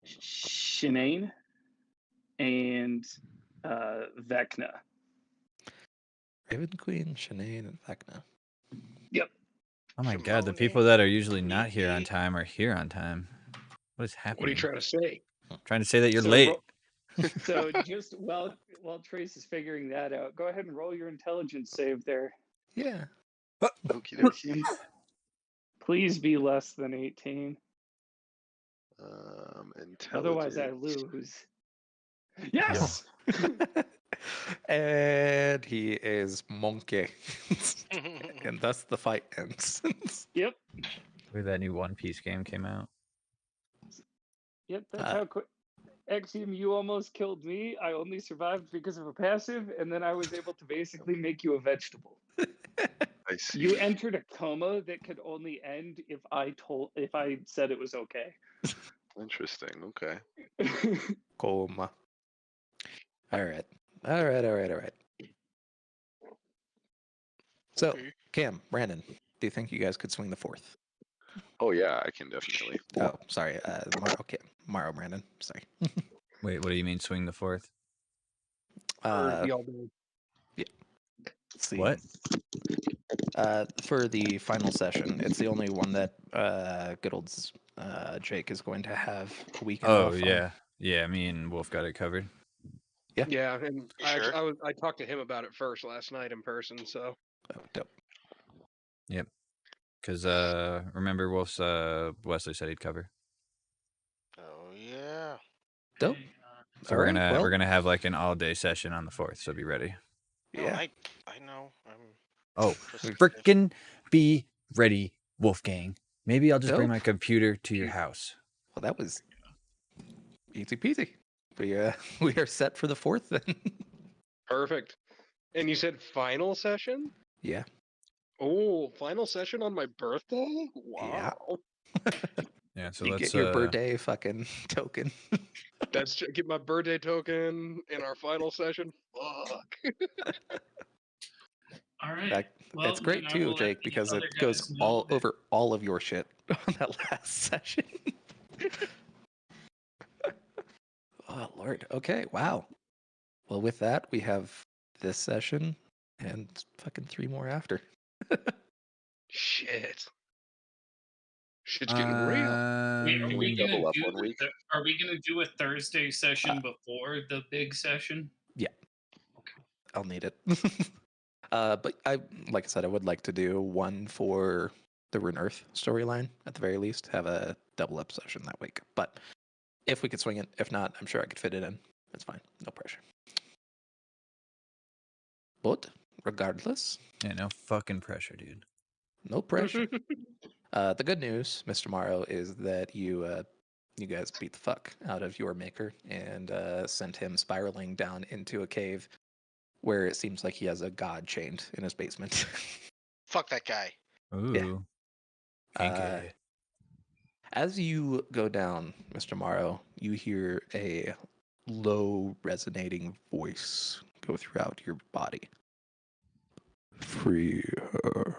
Shanane and Vecna. Raven Queen, Shanae, and Vecna. Yep. Oh my god, the people that are usually not here on time are here on time. What is happening? What are you trying to say? Trying to say that you're late. So just while Trace is figuring that out, go ahead and roll your intelligence save there. Yeah. Okie dokie. Please be less than 18. Intelligence. Otherwise, I lose. Yes. And he is monkey. And thus the fight ends. Yep. Where that new One Piece game came out. Yep. That's how quick. Axiom, you almost killed me. I only survived because of a passive, and then I was able to basically make you a vegetable. I see. You entered a coma that could only end if I said it was okay. Interesting. Okay. Coma. All right. So, Okay. Cam, Brandon, do you think you guys could swing the fourth? Oh yeah, I can definitely. Oh, sorry. Morrow, Brandon. Sorry. Wait, what do you mean swing the fourth? We all do. Yeah. Let's see. What? For the final session, it's the only one that good old Jake is going to have a weekend off. Oh yeah, yeah. Me and Wolf got it covered. Yeah, and Sure. I talked to him about it first last night in person. So Oh, dope. Yep. Because remember Wolf's Wesley said he'd cover. Oh yeah. Dope. So we're gonna have like an all day session on the 4th. So be ready. No, Yeah. I know. Oh, frickin' be ready, Wolfgang. Maybe I'll just bring Dope. my computer to your house. Well, that was easy peasy. We are set for the 4th then. perfect. And you said final session? Yeah. Oh, final session on my birthday? Wow. Yeah. So you let's get your birthday fucking token. Get my birthday token in our final session. Fuck. All right. Well, It's great then I too, will let Jake, the because other it goes guys know all that- over all of your shit on that last session. Oh Lord. Okay. Wow. Well, with that, we have this session and fucking 3 more after. Shit. Shit's getting real. Wait, are we gonna double up do 1 week? Are we gonna do a Thursday session before the big session? Yeah. Okay. I'll need it. But like I said, I would like to do one for the Rune Earth storyline at the very least. Have a double up session that week. But if we could swing it, if not, I'm sure I could fit it in. It's fine. No pressure. But regardless, Yeah, no fucking pressure, dude. no pressure. The good news, Mr. Morrow, is that you guys beat the fuck out of your maker and sent him spiraling down into a cave where it seems like he has a god chained in his basement. Fuck that guy. Ooh. Kinky. As you go down, Mr. Morrow, you hear a low resonating voice go throughout your body. Free her.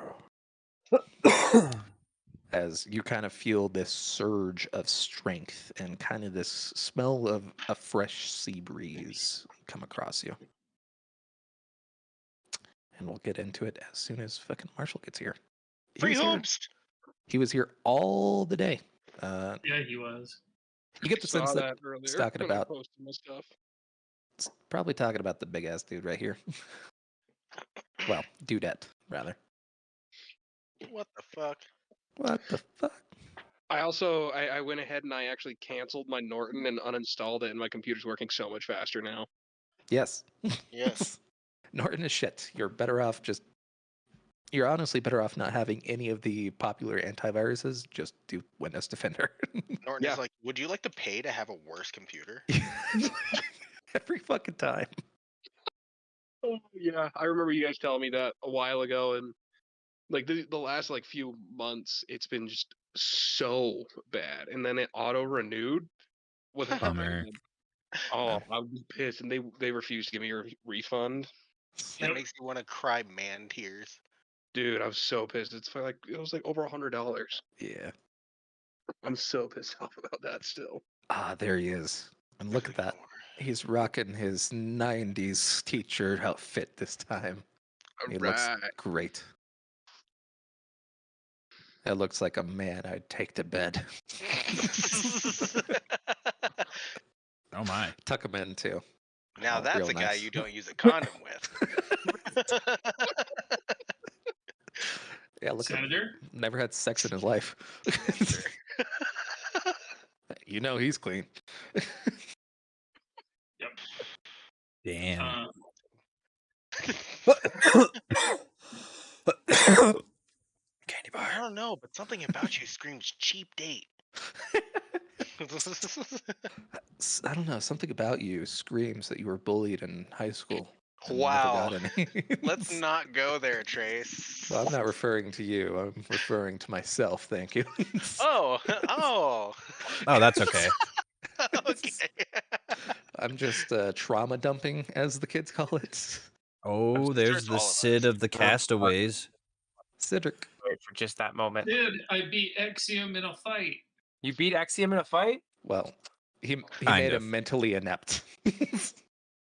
As you kind of feel this surge of strength and kind of this smell of a fresh sea breeze come across you. And we'll get into it as soon as fucking Marshall gets here. Free Holmes. He was here all the day. Yeah, he was. You get the sense that earlier it's talking when I about posted my stuff. it's probably talking about the big ass dude right here. Well, dudette, rather. What the fuck? What the fuck? I went ahead and I actually canceled my Norton and uninstalled it, and my computer's working so much faster now. Yes. Yes. Norton is shit. You're honestly better off not having any of the popular antiviruses. Just do Windows Defender. Norton is like, would you like to pay to have a worse computer? Every fucking time. Oh yeah, I remember you guys telling me that a while ago, and like the last like few months, it's been just so bad, and then it auto renewed with a Bummer. Oh, I was pissed, and they refused to give me a refund. That makes you want to cry man tears. Dude, I was so pissed. It was like over $100. Yeah. I'm so pissed off about that still. Ah, there he is. And look at that. He's rocking his 90s t-shirt outfit this time. He looks Alright. great. That looks like a man I'd take to bed. Oh my. Tuck him in too. Now Oh, that's real a guy nice. you don't use a condom with. Yeah, look at him. Senator? Never had sex in his life. You know he's clean. Damn. Candy bar. I don't know, but something about you screams cheap date. I don't know. Something about you screams that you were bullied in high school. And Wow. Never got any. Let's not go there, Trace. Well, I'm not referring to you. I'm referring to myself. Thank you. Oh, oh. Oh, that's okay. Okay. I'm just trauma dumping, as the kids call it. Oh, I'm there's sure it's the all of Sid us. of the Castaways. Cedric. Wait for just that moment. Dude, I beat Exium in a fight. You beat Exium in a fight? Well, he Kind made of. him mentally inept.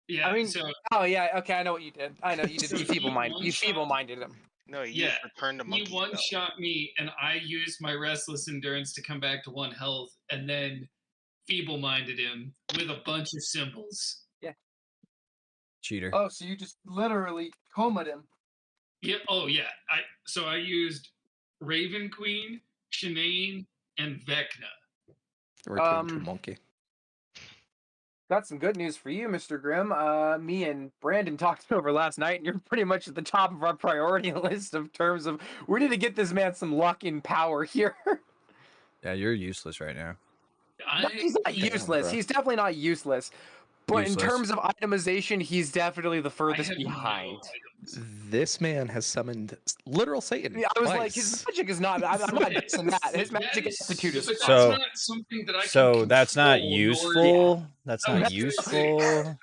Yeah, I mean, so oh yeah, okay, I know what you did. I know you did. So You he feeble-minded. You one-shot- feeble-minded him. No, you Yeah, return to he monkey one spell. shot me, and I used my restless endurance to come back to 1 health, and then feeble-minded him with a bunch of symbols. Cheater. Oh, so you just literally comaed him. Yeah. Oh yeah. I used Raven Queen, Shanae, and Vecna. Return to monkey. Got some good news for you, Mr. Grimm. Me and Brandon talked it over last night, and you're pretty much at the top of our priority list of terms of we need to get this man some luck in power here. Yeah, you're useless right now. He's not Damn, useless. bro. He's definitely not useless. But Useless. in terms of itemization, he's definitely the I furthest have no behind. items. This man has summoned literal Satan. Yeah, I was twice. like, his magic is not. I'm not dissing that. His But magic that is- aptitude is but that's So- not something that I So can that's not control, nor- useful. That's No, not that's useful.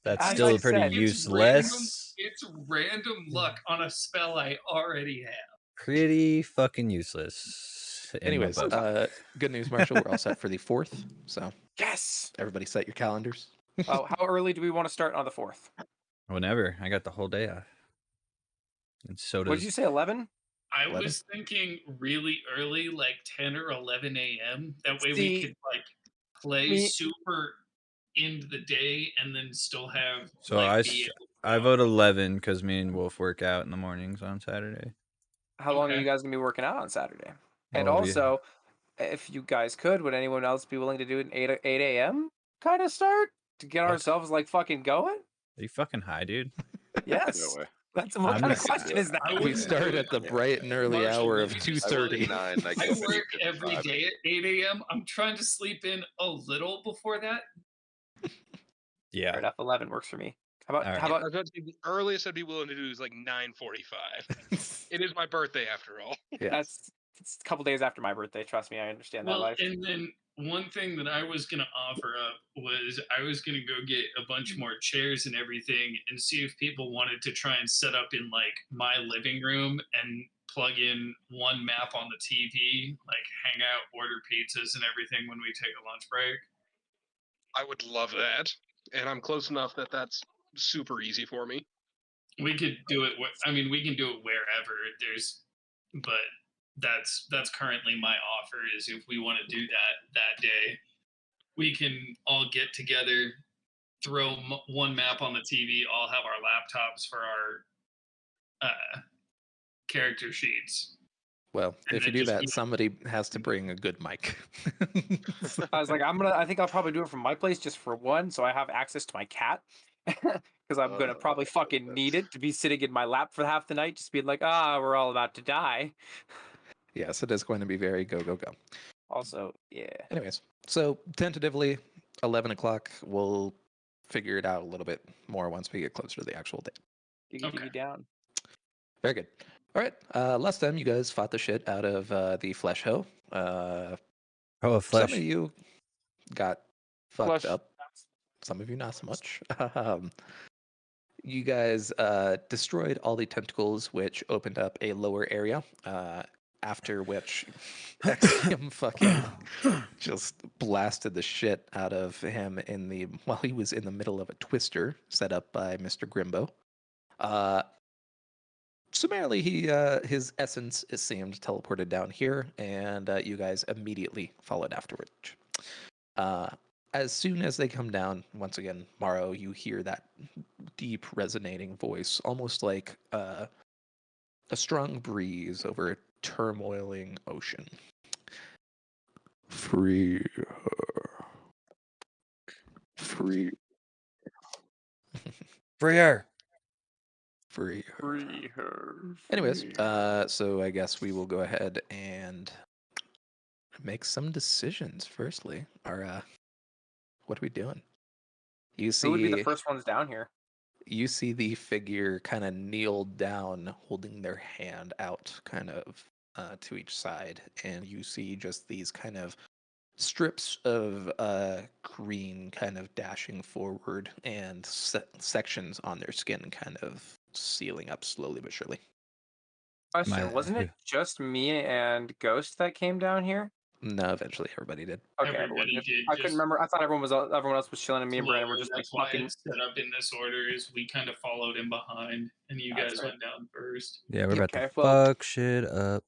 That's As still I pretty said, useless. It's random luck on a spell I already have. Pretty fucking useless. in my Anyways, book. good news, Marshall. We're all set for the 4th. So yes. everybody set your calendars. Oh, how early do we want to start on the 4th? Whenever. I got the whole day off. And so What does did you say? 11? I 11? was thinking really early, like 10 or 11 a.m. That way See, we could like play me- super into the day and then still have. So like, I, be s- able to I go. vote 11 because me and Wolf work out in the mornings on Saturday. How long are Okay. you guys gonna be working out on Saturday? And Oh, yeah. also, if you guys could, would anyone else be willing to do an 8 a.m. kind of start to get What? ourselves like fucking going? Are you fucking high, dude? Yes. No way. That's what I'm kind of not- question is that? I We wouldn't start do at it. the bright and early Marshall, hour let of me just I say, work 2:30. 9, I I get work every 8:55. day at 8 a.m. I'm trying to sleep in a little before that. Fair Yeah. enough. 11 works for me. How about Alright. how I about was about to say the earliest I'd be willing to do is like 9:45. It is my birthday after all. Yeah. that's it's a couple days after my birthday. Trust me, I understand that Well, life. and then one thing that I was gonna offer up was I was gonna go get a bunch more chairs and everything and see if people wanted to try and set up in like my living room and plug in one map on the TV, like hang out, order pizzas and everything when we take a lunch break. I would love that, and I'm close enough that that's super easy for me. We could do it. I mean, we can do it wherever. But that's currently my offer. Is if we want to do that day, we can all get together, throw one map on the TV, all have our laptops for our character sheets. Well, And if you then do just that, do- somebody has to bring a good mic. I was like, I think I'll probably do it from my place just for one, so I have access to my cat. Because I'm gonna probably fucking need it to be sitting in my lap for half the night, just being like, we're all about to die. Yes, it is going to be very go, go, go. Also, yeah. Anyways, so tentatively, 11 o'clock. We'll figure it out a little bit more once we get closer to the actual date. Diggy down. Very good. All right. Last time you guys fought the shit out of the flesh hoe. Oh, Some flesh. of you got fucked Flesh. up. Some of you not so much. You guys destroyed all the tentacles, which opened up a lower area. After which, Exium fucking just blasted the shit out of him while he was in the middle of a twister set up by Mr. Grimbo. Summarily, his essence is seemed teleported down here, and you guys immediately followed afterward. As soon as they come down, once again, Morrow, you hear that deep resonating voice, almost like a strong breeze over a turmoiling ocean. Free her. Free. Free her. Free her. Free her. Anyways, free her. so I guess we will go ahead and make some decisions. Firstly, what are we doing? You Who would be the see, first ones down here? you see the figure kind of kneel down, holding their hand out, kind of to each side, and you see just these kind of strips of green kind of dashing forward, and sections on their skin kind of sealing up slowly but surely. Question: wasn't it just me and Ghost that came down here? No, eventually everybody did. Okay, Everybody did. I couldn't remember. I thought everyone else was chilling, and me and Brandon were Slowly, just like that's why fucking. it's set up in this order. Is we kind of followed in behind, and you That's guys right. went down first. Yeah, we're about Okay, to well- fuck shit up.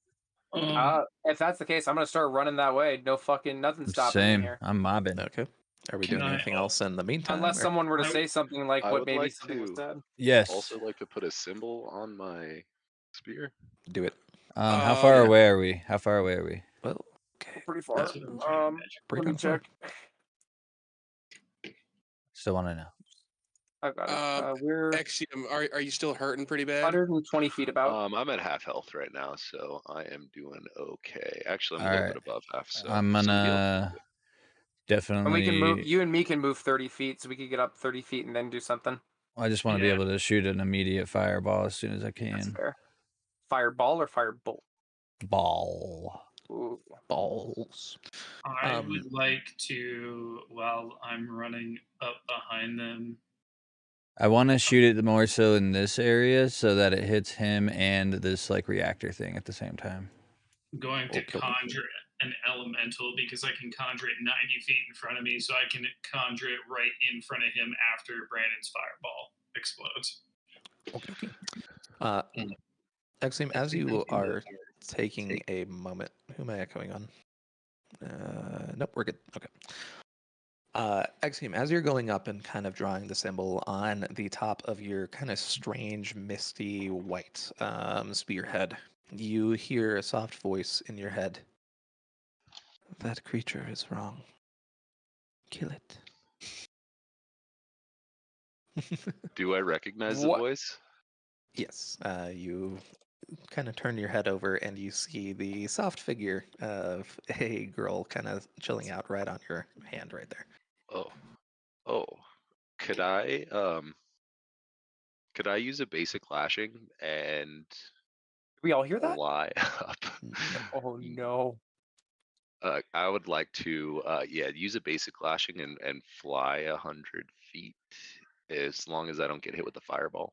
If that's the case, I'm gonna start running that way. No fucking nothing stopping Same. me here. I'm mobbing. Okay. Are we Can doing I anything help? else in the meantime? Unless or- someone were to I- say something like I what would maybe like something was to said. Yes. also like to put a symbol on my spear. Do it. How far yeah. away are we? How far away are we? Well, okay. Pretty far. That's what I'm trying to measure. Break Let me on far. check. Still want to know. I've got it. We're Exium, are you still hurting pretty bad? 120 feet about. I'm at half health right now, so I am doing okay. Actually, I'm a All little right. bit above half. So I'm somebody else gonna can do it. definitely. And we can move. You and me can move 30 feet, so we could get up 30 feet and then do something. I just want to be Yeah. able to shoot an immediate fireball as soon as I That's can. fair. Fireball or firebolt? Ball. Ooh. Balls. I would like to, while I'm running up behind them, I want to shoot it more so in this area so that it hits him and this like reactor thing at the same time. going to Okay. conjure an elemental because I can conjure it 90 feet in front of me, so I can conjure it right in front of him after Brandon's fireball explodes. Okay. Exium, as you are taking a moment, who am I echoing on? Nope, we're good. Okay. Exium, as you're going up and kind of drawing the symbol on the top of your kind of strange, misty white spearhead, you hear a soft voice in your head. That creature is wrong. Kill it. Do I recognize the What? voice? Yes, you kind of turn your head over and you see the soft figure of a girl kind of chilling out right on your hand right there. Oh, could I use a basic lashing and Did we all hear that? fly up? Oh no. I would like to use a basic lashing and fly 100 feet as long as I don't get hit with the fireball.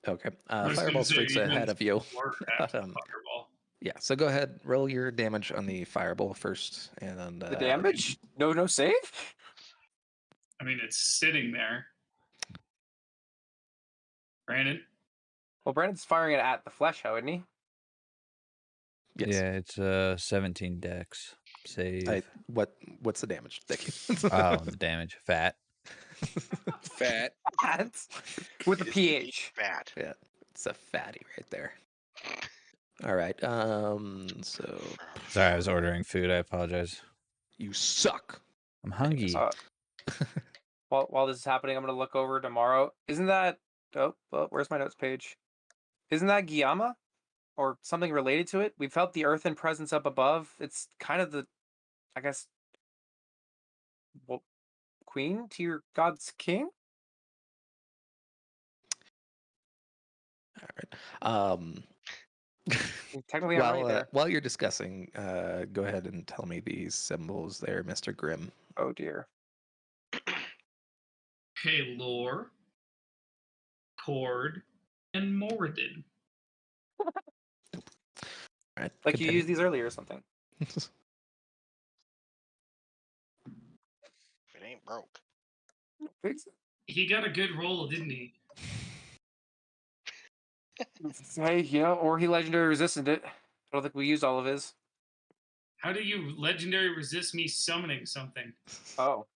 Okay. I was Fireball gonna say, streaks even ahead of you. before or after fireball. Yeah, so go ahead, roll your damage on the fireball first, and The damage? No save? I mean, it's sitting there. Brandon? Well, Brandon's firing it at the flesh hoe, isn't he? Yes. Yeah, it's 17 dex save. What's the damage? Thank you. Oh, the damage. Fat. Fat. With a It is PH. Fat. Yeah, it's a fatty right there. All right. So Sorry, I was ordering food. I apologize. you suck. I'm hungry. While this is happening, I'm gonna look over tomorrow. Isn't that? Oh, well, where's my notes page? Isn't that Guillama, or something related to it? We felt the earthen presence up above. It's kind of the, I guess, well, queen to your god's king. All right. Technically, I'm right there. While you're discussing, go ahead and tell me these symbols there, Mr. Grimm. Oh dear. Halor, Cord, and Moradin. Right. Like you used these earlier or something. If it ain't broke. Fix it. He got a good roll, didn't he? Hey, yeah, or he legendary resisted it. I don't think we used all of his. How do you legendary resist me summoning something? Oh.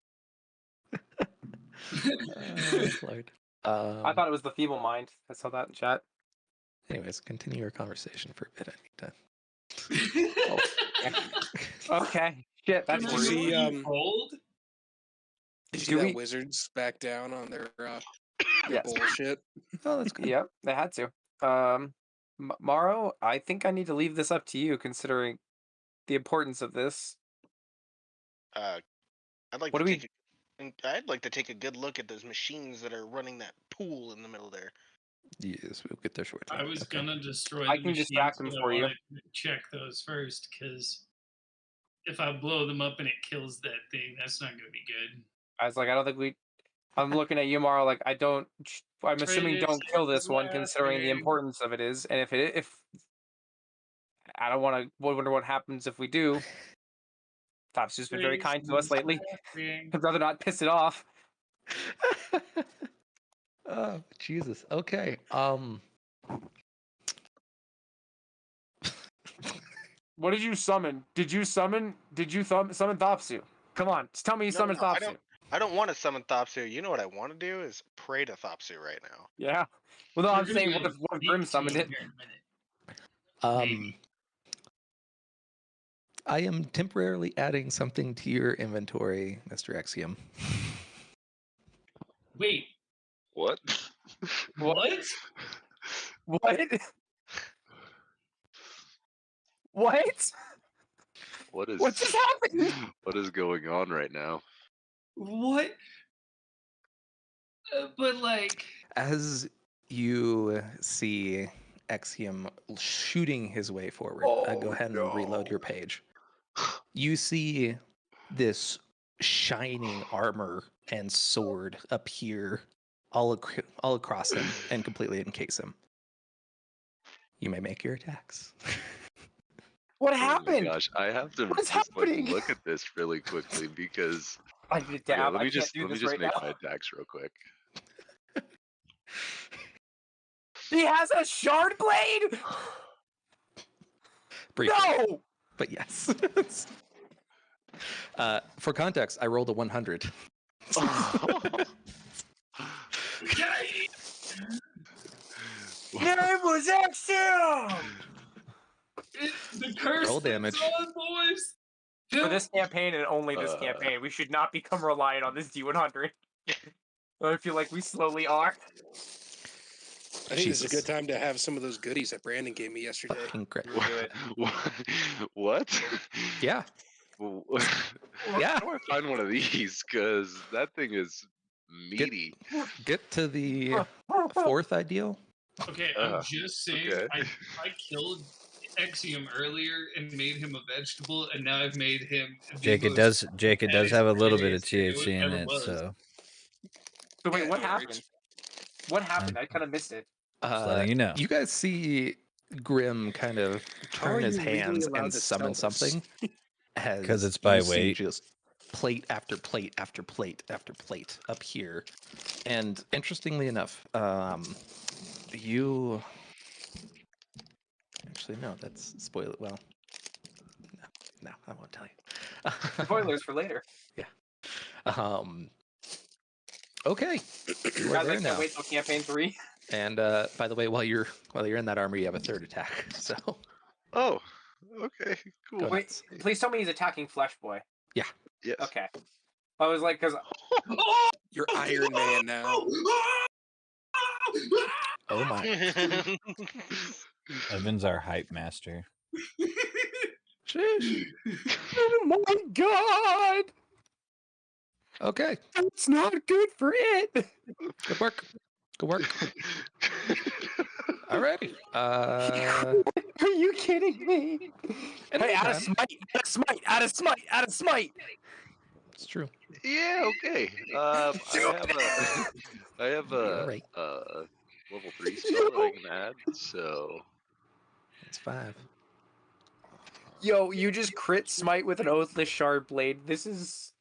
Lord. I thought it was the feeble mind. I saw that in chat. Anyways, continue your conversation for a bit. I need to. Okay. Shit, that's Can I Did worried. you see, know what you rolled? Did you see Do that we- Wizards back down on their Yes. bullshit? Oh, that's good. Yep, they had to. Morrow, I think I need to leave this up to you, considering the importance of this. I'd like What to do we- take. I'd like to take a good look at those machines that are running that pool in the middle there. Yes, we'll get there shortly. I was Okay. gonna destroy I the can distract machines, them but for I you. wanted to check those first, because if I blow them up and it kills that thing, that's not gonna be good. I was like, I don't think we. I'm looking at you, Morrow. Like, I don't. I'm assuming Travis don't kill this is one, considering the laughing. importance of it is. And if I don't want to wonder what happens if we do. Topsy's been very kind to us Travis is lately. laughing. I'd rather not piss it off. Oh, Jesus. Okay. What did you summon? Did you summon summon Thopsu? Come on, just tell me you summoned I Thopsu. don't want to summon Thopsu. You know what I want to do is pray to Thopsu right now. Yeah. Well, no, We're I'm saying gonna what if speak Grim to summoned him it? here in a minute. Maybe. I am temporarily adding something to your inventory, Mr. Exium. Wait, What? what? What? What? What is What just happened? what is going on right now? What? But like, As you see Exium shooting his way forward, go ahead and reload your page. You see this shining armor and sword appear all across him and completely encase him. You may make your attacks. What Oh my happened? gosh, I have to What's just happening? look at this really quickly because I need to okay, dab. let I me can't just do let me this just right make now. my attacks real quick. He has a shard blade. Briefly, No. but yes. For context, I rolled a 100. Name was Exium. The curse Roll lives damage. on, boys. For this campaign and only this Uh. campaign, we should not become reliant on this D100. I feel like we slowly are. I think this is a Jesus. good time to have some of those goodies that Brandon gave me yesterday. Fucking great. Do it. What? Yeah. Yeah. How do I find one of these? Because that thing is meaty. Get to the fourth ideal. Okay, I'm just saying, okay. I killed Exium earlier and made him a vegetable, and now I've made him. Jake, it Vivos does have a little bit of as scary as THC it in ever it, was. so So wait, Yeah, what no worries. happened? What happened? I kind of missed it. just letting you know. You guys see Grim kind of How are turn his you legally hands allowed and to summon sell this? something. 'Cause As it's by you see weight. just plate after plate after plate after plate up here. And interestingly enough, you actually no, that's spoil it. Well, no, I won't tell you. Spoilers for later. Okay, you are Guys, I there can't now. wait till campaign 3. And by the way, while you're in that armor, you have a third attack. So Oh, okay, cool. Go Wait, nuts. please tell me he's attacking Flesh Boy. Yeah. Yes. Okay. I was like, because You're Iron Man now. Oh my. Evan's our hype master. Sheesh. oh my god, Okay. that's not good for it. Good work. Good work. Alrighty. Are you kidding me? Hey, out of smite, out of smite. It's true. Yeah, okay. I have You're a right. level 3 spell that I can add, so It's 5. Yo, you just crit smite with an Oathless Shard Blade. This is...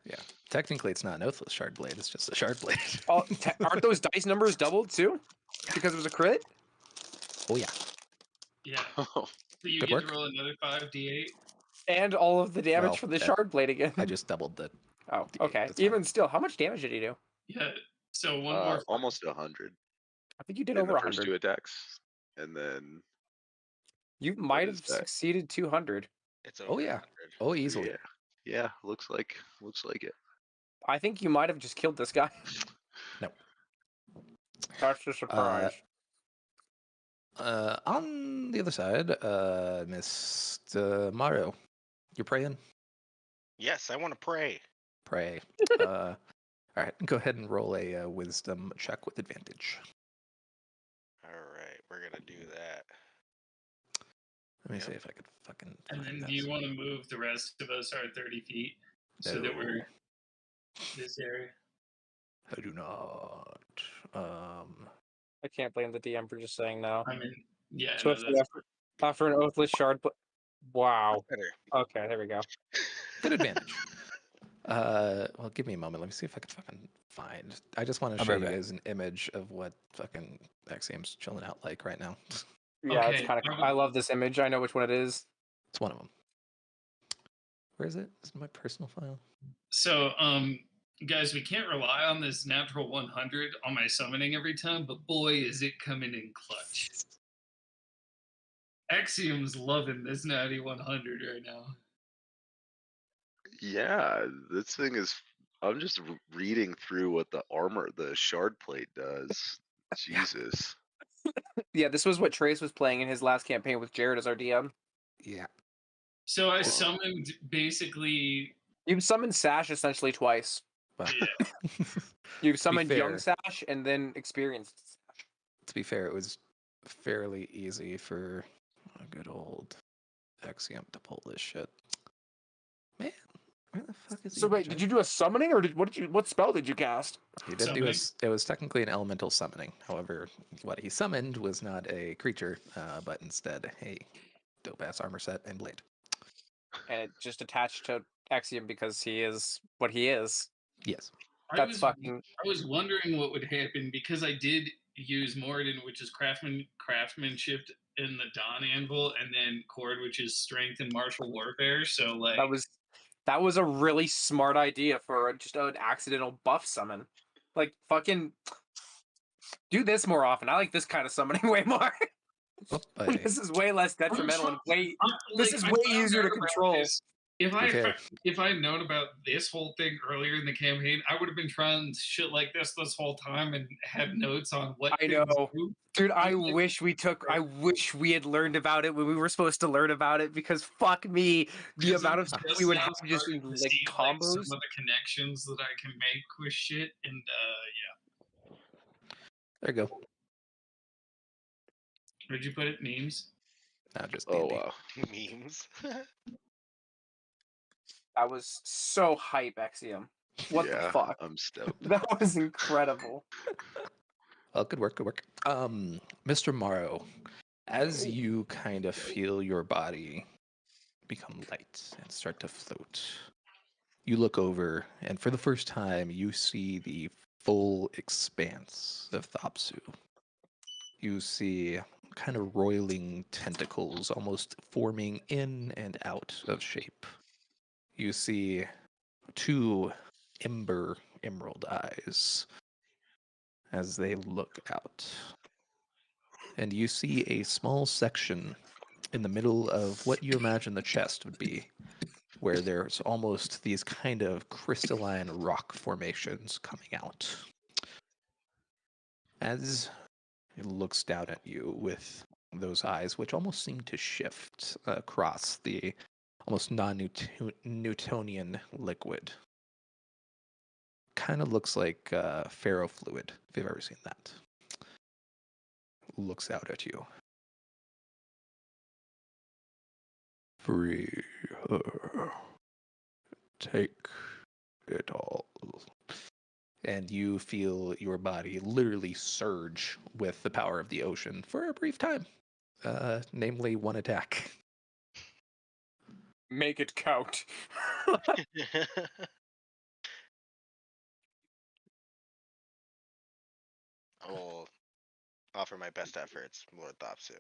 Yeah. Technically, it's not an Oathless Shard Blade. It's just a Shard Blade. Oh, aren't those dice numbers doubled too? Because it was a crit? Oh, yeah. Yeah. Oh, So you Good get work. to roll another 5d8. And all of the damage Well, from the that- Shard Blade again. I just doubled the. Oh, D8, okay. that's fine. Even still, how much damage did he do? Yeah. So one more. almost 100 I think you did in over the first 100. 2 attacks, and then You might is have that? succeeded 200. It's over Oh, yeah. 100. Oh, easily. yeah, looks like it. I think you might have just killed this guy. No. That's a surprise. On the other side, Mr. Mario, you're praying? Yes, I want to pray. Pray. All right, go ahead and roll a wisdom check with advantage. All right, we're gonna do that. Let me Yep. see if I could fucking. And find then this. do you want to move the rest of us our 30 feet so that we're this area? I do not. I can't blame the DM for just saying no. I mean, yeah, no, Especially that's after an Oathless Shard. Wow. Better. Okay, there we go. Good advantage. Well, give me a moment. Let me see if I can fucking find. I just want to I'll show be you right back. guys an image of what fucking Axiom's chilling out like right now. Yeah, it's Okay, kind of. I love this image. I know which one it is. It's one of them. Where is it? Is it my personal file? so. Guys, we can't rely on this natural 100 on my summoning every time, but boy, is it coming in clutch. Axiom's loving this natty 100 right now. Yeah, this thing is. I'm just reading through what the shard plate does. Jesus. Yeah, this was what Trace was playing in his last campaign with Jared as our DM. Yeah. So I Wow. summoned basically. You've summoned Sash essentially twice. Well, Yeah. You've summoned young fair. Sash and then experienced Sash. to be fair, it was fairly easy for a good old Axiom to pull this shit. Man, where the fuck is he? So wait, did you do a summoning or what spell did you cast? He did do it was technically an elemental summoning. However, what he summoned was not a creature, but instead a dope ass armor set and blade. And it just attached to Axiom because he is what he is. Yes. I was wondering what would happen because I did use Morden, which is craftsmanship in the Dawn Anvil, and then Cord, which is strength and martial warfare. So like that was a really smart idea for just an accidental buff summon. Like fucking do this more often. I like this kind of summoning way more. Oh, This is way less detrimental and this is I way found easier out to about control. this. If Okay. I had known about this whole thing earlier in the campaign, I would have been trying shit like this whole time and had notes on what I things know. do. Dude, I wish we had learned about it when we were supposed to learn about it because fuck me, the amount of stuff we would have to just starting to like see, combos. some of the connections that I can make with shit, and yeah. There you go. Where'd you put it? Memes? Not just Oh D&D. wow. Memes. That was so hype, Axiom. What the fuck? I'm stoked. That was incredible. Well, good work, good work. Mr. Morrow, as you kind of feel your body become light and start to float, you look over, and for the first time, you see the full expanse of Thopsu. You see kind of roiling tentacles almost forming in and out of shape. You see two ember emerald eyes as they look out. And you see a small section in the middle of what you imagine the chest would be, where there's almost these kind of crystalline rock formations coming out. As it looks down at you with those eyes, which almost seem to shift across the almost non-Newtonian liquid. Kind of looks like ferrofluid, if you've ever seen that. Looks out at you. Free her. Take it all. And you feel your body literally surge with the power of the ocean for a brief time. namely one attack. Make it count. I will offer my best efforts with Thopsu.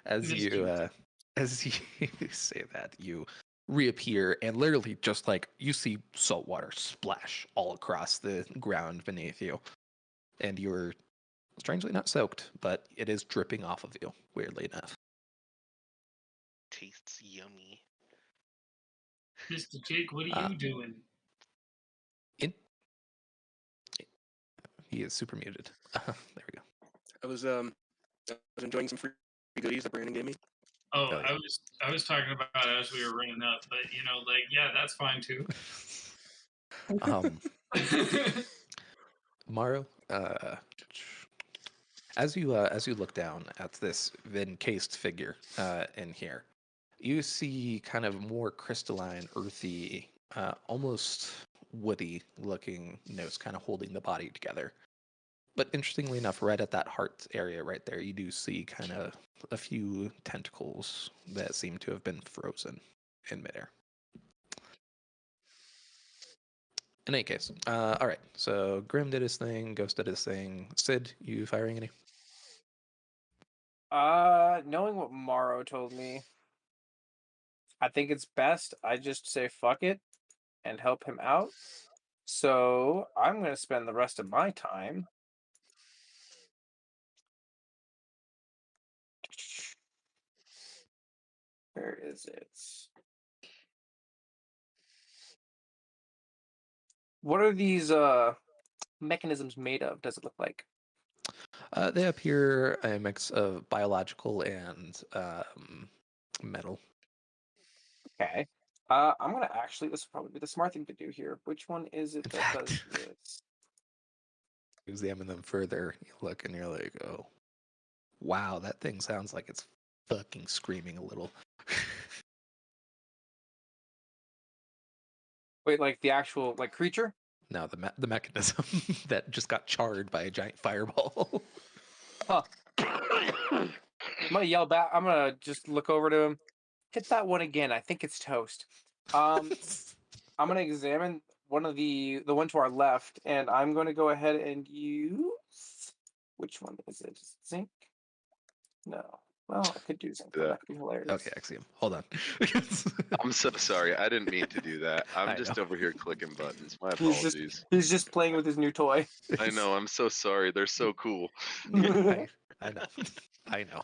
As you Mr. as you say that, you reappear and literally just like you see salt water splash all across the ground beneath you, and you're strangely not soaked, but it is dripping off of you. Weirdly enough, Tastes yummy. Mr. Jake, what are you doing? in he is super muted. There we go. I was enjoying some free goodies that Brandon gave me. Oh, Oh, yeah. I was talking about as we were running up, but like, yeah, that's fine too. Maro, as you look down at this encased figure in here, you see kind of more crystalline, earthy, almost woody looking notes kind of holding the body together. But interestingly enough, right at that heart area right there, you do see kind of a few tentacles that seem to have been frozen in midair. In any case, all right. So Grim did his thing, Ghost did his thing. Sid, you firing any? Knowing what Morrow told me, I think it's best I just say fuck it and help him out. So I'm gonna spend the rest of my time where is it? What are these mechanisms made of? Does it look like? They appear a mix of biological and metal. Okay. I'm gonna actually. This will probably be the smart thing to do here. Which one is it In that does fact, this? examine them further. You look and you're like, oh, wow, that thing sounds like it's fucking screaming a little. Wait, like the actual like creature? No, the mechanism that just got charred by a giant fireball. Huh. I'm gonna yell back. I'm gonna just look over to him. Hit that one again. I think it's toast. I'm gonna examine one of the one to our left, and I'm gonna go ahead and use which one is it? Zinc? No. Well, I could do zinc. Yeah. That could be hilarious. Okay, Axiom, hold on. I'm so sorry. I didn't mean to do that. I I'm just know. over here clicking buttons. My He's apologies. just playing with his new toy. I know. I'm so sorry. They're so cool. I know. I know.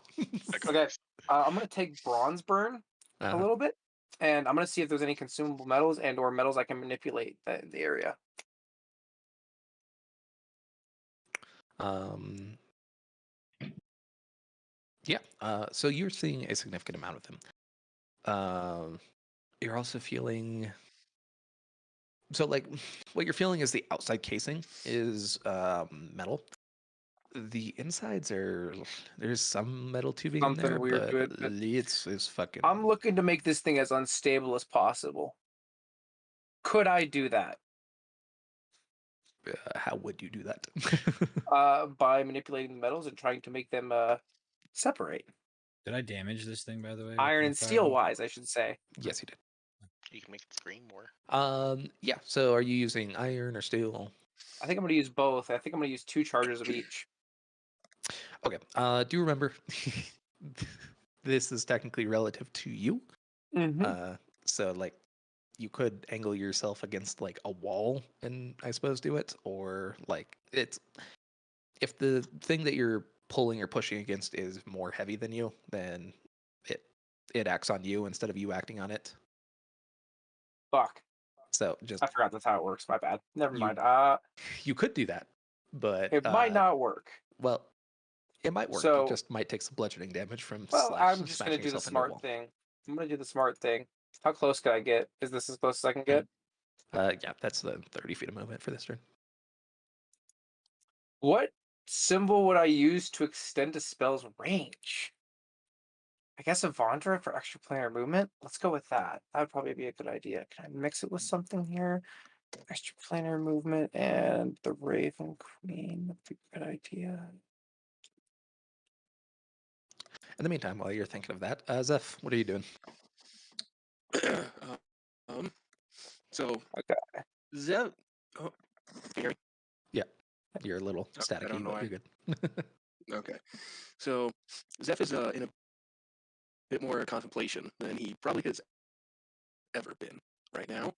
Okay. I'm gonna take bronze burn a Uh-huh. little bit, and I'm gonna see if there's any consumable metals and or metals I can manipulate in the area. Yeah. So you're seeing a significant amount of them. You're also feeling. So, like, what you're feeling is the outside casing is metal. The insides there's some metal tubing in Something there, weird but to it. But it's fucking. I'm looking to make this thing as unstable as possible. Could I do that? How would you do that? By manipulating the metals and trying to make them separate. Did I damage this thing, by the way? with Iron my and steel fireball? wise, I should say. Yes, you did. You can make it scream more. Yeah. So, are you using iron or steel? I think I'm gonna use both. I think I'm gonna use 2 charges of each. Okay. Do you remember? This is technically relative to you. Mm-hmm. So, like, you could angle yourself against like a wall and I suppose do it, or like it's if the thing that you're pulling or pushing against is more heavy than you, then it acts on you instead of you acting on it. Fuck. So just I forgot that's how it works. My bad. Never You- mind. you could do that, but It might not work. Well, it might work. So- it just might take some bludgeoning damage from Well, I'm just gonna smashing do the yourself into a smart wall. thing. I'm gonna do the smart thing. How close can I get? Is this as close as I can get? Yeah, that's the 30 feet of movement for this turn. What symbol would I use to extend a spell's range? I guess Avandra for extra planar movement. Let's go with that. That would probably be a good idea. Can I mix it with something here? Extra planar movement and the Raven Queen would be a good idea. In the meantime, while you're thinking of that, Zeph, what are you doing? So Okay. Zeph. Oh, can you hear me? Yeah, you're a little Oh, I don't staticky, know but why. you're good. Okay. So Zeph is in a bit more contemplation than he probably has ever been right now.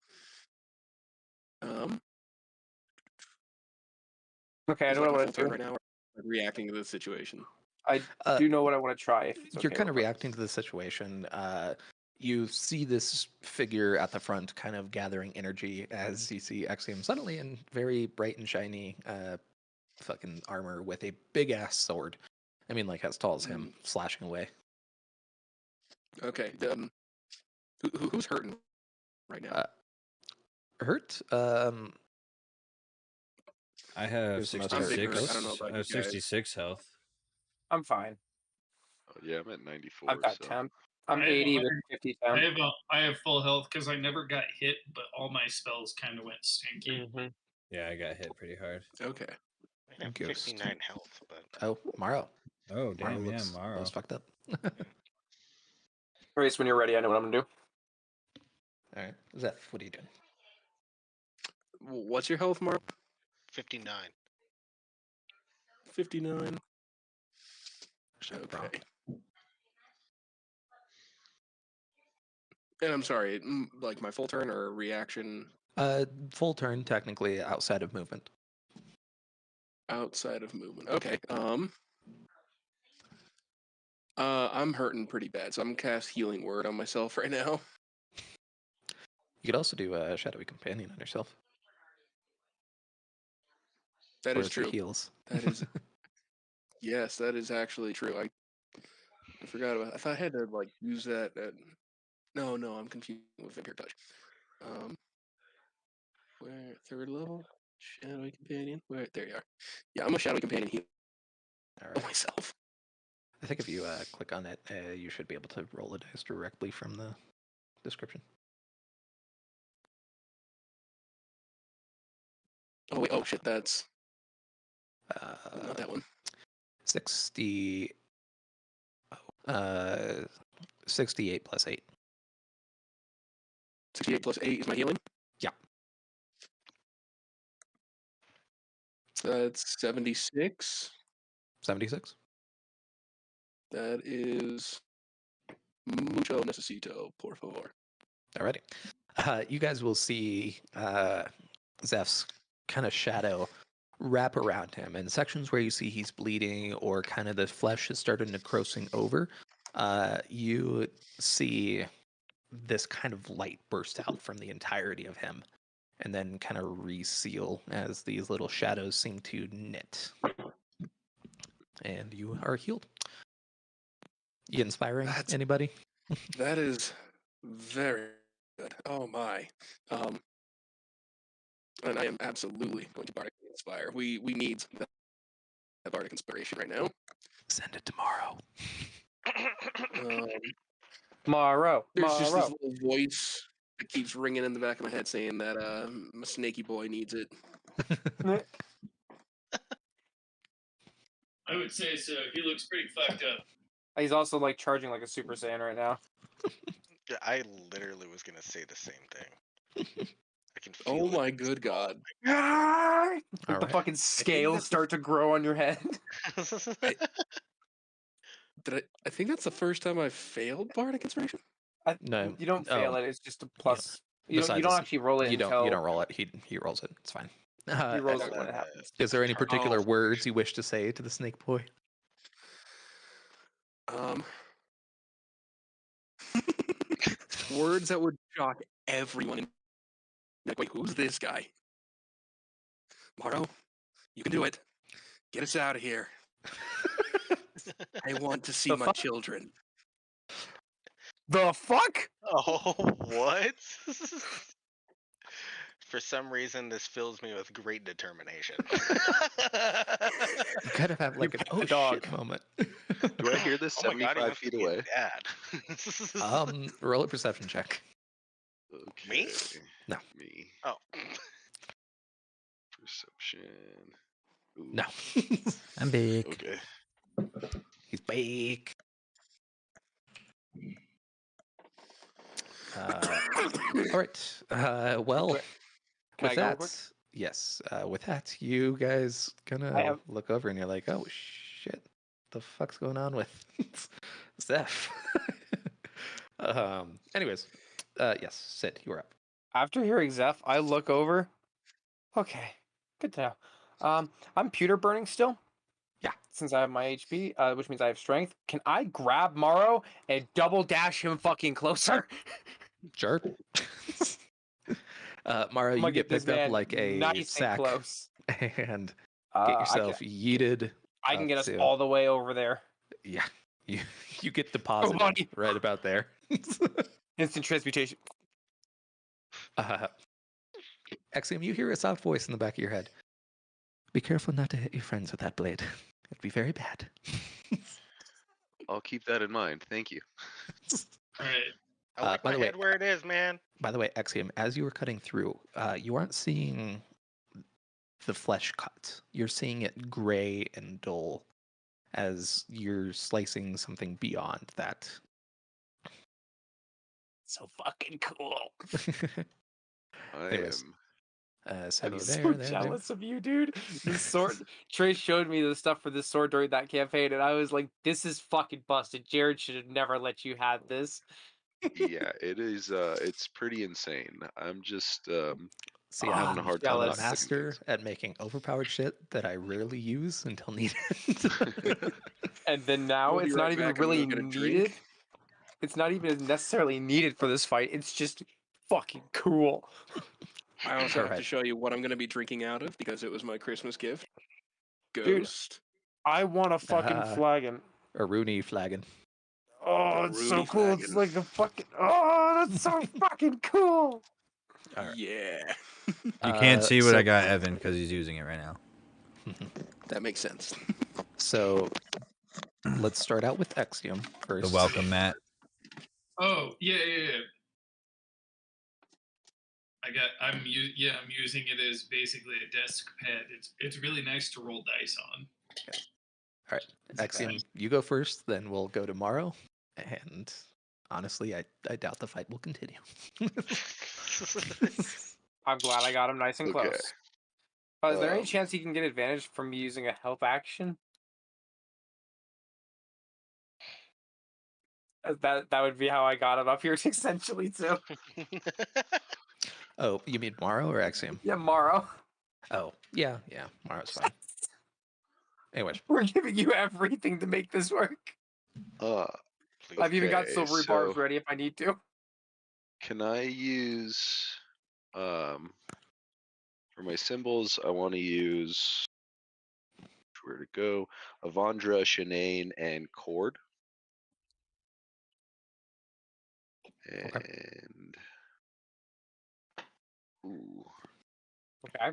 Okay, I He's know what I like want to do. right now, reacting to the situation. I do know what I want to try. If it's You're okay kind of real quick. reacting to the situation. You see this figure at the front kind of gathering energy as you see Axiom suddenly in very bright and shiny fucking armor with a big ass sword. I mean, like as tall as him, slashing away. Okay. Who's hurting right now? Hurt? I have Who's the most I'm big 66. hurt. I don't know about I have you guys. 66 health. I'm fine. Oh, yeah, I'm at 94. I've got so. temp. I'm I have 80 with 100 50 temp. I have full health because I never got hit, but all my spells kind of went stinky. Yeah, I got hit pretty hard. Okay. I have Ghost. 59 health, but Oh, Morrow. Oh, damn, Morrow yeah, looks Morrow. fucked up. Grace, when you're ready, I know what I'm gonna do. All right, Zeph, what are you doing? What's your health, Mark? 59. 59. Okay. Okay. And I'm sorry, like my full turn or reaction Full turn, technically outside of movement. outside of movement. Okay. I'm hurting pretty bad, so I'm gonna cast Healing Word on myself right now. You could also do a Shadowy Companion on yourself. That Or is if it true. heals. That is yes, that is actually true. I forgot about. I thought I had to like use that. No, I'm confused with Vampire Touch. Where third level Shadowy Companion? Where there you are. Yeah, I'm a Shadowy Companion heal All right. myself. I think if you click on it, you should be able to roll the dice directly from the description. Oh wait, oh shit, that's not that one. 60. 68 plus 8. 68 plus 8 is my healing? Yeah. That's 76. 76. That is mucho necesito, por favor. Alrighty. You guys will see Zeph's kind of shadow wrap around him, and sections where you see he's bleeding or kind of the flesh is starting necrosing over, you see this kind of light burst out from the entirety of him and then kind of reseal as these little shadows seem to knit. And you are healed. You inspiring anybody? That is very good. Oh my. And I am absolutely going to Bardic Inspire. We need that Bardic Inspiration right now. Send it tomorrow. Tomorrow. There's just this little voice that keeps ringing in the back of my head saying that my snaky boy needs it. I would say so. He looks pretty fucked up. He's also like charging like a Super Saiyan right now. Yeah, I literally was gonna say the same thing. I can feel Oh it. my good god. Like the Alright. fucking scales start to grow on your head. I think that's the first time I've failed Bardic Inspiration. No. You don't fail it. It's just a plus. You don't Besides, actually roll it you until don't roll it. He rolls it. It's fine. he rolls it Excellent. when it happens. Is there any particular Oh. words you wish to say to the snake boy? Words that would shock everyone. Like, wait, who's this guy? Morrow, you can do it. Get us out of here. I want to see my children. The fuck? Oh, what? For some reason, this fills me with great determination. You kind of have like an oh shit moment. Do I hear this Oh my God, he 75 wants to feet be a away? dad. Roll a perception check. Okay. Me? No. Me. Oh. Perception. Ooh. No. I'm big. Okay. He's big. All right. Well, Can with I go real that, quick? yes. With that, you guys kind I of have- look over and you're like, "Oh shit, the fuck's going on with Zeph?" Anyways, yes, Sid, you were up. After hearing Zeph, I look over. Okay, good to know. I'm pewter burning still. Yeah. Since I have my HP, which means I have strength. Can I grab Morrow and double dash him fucking closer? Sure. Mara, I'm you gonna get this picked up man like a nice and sack close. and get I yourself yeeted. can up get us to- all the way over there. Yeah, you get deposited buddy. right about there. Instant transmutation. Axiom, you hear a soft voice in the back of your head. Be careful not to hit your friends with that blade. It'd be very bad. I'll keep that in mind. Thank you. All right. I like by my the way- head where it is, man. By the way, Axiom, as you were cutting through, you aren't seeing the flesh cut. You're seeing it gray and dull as you're slicing something beyond that. So fucking cool. I Anyways, am. so I'm you so there. jealous of you, dude. This sword. Trey showed me the stuff for this sword during that campaign, and I was like, "This is fucking busted." Jared should have never let you have this. Yeah, it is. It's pretty insane. I'm just See, having I'm a hard a time jealous. not picking master things. at making overpowered shit that I rarely use until needed. And then now We'll be it's right not even back. I'm gonna really go get a needed. drink. It's not even necessarily needed for this fight. It's just fucking cool. I also have Alright. to show you what I'm going to be drinking out of because it was my Christmas gift. Dude. Ghost. I want a fucking Ah. flagon. A Rooney flagon. Oh, The it's so Rudy cool. It's flagon. like a fucking. Oh, that's so fucking cool. All right. Yeah, You can't see what so- I got Evan because he's using it right now. that makes sense. So let's start out with Axiom first. The welcome mat. Oh yeah. I'm using it as basically a desk pad. It's really nice to roll dice on. All right, Axiom, you go first, then we'll go to Morrow. And honestly, I doubt the fight will continue. I'm glad I got him nice and Okay. close. Is there any Um, chance he can get advantage from me using a help action? That would be how I got him up here, essentially, too. Oh, you mean Morrow or Axiom? Yeah, Morrow. Oh, yeah, Morrow's fine. Anyways, We're giving you everything to make this work. I've even got okay, silvery so barbs ready if I need to. can I use for my symbols? I want to use where to go? Avandra, Shanane, and Cord. And ooh, Okay.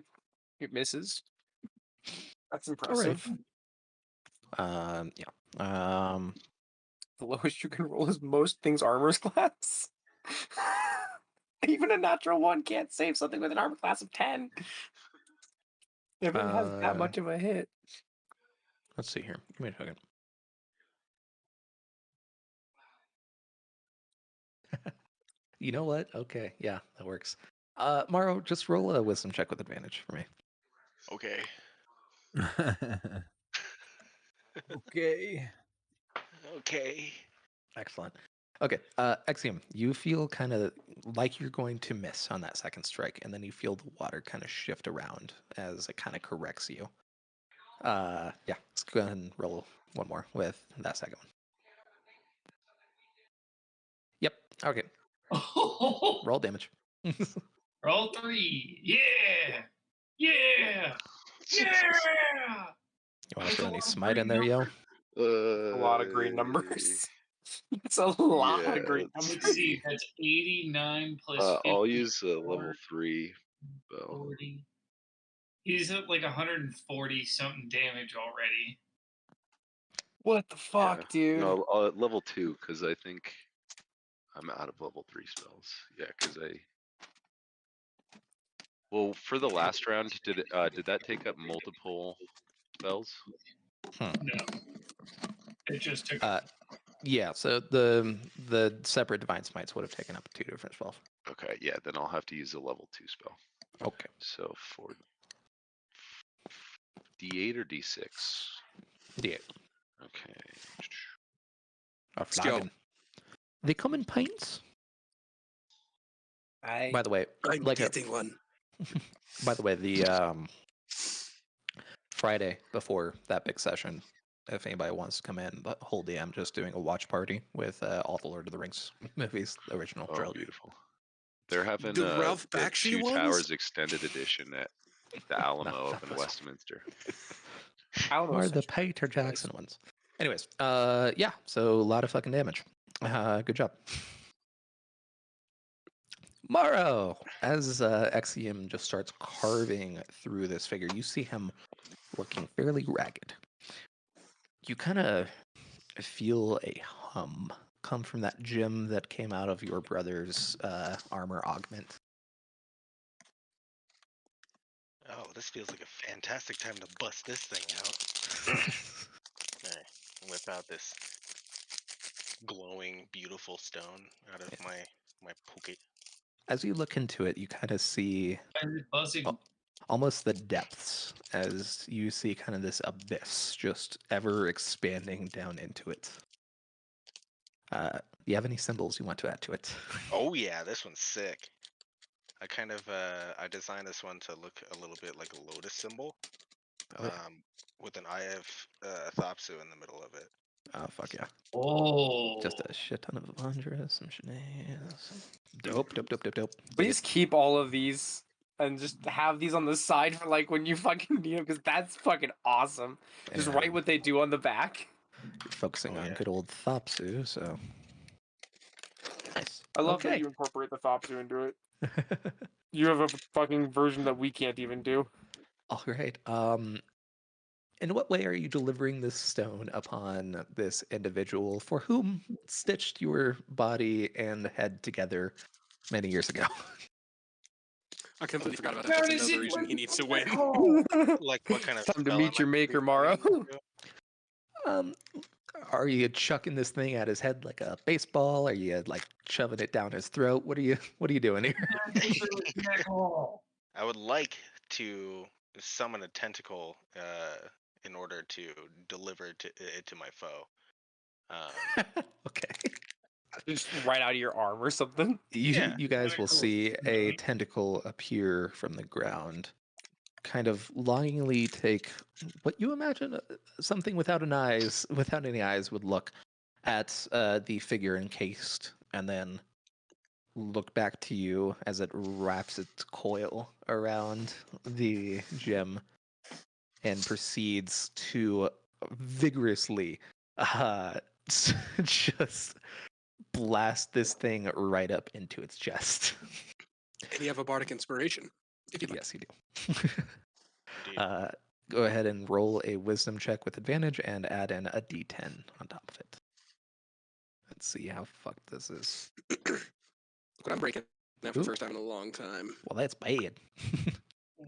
It misses. That's all right. impressive. Yeah. The lowest you can roll is most things armor's class. Even a natural one can't save something with an armor class of 10. If it has that much of a hit. Let's see here. Give me a second. You know what? Okay, yeah, that works. Morrow, just roll a wisdom check with advantage for me. Okay. Okay. Okay. Excellent. Okay, Axiom, you feel kind of like you're going to miss on that second strike, and then you feel the water kind of shift around as it kind of corrects you. Yeah, let's go ahead and roll one more with that second one. Yep, okay. Roll damage. Roll 3. Yeah. Yeah. You want to That's throw a any lot of smite in green there, yo? A lot of green numbers. It's a lot yeah, of green let's numbers. Let's see. That's 89 plus 50. I'll use a level 3 spell. 40. He's at like 140 something damage already. What the fuck, dude? No, level 2 because I think I'm out of level 3 spells. Yeah, because well, for the last round, did that take up multiple spells? No. It just took. Yeah, so the separate divine smites would have taken up 2 different spells. Okay, yeah, then I'll have to use a level 2 spell. Okay. So for D8 or D6? D8. Okay. A Let's go. flagon. They come in pints. By the way, I'm like getting one. by the way, the Friday before that big session, if anybody wants to come in, the whole day I'm just doing a watch party with all the Lord of the Rings movies, the original Oh, trilogy. beautiful. They're having The Ralph the Bakshi Two ones? Towers extended edition at the Alamo not up in those. Westminster. Or the Peter Jackson ones. Anyways, yeah, so a lot of fucking damage. Good job. Morrow, as Exium just starts carving through this figure, you see him looking fairly ragged. You kind of feel a hum come from that gem that came out of your brother's armor augment. Oh, this feels like a fantastic time to bust this thing out. Alright, whip out this glowing, beautiful stone out of my pocket. As you look into it, you kind of see Buzzing. almost the depths as you see kind of this abyss just ever expanding down into it. Do you have any symbols you want to add to it? Oh yeah, this one's sick. I kind of I designed this one to look a little bit like a lotus symbol. Oh, yeah. With an eye of Thopsu in the middle of it. Oh, fuck yeah. Oh. Just a shit ton of Evandra, some shenanigans. Dope. Please keep all of these and just have these on the side for like when you fucking need them, because that's fucking awesome. Just Yeah. write what they do on the back. You're focusing on yeah. good old Thopsu, so. Nice. I love that Okay. you incorporate the Thopsu into it. You have a fucking version that we can't even do. All right. In what way are you delivering this stone upon this individual for whom stitched your body and head together many years ago? I completely forgot about that. That's another reason he needs to win. Like what kind of Time to spell meet am I your maker, doing? Morrow. Are you chucking this thing at his head like a baseball? Are you like shoving it down his throat? What are you doing here? I would like to summon a tentacle in order to deliver it to my foe. Okay. Just right out of your arm or something. You guys will see a tentacle appear from the ground, kind of longingly take what you imagine something without any eyes would look at the figure encased, and then look back to you as it wraps its coil around the gem and proceeds to vigorously just blast this thing right up into its chest. And you have a bardic inspiration. If you'd like. Yes, you do. Go ahead and roll a wisdom check with advantage and add in a d10 on top of it. Let's see how fucked this is. Look what I'm breaking now for the Ooh. first time in a long time. Well, that's bad.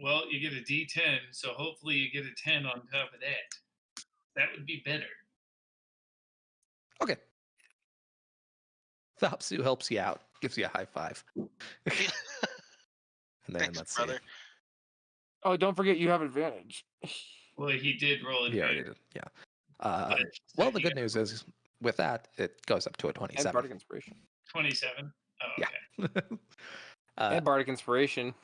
Well, you get a D10, so hopefully you get a 10 on top of that. That would be better. Okay. Thopsu helps you out, gives you a high five. And then Thanks, let's brother. see. Oh, don't forget you have advantage. Well, he did roll He already advantage. did. Yeah. But Well, the good news is with that, it goes up to a And 27. bardic inspiration. 27. Oh, Yeah. okay. And bardic inspiration.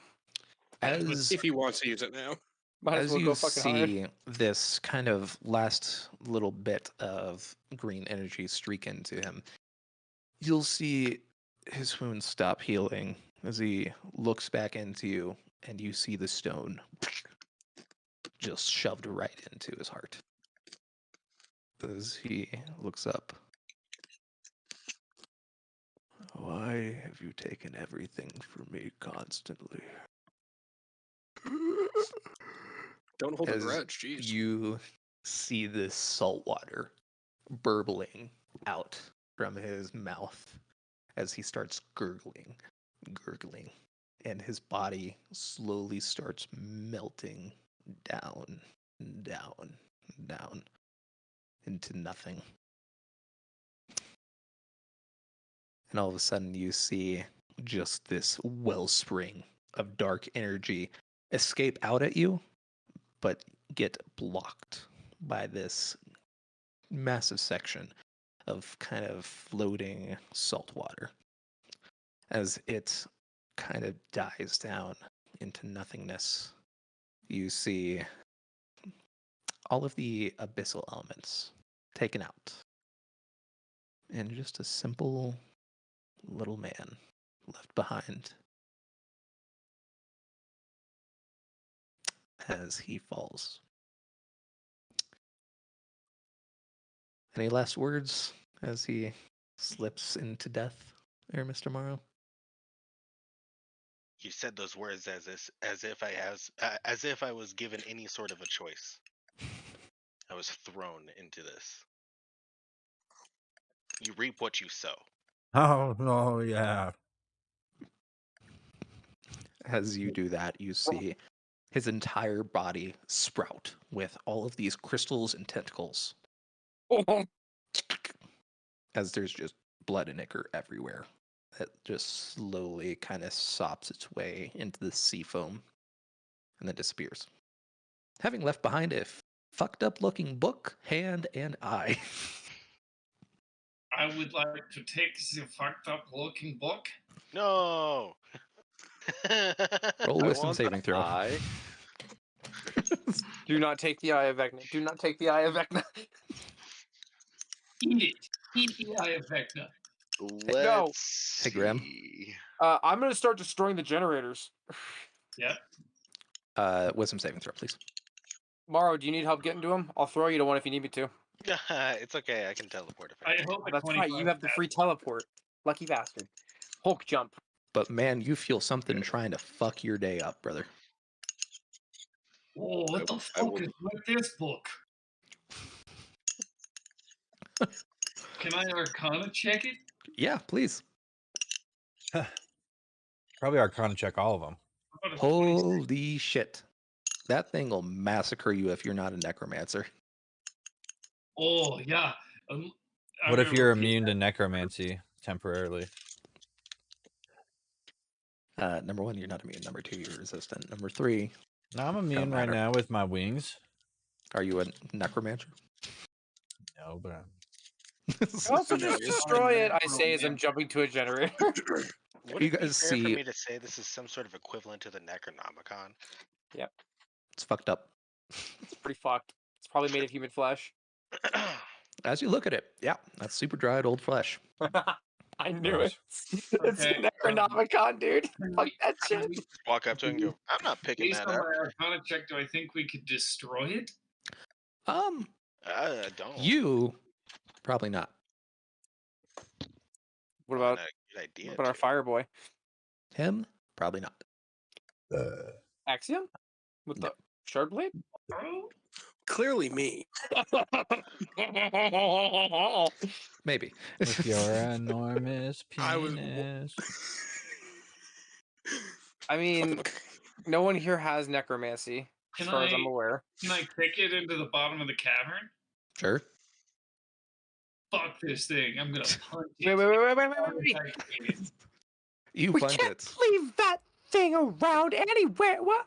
As If he wants to use it now. Might as as well you go fucking hard. see this kind of last little bit of green energy streak into him, you'll see his wounds stop healing as he looks back into you, and you see the stone just shoved right into his heart. As he looks up, why have you taken everything from me constantly? Don't hold a As grudge, jeez. you see this salt water burbling out from his mouth as he starts gurgling, and his body slowly starts melting down into nothing. And all of a sudden you see just this wellspring of dark energy escape out at you, but get blocked by this massive section of kind of floating salt water as it kind of dies down into nothingness. You see all of the abyssal elements taken out, and just a simple little man left behind as he falls. Any last words as he slips into death there, Mr. Morrow? You said those words as if I was given any sort of a choice. I was thrown into this. You reap what you sow. Oh, yeah. As you do that, you see his entire body sprout with all of these crystals and tentacles. As there's just blood and ichor everywhere that just slowly kind of sops its way into the sea foam and then disappears. Having left behind a fucked up looking book, hand, and eye. I would like to take the fucked up looking book. No. Roll I wisdom want saving the throw. eye. Do not take the eye of Vecna. Do not take the eye of Vecna. Eat it. Eat the eye of Vecna. Let's Hey, Graham. see. I'm gonna start destroying the generators. Yep. Wisdom saving throw, please. Morrow, do you need help getting to him? I'll throw you to one if you need me to. It's okay. I can teleport if I I need. hope a That's right. You have the free teleport. Lucky bastard. Hulk jump. But man, you feel something trying to fuck your day up, brother. Oh, what the I fuck will- is with this book? Can I Arcana check it? Yeah, please. Probably Arcana check all of them. How about a 26? Holy shit. That thing will massacre you if you're not a necromancer. Oh, yeah. What if gonna you're repeat immune to necromancy temporarily? Number one, you're not immune. Number two, you're resistant. Number three, No, I'm immune right matter. now with my wings. are you a necromancer? No, but Also, No, just it's destroy it. I automatic say as I'm program. jumping to a generator. Would You it be guys fair for see- me to say this is some sort of equivalent to the Necronomicon? It's fucked up. It's pretty fucked. It's probably made of human flesh. As you look at it, yeah, that's super dried old flesh. I knew it. It's Okay, a Necronomicon, dude. Can Fuck we- that can shit. we- Walk up to it and go, I'm not picking Based that on up. my Arcana check, do I think we could destroy it? I don't. You probably not. What Well, about not a good idea. what about our to. fire boy? Him, probably not. Axiom? With the shard blade? Oh, Clearly me. Maybe. with your enormous I was- penis. I mean, no one here has necromancy, as Can far as I'm I- aware. can I kick it into the bottom of the cavern? Sure. Fuck this thing. I'm gonna punch Wait, it. wait. You We punt can't it. leave that thing around anywhere. What?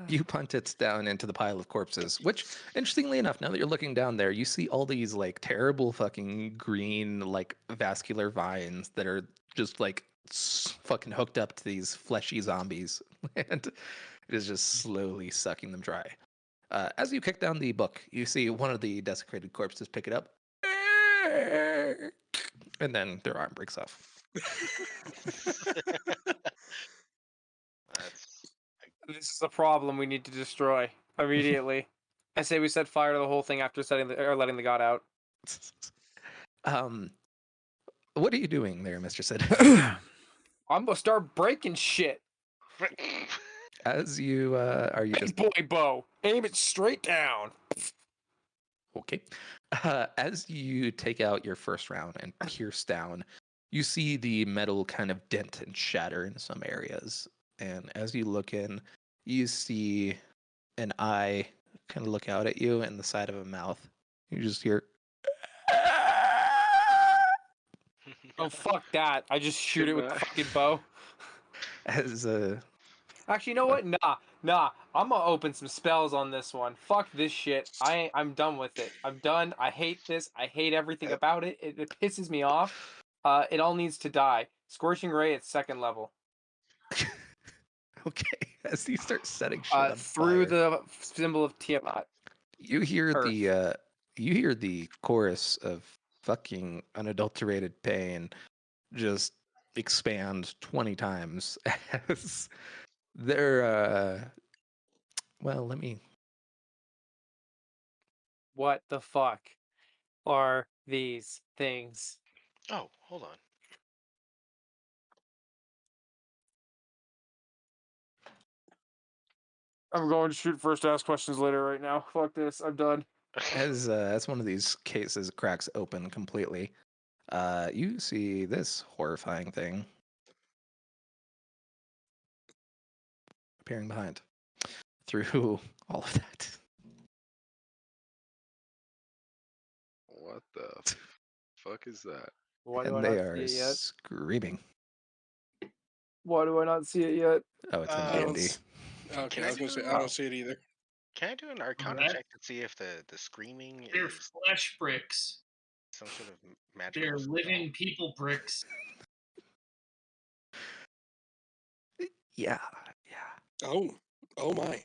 You punt it down into the pile of corpses, which, interestingly enough, now that you're looking down there, you see all these like terrible fucking green, like vascular vines that are just like fucking hooked up to these fleshy zombies. And it is just slowly sucking them dry. As you kick down the book, you see one of the desecrated corpses pick it up. And then their arm breaks off. This is a problem we need to destroy immediately. I say we set fire to the whole thing after letting the god out. What are you doing there, Mr. Sid? I'm gonna start breaking shit. As you are you just Big boy bow. Aim it straight down. okay? As you take out your first round and pierce down, you see the metal kind of dent and shatter in some areas. And as you look in, you see an eye kind of look out at you and the side of a mouth. You just hear Oh fuck that! I just shoot it with the Goodbye. fucking bow. As Actually, you know what? Nah. I'm gonna open some spells on this one. Fuck this shit. I'm done with it. I'm done. I hate this. I hate everything about it. It pisses me off. It all needs to die. Scorching Ray at 2nd level. okay, as you start setting shit on Through fire, the symbol of Tiamat. you hear Earth. the chorus of fucking unadulterated pain just expand 20 times as they're well, let me What the fuck are these things? Oh, hold on. I'm going to shoot first, ask questions later right now. Fuck this. I'm done. as one of these cases cracks open completely, you see this horrifying thing appearing behind through all of that. What the fuck is that? Why do I And they not are see it yet? screaming. Why do I not see it yet? Oh, it's in I don't D&D. s- Okay, Can I I was gonna do say I don't see it either. Can I do an Arcana that- check to see if the screaming They're is flesh bricks. some sort of magical? They're spell? living people bricks. Yeah. Oh my!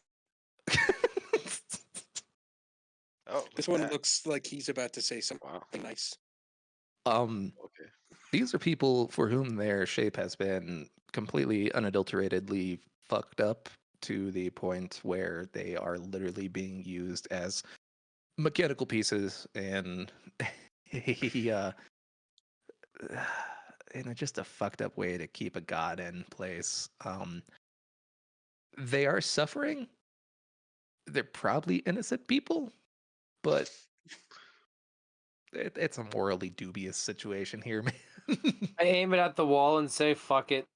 Oh, look This at one that. looks like he's about to say something Wow. nice. Okay. These are people for whom their shape has been completely unadulteratedly fucked up to the point where they are literally being used as mechanical pieces and in just a fucked up way to keep a god in place. They are suffering. They're probably innocent people, but it's a morally dubious situation here, man. I aim it at the wall and say, fuck it.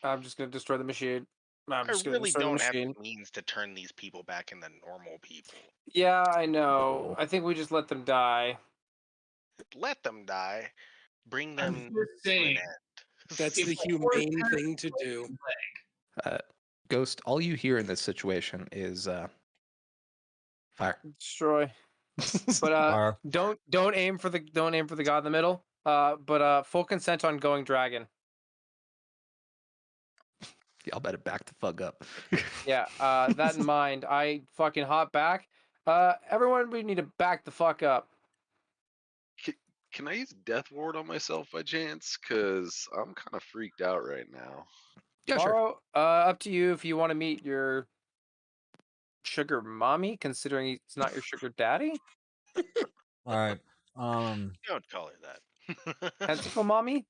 I'm just going to destroy the machine. I'm I just going to really destroy the don't have machine. the means to turn these people back into normal people. Yeah, I know. I think we just let them die. Let them die. Bring I'm them just to an saying. end. That's If the a horse humane had a thing to do. broken leg, Ghost, all you hear in this situation is fire. Destroy. But Fire. don't aim for the god in the middle. But full consent on going dragon. Y'all better back the fuck up. Yeah, that in mind, I fucking hop back. Everyone, we need to back the fuck up. Can I use Death Ward on myself by chance? Cause I'm kind of freaked out right now. Yeah, sure. Tomorrow, up to you if you want to meet your sugar mommy, considering he's not your sugar daddy. All right. Don't call her that. Tentacle mommy.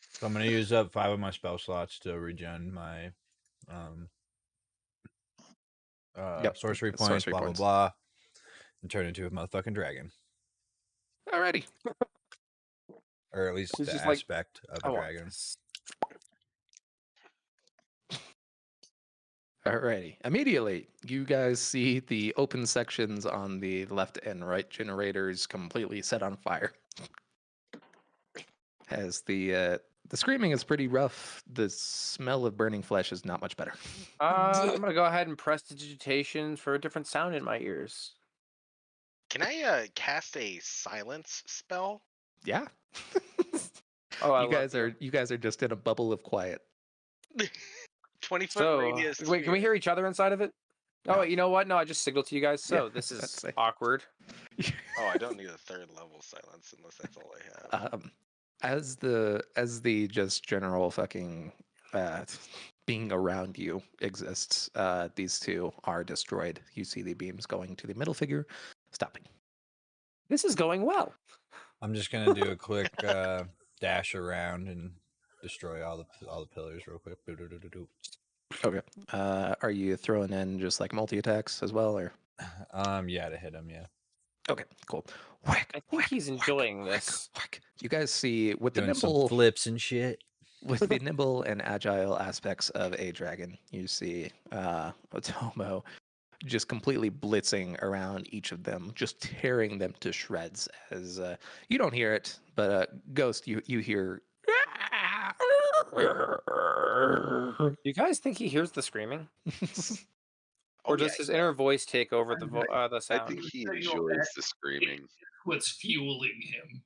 So I'm gonna use up 5 of my spell slots to regen my Yep, sorcery points, sorcery blah points. blah blah, and turn into a motherfucking dragon, Alrighty. or at least He's the just like, aspect of I a want dragon. this. Alrighty. Immediately, you guys see the open sections on the left and right generators completely set on fire. As the screaming is pretty rough, the smell of burning flesh is not much better. I'm gonna go ahead and prestidigitation for a different sound in my ears. Can I cast a silence spell? Yeah. Oh, I you guys are just in a bubble of quiet. 20-foot So, radius. wait, can we sphere. hear each other inside of it? Oh, No. wait, you know what? No, I just signaled to you guys. So Yeah, this that's is safe. awkward. Oh, I don't need a 3rd level silence unless that's all I have. As the just general fucking being around you exists, these two are destroyed. You see the beams going to the middle figure, stopping. This is going well. I'm just gonna do a quick dash around and destroy all the pillars real quick. Doo-doo-doo-doo-doo. Okay. Are you throwing in just like multi attacks as well, or? Yeah, to hit him. Yeah, Okay, cool. Whack, I think whack, he's whack, enjoying whack, this. whack. You guys see with the doing some nimble flips and shit. with the nimble and agile aspects of a dragon, you see Otomo just completely blitzing around each of them, just tearing them to shreds. As you don't hear it, but Ghost, you hear. Do you guys think he hears the screaming, or does his inner voice take over the the I sound? think he enjoys the screaming. What's fueling him?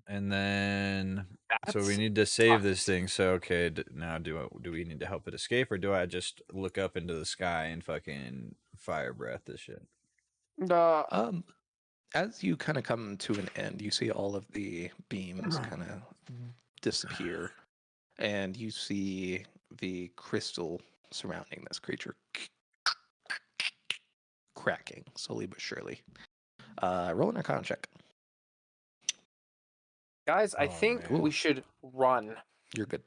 And then, so we That's need to save this thing. So okay, now do we need to help it escape, or do I just look up into the sky and fucking fire breath this shit? As you kind of come to an end, you see all of the beams kind of disappear, and you see the crystal surrounding this creature cracking slowly but surely. Roll an Arcana check. Guys, I Oh, think man. we should run. You're good.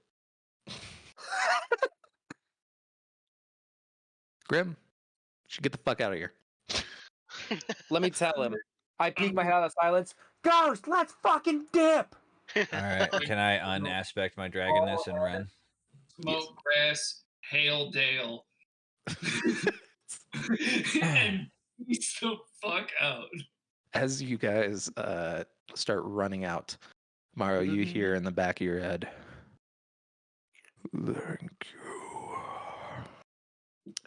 Grim, should get the fuck out of here. Let me tell him. I peek my head out of silence. Ghost, let's fucking dip. All right, can I unaspect my dragonness and run? Smoke grass, hail Dale. And peace the fuck out. As you guys start running out, Mario, you hear in the back of your head, "Thank you."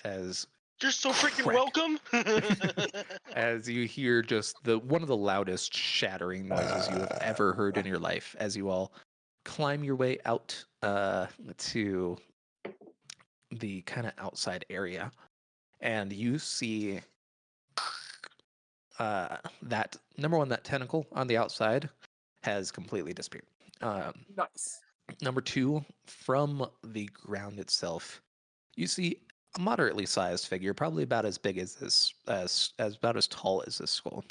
As You're so freaking crack. welcome. As you hear just one of the loudest shattering noises you have ever heard in your life, as you all climb your way out to the kind of outside area, and you see that number one, that tentacle on the outside has completely disappeared. Nice. Number two, from the ground itself, you see a moderately sized figure, probably about as big as this, as about as tall as this skull,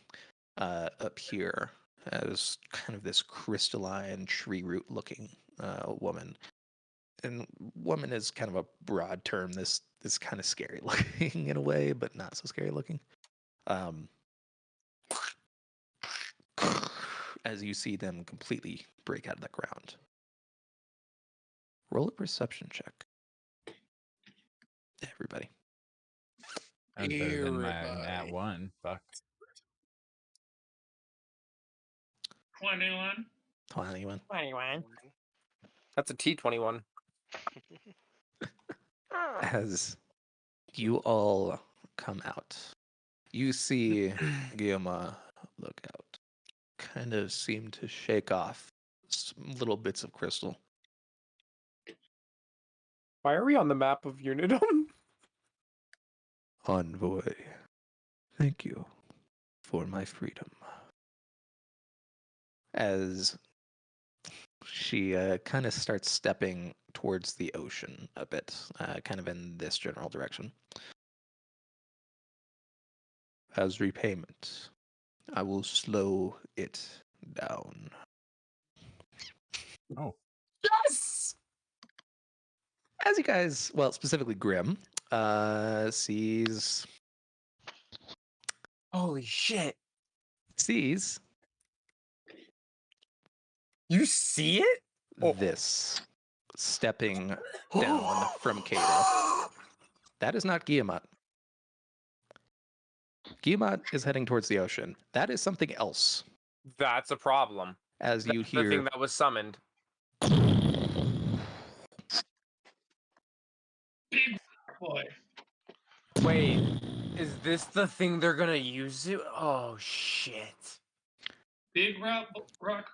up here, as kind of this crystalline tree root looking woman. And woman is kind of a broad term. This kind of scary looking in a way, but not so scary looking. As you see them completely break out of the ground. Roll a perception check. Everybody. That's better than my nat 1. Fuck. 21. 21. 21. That's a T21. As you all come out, you see Guillaume look out, kind of seem to shake off some little bits of crystal. Why are we on the map of Unidom? Envoy, thank you for my freedom. As she kind of starts stepping towards the ocean a bit, kind of in this general direction. As repayment, I will slow it down. Oh. Yes! As you guys, well, specifically Grim, sees Holy shit. You see it? this stepping down from Kato. That is not Guillemot. Guillemot is heading towards the ocean. That is something else. That's a problem. As you That's the hear thing that was summoned. Big boy. Wait, is this the thing they're gonna use it? Oh shit. Big rock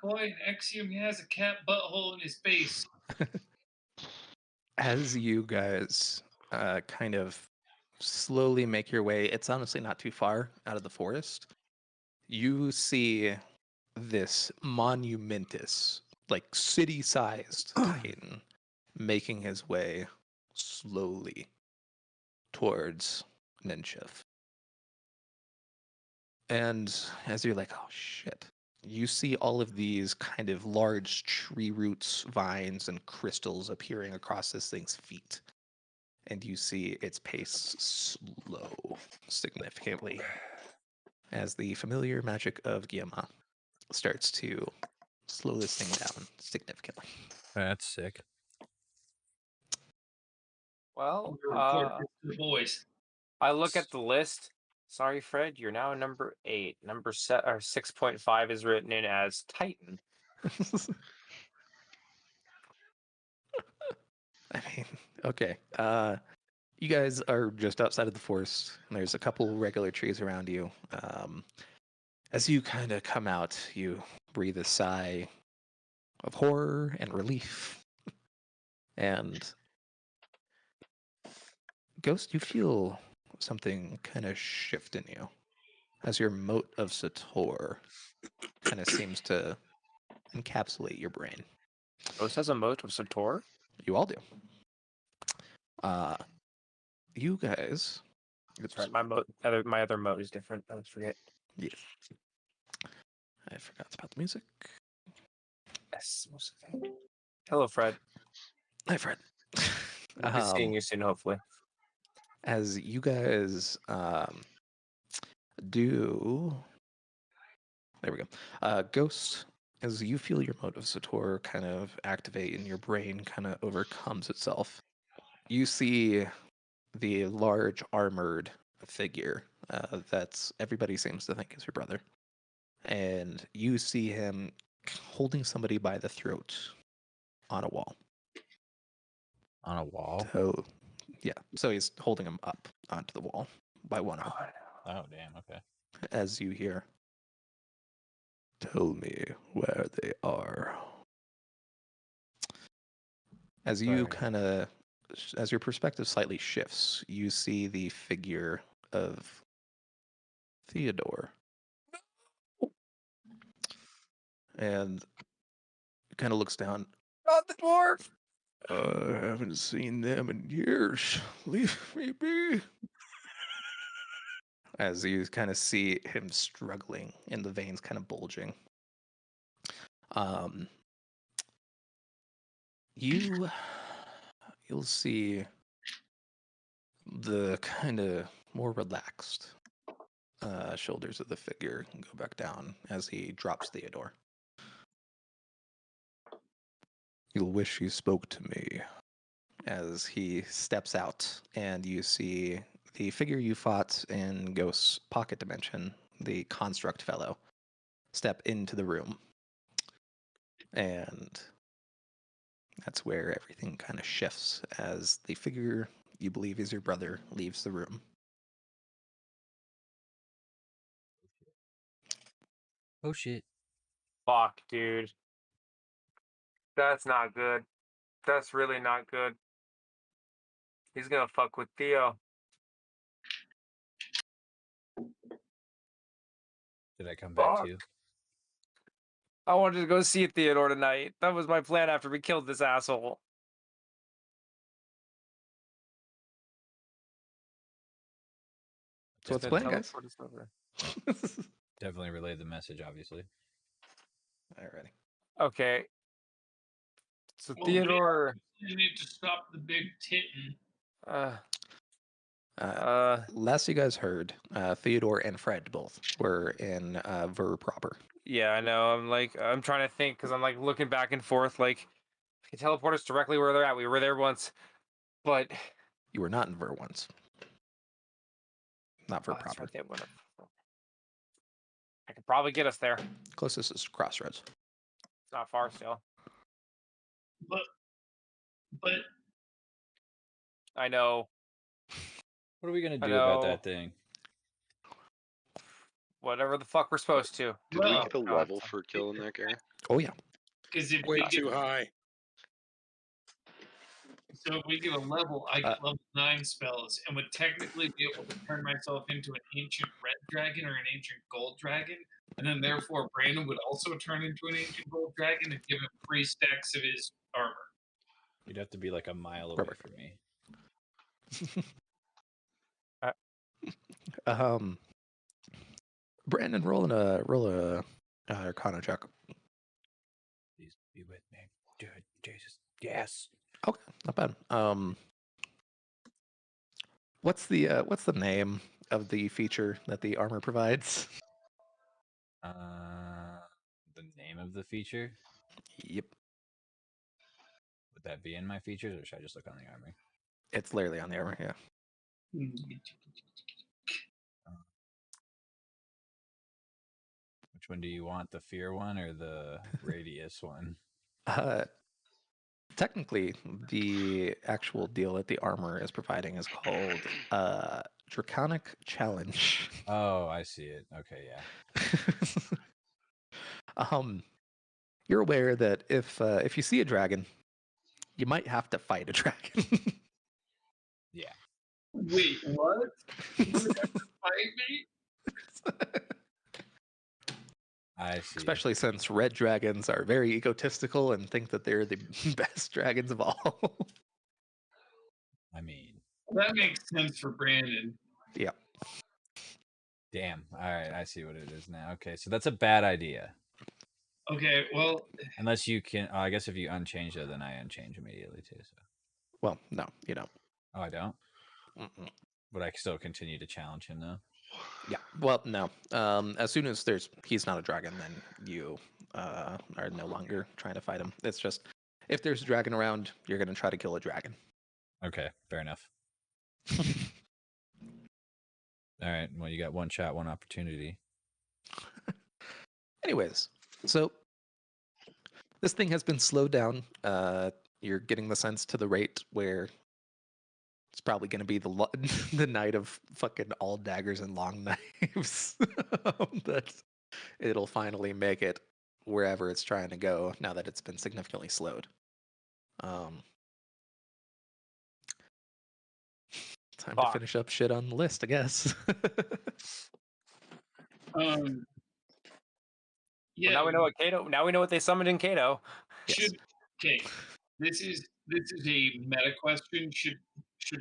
boy, Axiom has a cat butthole in his face. as you guys kind of slowly make your way, it's honestly not too far out of the forest. You see this monumentous, like city-sized titan making his way slowly towards Ninchef. And as you're like, oh shit, you see all of these kind of large tree roots, vines, and crystals appearing across this thing's feet. And you see its pace slow significantly as the familiar magic of Guillemot starts to slow this thing down significantly. That's sick. Well, Report this to the boys. I look at the list Sorry, Fred. You're now number 8. Number 6.5 is written in as Titan. I mean, okay. You guys are just outside of the forest, and there's a couple regular trees around you. As you kind of come out, you breathe a sigh of horror and relief. And Ghost, you feel something kind of shift in you as your moat of Sator kind of seems to encapsulate your brain. Ghost has a moat of Sator? You all do. You guys. That's right. My other moat is different. I always forget. Yes. I forgot about the music. Yes. Hello, Fred. Hi, Fred. We'll be seeing you soon, hopefully. As you guys do. There we go. Ghost, as you feel your motive Sator kind of activate and your brain kind of overcomes itself, you see the large armored figure that's everybody seems to think is your brother. And you see him holding somebody by the throat on a wall. On a wall? So, yeah. So he's holding him up onto the wall by one arm. Oh, damn. Okay. As you hear, "Tell me where they are." As you kind of, as your perspective slightly shifts, you see the figure of Theodore. And kind of looks down. Not the dwarf! I haven't seen them in years. Leave me be. As you kind of see him struggling and the veins kind of bulging. You'll see the kind of more relaxed shoulders of the figure go back down as he drops Theodore. "You'll wish you spoke to me." As he steps out, and you see the figure you fought in Ghost's pocket dimension, the construct fellow, step into the room. And that's where everything kind of shifts as the figure you believe is your brother leaves the room. Oh, shit. Fuck, dude. That's not good. That's really not good. He's gonna fuck with Theo. Did I come back Fuck. to you? I wanted to go see Theodore tonight. That was my plan after we killed this asshole. So what's the plan, guys? Definitely relayed the message, obviously. Alrighty. Okay. So Well, Theodore. You need to stop the big tittin'. Last you guys heard, Theodore and Fred both were in Ver proper. Yeah, I know. I'm trying to think because I'm like looking back and forth. Like, I can teleport us directly where they're at. We were there once, but You were not in Ver once. Not Ver proper. Right, I could probably get us there. Closest is Crossroads. It's not far still. But I know. What are we gonna do about that thing? Whatever the fuck we're supposed to. Did we get a level for killing that guy? Oh yeah. Because if Way we too high. So if we get a level, I could level 9 spells and would technically be able to turn myself into an ancient red dragon or an ancient gold dragon, and then therefore Brandon would also turn into an ancient gold dragon and give him 3 stacks of his armor. You'd have to be like a mile away from me. Brandon, roll a Arcana check. Please be with me, dude. Jesus, yes. Okay, not bad. What's the name of the feature that the armor provides? The name of the feature? Yep. Would that be in my features, or should I just look on the armor? It's literally on the armor, yeah. Which one do you want? The fear one or the radius one? Technically, the actual deal that the armor is providing is called Draconic Challenge. Oh, I see it. Okay, yeah. You're aware that if you see a dragon, you might have to fight a dragon. Yeah. Wait, what? You would have to fight me? I see. Especially since red dragons are very egotistical and think that they're the best dragons of all. I mean, That makes sense for Brandon. Yeah. damn. All right, I see what it is now. Okay, so that's a bad idea. Okay, well, Unless you can, I guess if you unchange it, then I unchange immediately too. So. Well, no, you don't. Oh, I don't. Mm-mm. But I still continue to challenge him though. Yeah. Well, no. As soon as he's not a dragon, then you are no longer trying to fight him. It's just if there's a dragon around, you're gonna try to kill a dragon. Okay, fair enough. All right. Well, you got one shot, one opportunity. Anyways, so this thing has been slowed down. You're getting the sense to the rate where it's probably going to be the night of fucking all daggers and long knives. That it'll finally make it wherever it's trying to go now that it's been significantly slowed. Time to finish up shit on the list, I guess. yeah. Well, now we know what Kato. Now we know what they summoned in Kato. Okay, this is a meta question. Should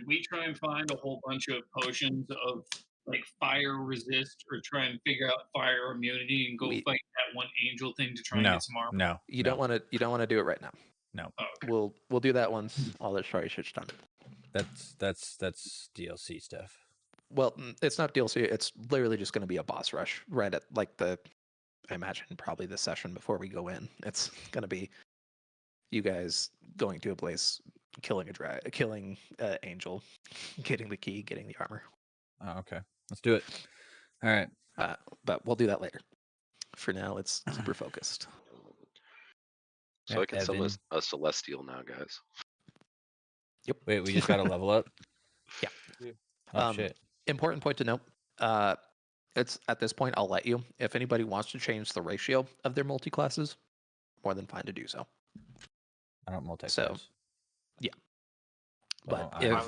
we try and find a whole bunch of potions of like fire resist, or try and figure out fire immunity and go fight that one angel thing to try and get some armor? No, you don't want to do it right now. No. Oh, okay. We'll do that once all the story shit's done. That's DLC stuff. Well, it's not DLC. It's literally just going to be a boss rush right at like I imagine probably the session before we go in. It's going to be you guys going to a place, killing angel, getting the key, getting the armor. Oh, okay. Let's do it. All right. But we'll do that later. For now, it's super focused. So Yeah, I can summon a celestial now, guys. Yep. Wait, we just got to level up? Yeah. Oh, shit. Important point to note. It's at this point, I'll let you. If anybody wants to change the ratio of their multi-classes, more than fine to do so. I don't multi-class. So, yeah. But Well,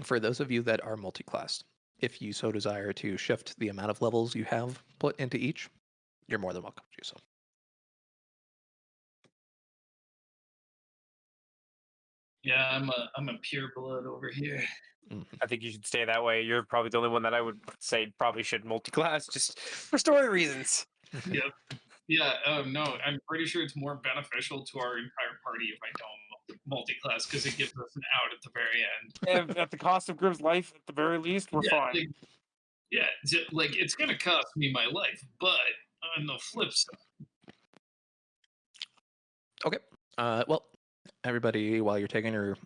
for those of you that are multi-classed, if you so desire to shift the amount of levels you have put into each, you're more than welcome to do so. Yeah, I'm a pure blood over here. I think you should stay that way. You're probably the only one that I would say probably should multi-class just for story reasons. Yep. Yeah. No, I'm pretty sure it's more beneficial to our entire party if I don't multi-class because it gives us an out at the very end. At the cost of Grim's life, at the very least, we're fine. Like it's gonna cost me my life, but on the flip side. Okay. Well, everybody, while you're taking your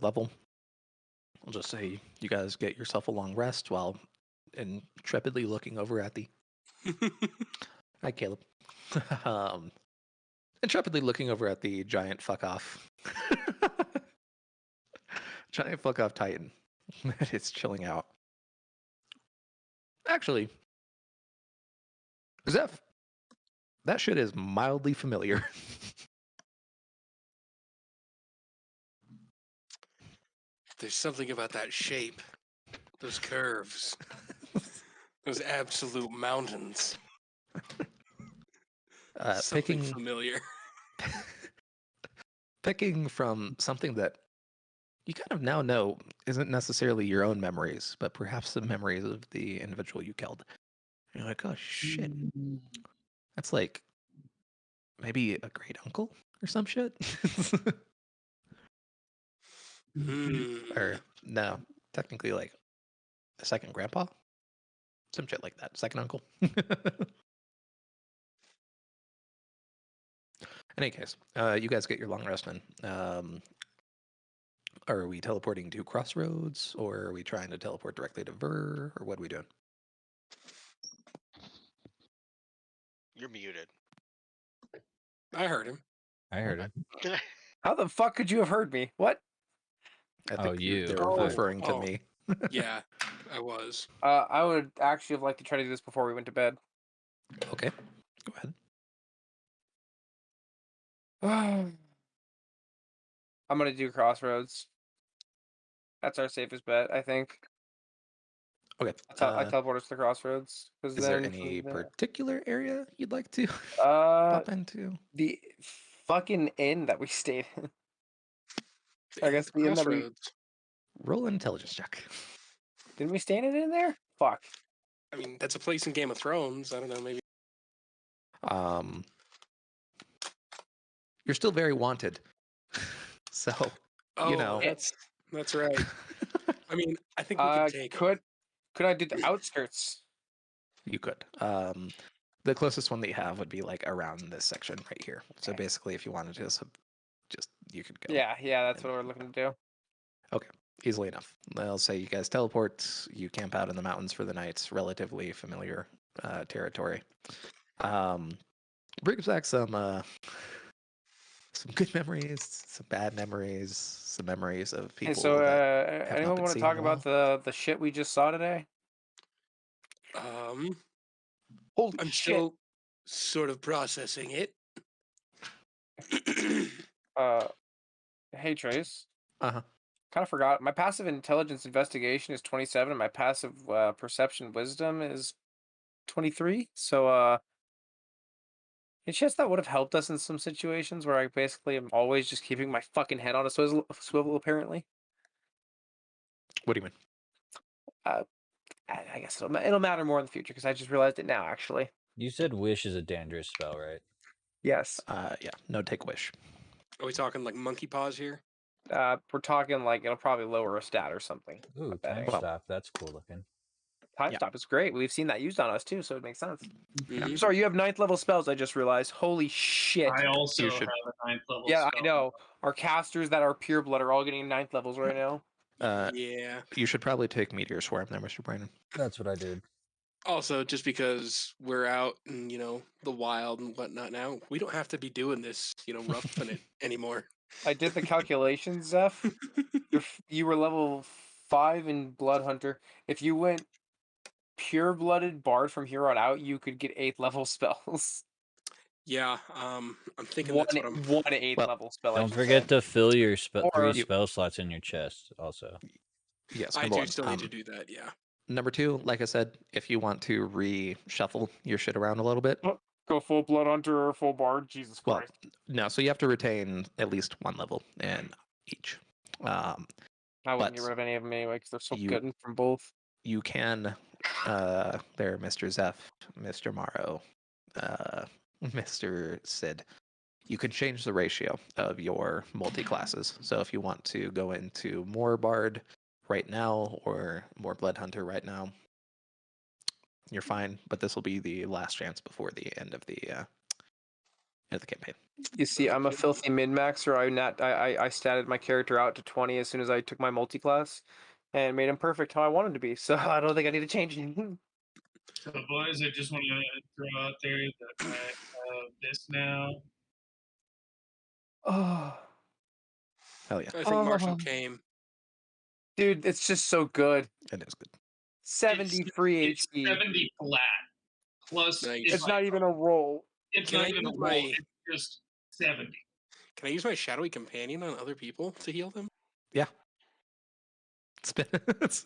level, I'll just say you guys get yourself a long rest while intrepidly looking over at the. Hi, Caleb. Intrepidly looking over at the giant fuck off. Giant fuck off Titan. It's chilling out. Actually, Zeph, that shit is mildly familiar. There's something about that shape, those curves, those absolute mountains. Something familiar. Picking from something that you kind of now know isn't necessarily your own memories, but perhaps the memories of the individual you killed. You're like, oh shit. That's like maybe a great uncle or some shit. Or no, technically like a second grandpa. Some shit like that. Second uncle. In any case, you guys get your long rest in. Are we teleporting to Crossroads, or are we trying to teleport directly to Ver, or what are we doing? You're muted. I heard him. I heard him. How the fuck could you have heard me? What? I Oh, think you. they're Oh, referring to oh. me. Yeah, I was. I would actually have liked to try to do this before we went to bed. Okay, go ahead. I'm gonna do Crossroads. That's our safest bet, I think. Okay. I teleport us to the Crossroads because Is there then any from there- particular area you'd like to uh pop into? the fucking inn that we stayed in. I In guess the the inn that we Crossroads. Roll an intelligence check. didn't we stay in it in there? Fuck. I mean, that's a place in Game of Thrones. I don't know, maybe. You're still very wanted. So, Oh, you know. that's right. I mean, I think we could take it. Could I do the outskirts? You could. The closest one that you have would be like around this section right here. So basically, if you wanted to just you could go. Yeah, that's what we're looking to do. Okay, easily enough. They'll say you guys teleport. You camp out in the mountains for the night. Relatively familiar territory. Brings back some good memories, some bad memories, some memories of people. Hey, so that have not anyone been want to seen talk in a about the shit we just saw today? Holy I'm shit! still sort of processing it. Hey Trace. Uh-huh. Kind of forgot. My passive intelligence investigation is 27, and my passive perception wisdom is 23. So it's just that would have helped us in some situations where I basically am always just keeping my fucking head on a swivel apparently. What do you mean? I guess it'll matter more in the future because I just realized it now. Actually, You said wish is a dangerous spell, right? yes. Yeah. No take wish. Are we talking like monkey paws here? We're talking like it'll probably lower a stat or something. Ooh, I'm betting. time stop. That's cool looking. Time Yeah. stop is great. We've seen that used on us too, so it makes sense. Mhm. Sorry, you have 9th level spells. I just realized. Holy shit! I also You have should- a 9th level Yeah, spell. I know. Our casters that are pure blood are all getting 9th levels right now. Yeah. You should probably take Meteor Swarm there, Mr. Brandon. That's what I did. Also, just because we're out in, the wild and whatnot now, we don't have to be doing this, roughing it anymore. I did the calculations, Zeph. You were level 5 in Blood Hunter. If you went pure-blooded bard from here on out, you could get 8th level spells. Yeah, I'm thinking One that's what I'm. 8th Well, level spell. Don't forget to fill your Or- 3 spell slots in your chest. Also, Yes, I number do one. still need to do that. Yeah. Number two, like I said, if you want to reshuffle your shit around a little bit, Go full Blood Hunter or full bard. Jesus well, Christ. no, so you have to retain at least one level in each. I wouldn't but get rid of any of them anyway because they're so you- good from both. You can, there, Mr. Zeph, Mr. Morrow, Mr. Sid, you can change the ratio of your multi-classes. So if you want to go into more Bard right now or more Blood Hunter right now, you're fine. But this will be the last chance before the end of the campaign. You see, I'm a filthy min-maxer. I statted my character out to 20 as soon as I took my multi-class and made him perfect how I wanted to be. So I don't think I need to change anything. So, boys, I just want to throw out there that I have this now. Oh, Hell yeah, I think Marshall Oh. came. dude, it's just so good. it is good. 70 free It's HP. 70 flat. Plus, Nice. It's not even a roll. It's Can not I even a use roll. my- It's just 70. Can I use my shadowy companion on other people to heal them? It's been it's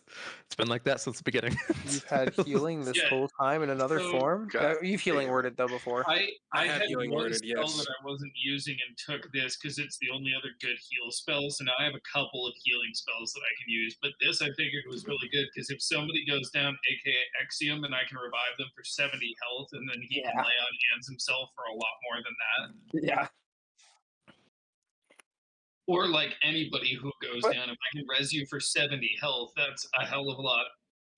been like that since the beginning. You've had healing this Yeah. whole time in another So- form. God You've healing damn it. worded though before. I have had healing one worded, spell yes. that I wasn't using and took this because it's the only other good heal spell. So now I have a couple of healing spells that I can use. But this I figured was really good because if somebody goes down, aka Exium, and I can revive them for 70 health, and then he can Yeah. lay on hands himself for a lot more than that. Yeah. Or like anybody who goes But- down, if I can res you for 70 health, that's a hell of a lot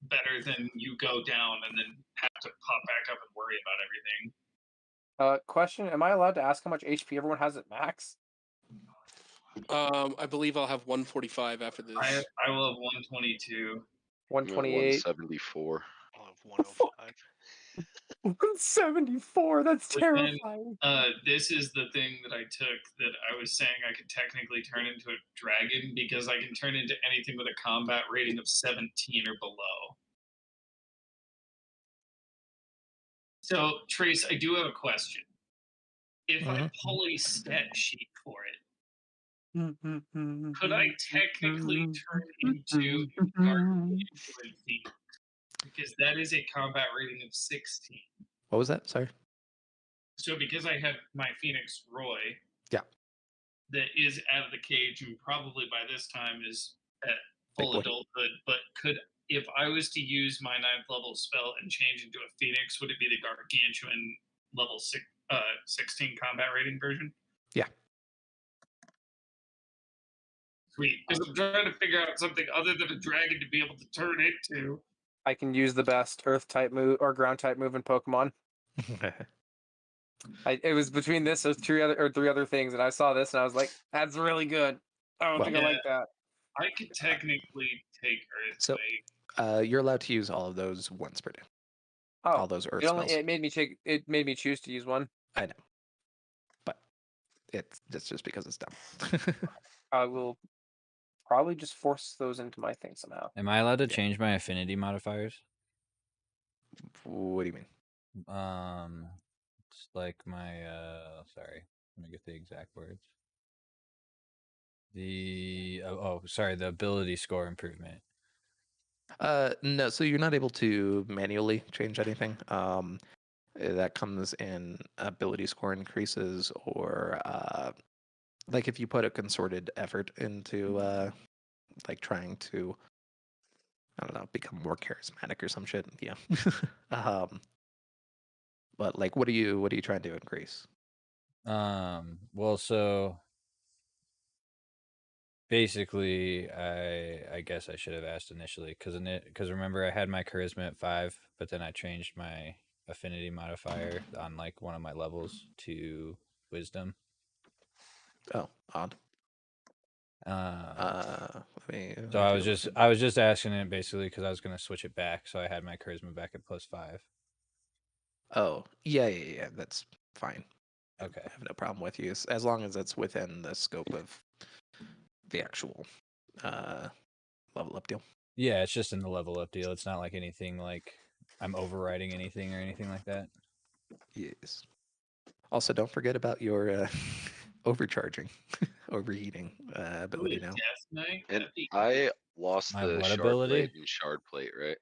better than you go down and then have to pop back up and worry about everything. Question: am I allowed to ask how much HP everyone has at max? I believe I'll have 145 after this. I will have 122. 128. 174. I'll have 105. 174. That's But then, terrifying. this is the thing that I took that I was saying I could technically turn into a dragon because I can turn into anything with a combat rating of 17 or below. So, Trace, I do have a question. If I pull a stat sheet for it, could I technically turn into a gargantuan phoenix? Because that is a combat rating of 16. What was that? Sorry. So because I have my Phoenix Roy, Yeah. that is out of the cage and probably by this time is at Big full boy. adulthood, but if I was to use my 9th level spell and change into a Phoenix, would it be the gargantuan level 16 combat rating version? Yeah. Sweet. Because I'm trying to figure out something other than a dragon to be able to turn into. I can use the best Earth type move or ground type move in Pokemon. It was between this or three other things, and I saw this and I was like, "That's really good." I don't think I like that. I could technically take Earth. So, you're allowed to use all of those once per day. Oh, all those Earth spells. it made me choose to use one. I know, but it's just because it's dumb. I will probably just force those into my thing somehow. Am I allowed to change my affinity modifiers? What do you mean? It's like my sorry, let me get the exact words. The sorry, the ability score improvement. No, so you're not able to manually change anything. That comes in ability score increases or like if you put a concerted effort into like trying to, I don't know, become more charismatic or some shit. Yeah. But like, what are you trying to increase? Well, so basically, I guess I should have asked initially because remember I had my charisma at 5, but then I changed my affinity modifier on like one of my levels to wisdom. Oh, odd. So I was just asking it basically because I was gonna switch it back, so I had my charisma back at +5. Oh, yeah. That's fine. Okay. I have no problem with you as long as it's within the scope of the actual level up deal. Yeah, it's just in the level up deal. It's not like anything like I'm overriding anything or anything like that. Yes. Also, don't forget about your overcharging, overheating ability now. And I lost My the what shard ability? plate and shard plate, right?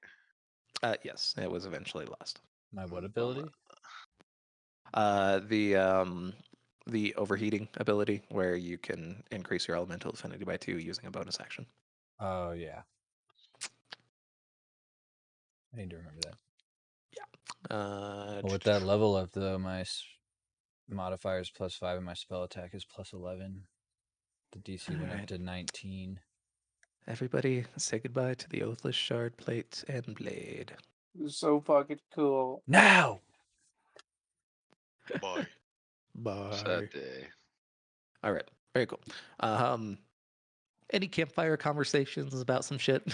Yes, it was eventually lost. My what ability? The overheating ability where you can increase your elemental affinity by 2 using a bonus action. Oh yeah. I need to remember that. Yeah. Well, with that level up though, my modifier is +5 and my spell attack is +11. The DC went up to 19. Everybody, say goodbye to the Oathless Shard Plate and Blade. So fucking cool. Now. Bye. Bye. Sad day. All right, very cool. Any campfire conversations about some shit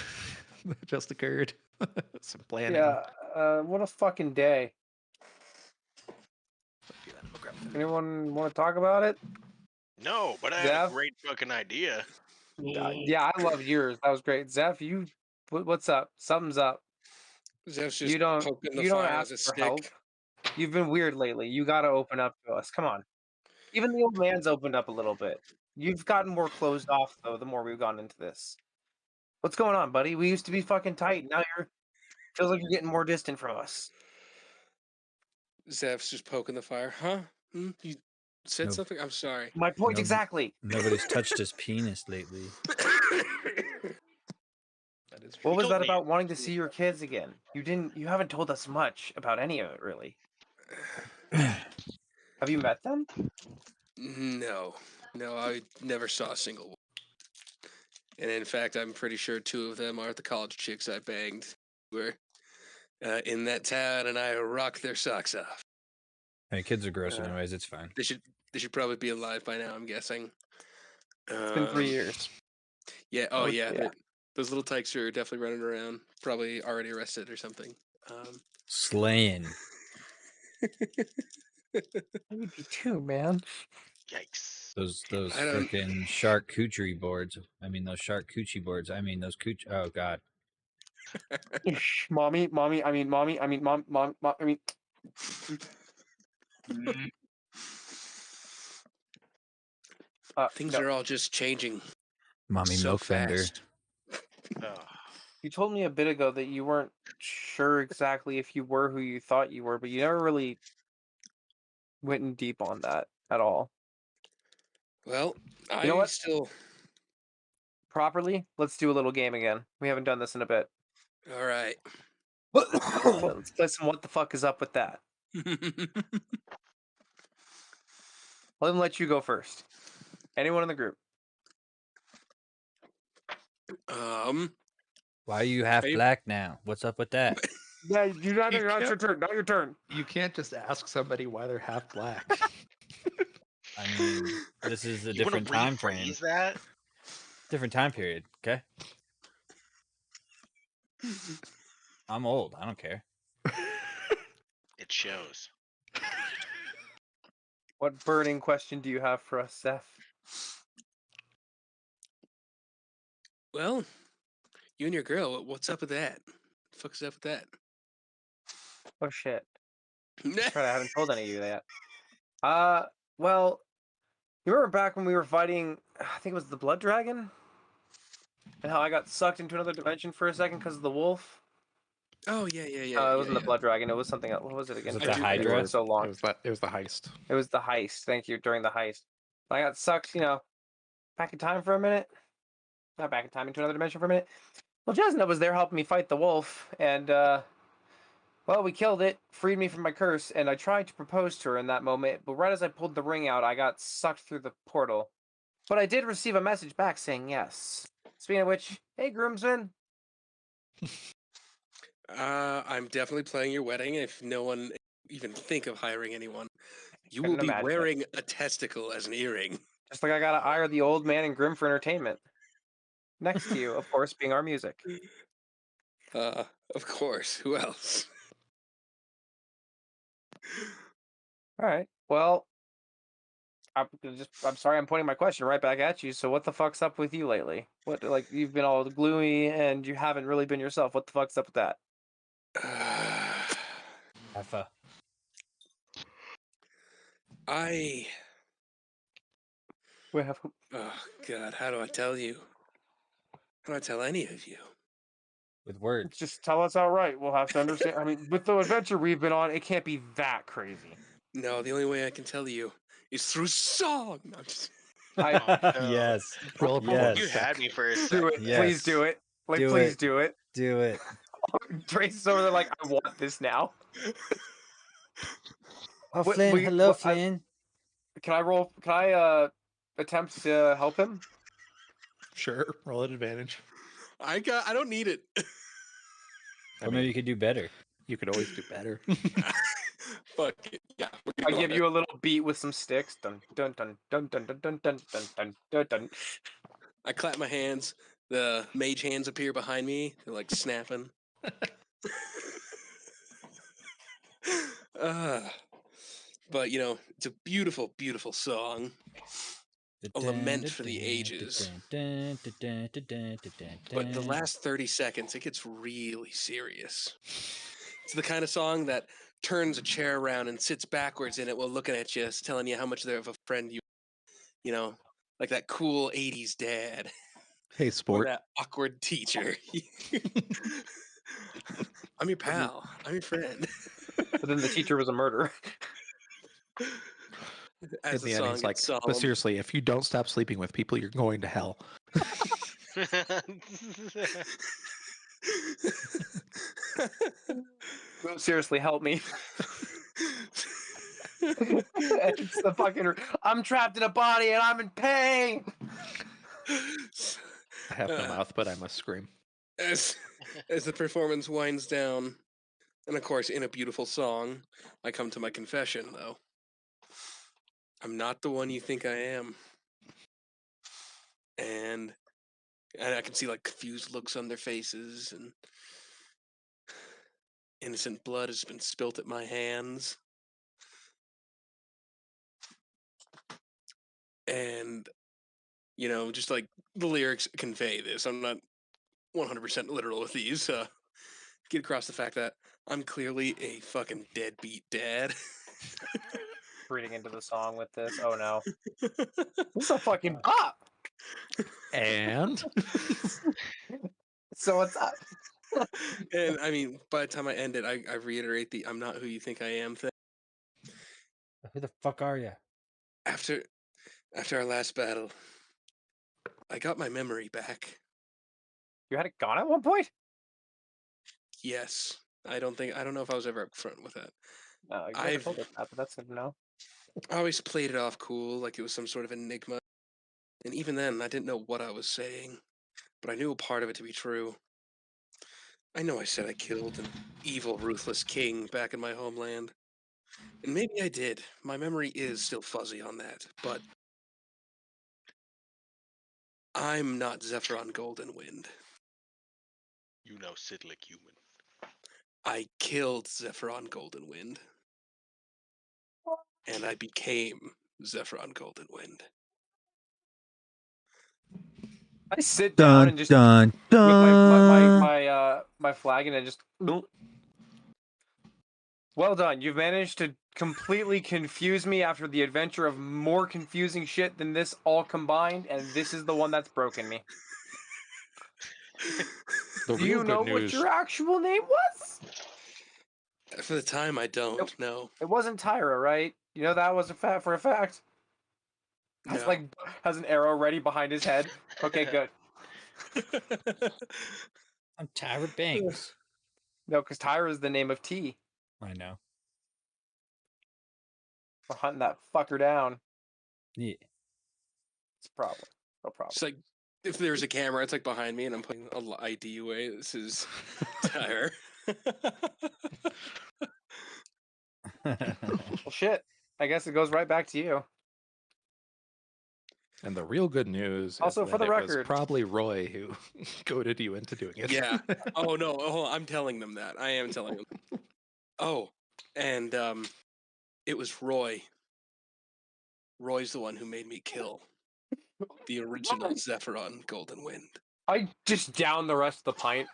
that just occurred? Some planning. Yeah. What a fucking day. Anyone want to talk about it? No, but I had a great fucking idea. Yeah, I love yours. That was great. Zeph, what's up? Something's up. Zeph's just You don't poking the fire ask with a for stick. help. You've been weird lately. You got to open up to us. Come on. Even the old man's opened up a little bit. You've gotten more closed off though. The more we've gone into this. What's going on, buddy? We used to be fucking tight. Now feels like you're getting more distant from us. Zeph's just poking the fire. Huh? You said something? I'm sorry. My point exactly. Nobody's touched his penis lately. What was that about wanting to see your kids again? You haven't told us much about any of it, really. Have you met them? No, I never saw a single one. And in fact, I'm pretty sure 2 of them are the college chicks I banged. Were in that town, and I rocked their socks off. Hey, kids are gross anyways. It's fine. They should probably be alive by now, I'm guessing. It's been 3 years. Yeah. Oh, Oh, yeah. yeah. Those little tykes are definitely running around. Probably already arrested or something. Slaying. Maybe 2, man. Yikes. Those I don't- frickin' charcuterie boards. I mean, those charcuterie boards. I mean, those Oh God. Mommy. I mean, mom. I mean. Mm. Things No. are all just changing Mommy so milk vendor. fast. Oh, You told me a bit ago that you weren't sure exactly if you were who you thought you were, but you never really went in deep on that at all. Well, You know I what? still. Properly, let's do a little game again. We haven't done this in a bit. All right. Let's play some what the fuck is up with that. Let me let you go first. Anyone in the group? Why are you half Hey. black now? What's up with that? Yeah, you not You your can't- turn. Not your turn. You can't just ask somebody why they're half black. I mean, this is a you want different to time frame, rephrase that? different time period. Okay, I'm old. I don't care. It shows. What burning question do you have for us, Seth? Well, you and your girl, what's up with that? The fuck's up with that? Oh shit. That's right, I haven't told any of you that. Well, you remember back when we were fighting, I think it was the Blood Dragon? And how I got sucked into another dimension for a second because of the wolf? Oh, yeah. It wasn't the Blood Dragon, it was something else. What was it again? Was it I the do- Hydra? So long. It was the heist. It was the heist. Thank you. During the heist, I got sucked. Back in time for a minute. Not back in time, into another dimension for a minute. Well, Jasna was there helping me fight the wolf, and well, we killed it, freed me from my curse, and I tried to propose to her in that moment. But right as I pulled the ring out, I got sucked through the portal. But I did receive a message back saying yes. Speaking of which, hey groomsmen. I'm definitely playing your wedding. If no one even think of hiring anyone, you Couldn't will be imagine it. wearing a testicle as an earring. Just like I gotta hire the old man and Grim for entertainment. Next to you, of course, being our music. Of course. Who else? All right. Well, I'm sorry I'm pointing my question right back at you. So what the fuck's up with you lately? What, like, you've been all gloomy and you haven't really been yourself. What the fuck's up with that? Heffa. We have Oh God, how do I tell you? How do I tell any of you? With words. just tell us outright. We'll have to understand. I mean, with the adventure we've been on, it can't be that crazy. No, the only way I can tell you is through song. No, I'm just... I No. Yes. Roll Yes. You had me for a do second. it. Please do Yes. it. Like, Do please it. do it. Do it. Trace is over there like, I want this now. Oh, What- Flynn. we- Hello, what- Flynn. Can I roll? Can I attempt to help him? Sure, roll an advantage. I don't need it. Or maybe you could do better. You could always do better. Fuck it. Yeah. I give you a little beat with some sticks. Dun dun dun dun dun dun dun dun dun dun dun dun. I clap my hands. The mage hands appear behind me. They're like snapping. But it's a beautiful, beautiful song. A lament for the ages. But the last 30 seconds, it gets really serious. It's the kind of song that turns a chair around and sits backwards in it while looking at you, telling you how much of a friend you know, like that cool 80s dad. Hey, Or sport. that awkward teacher. I'm your pal. I'm your friend. But then the teacher was a murderer. As In the the end, song he's like, gets solemn. but seriously, if you don't stop sleeping with people, you're going to hell. Seriously, help me. It's the fucking. I'm trapped in a body and I'm in pain. I have no mouth, but I must scream. As the performance winds down, and of course, in a beautiful song, I come to my confession, though. I'm not the one you think I am. and I can see like confused looks on their faces, and innocent blood has been spilt at my hands. And, you know, just like the lyrics convey this. I'm not 100% literal with these. Get across the fact that I'm clearly a fucking deadbeat dad. Reading into the song with this. Oh no. This is a fucking pop! And So what's up? And I mean, by the time I end it, I reiterate the "I'm not who you think I am" thing. Who the fuck are you? After our last battle, I got my memory back. You had it gone at one point? Yes, I don't know if I was ever upfront with that. No, you never told us that, but that's good to know. I always played it off cool, like it was some sort of enigma. And even then, I didn't know what I was saying, but I knew a part of it to be true. I know I said I killed an evil, ruthless king back in my homeland. And maybe I did. My memory is still fuzzy on that, but I'm not Zephyron Goldenwind. You know Sidlick human. I killed Zephyron Goldenwind. And I became Zephyron Goldenwind. I sit down and just with my flag and I just. Well done. You've managed to completely confuse me after the adventure of more confusing shit than this all combined, and this is the one that's broken me. the Do real you know good what news. your actual name was? For the time, I don't know. It wasn't Tyra, right? You know that was for a fact. Has No. has an arrow ready behind his head. Okay, good. I'm Tyra Banks. No, because Tyra is the name of T. I know. We're hunting that fucker down. Yeah. It's a problem. No problem. It's like if there's a camera, it's like behind me, and I'm putting a ID away. This is Tyra. Well, shit. I guess it goes right back to you. And the real good news Also, is for that the it was record- probably Roy who goaded you into doing it. Yeah. Oh no. Oh, I'm telling them that. I am telling them. Oh, and it was Roy. Roy's the one who made me kill the original Zephyron Goldenwind. I just down the rest of the pint.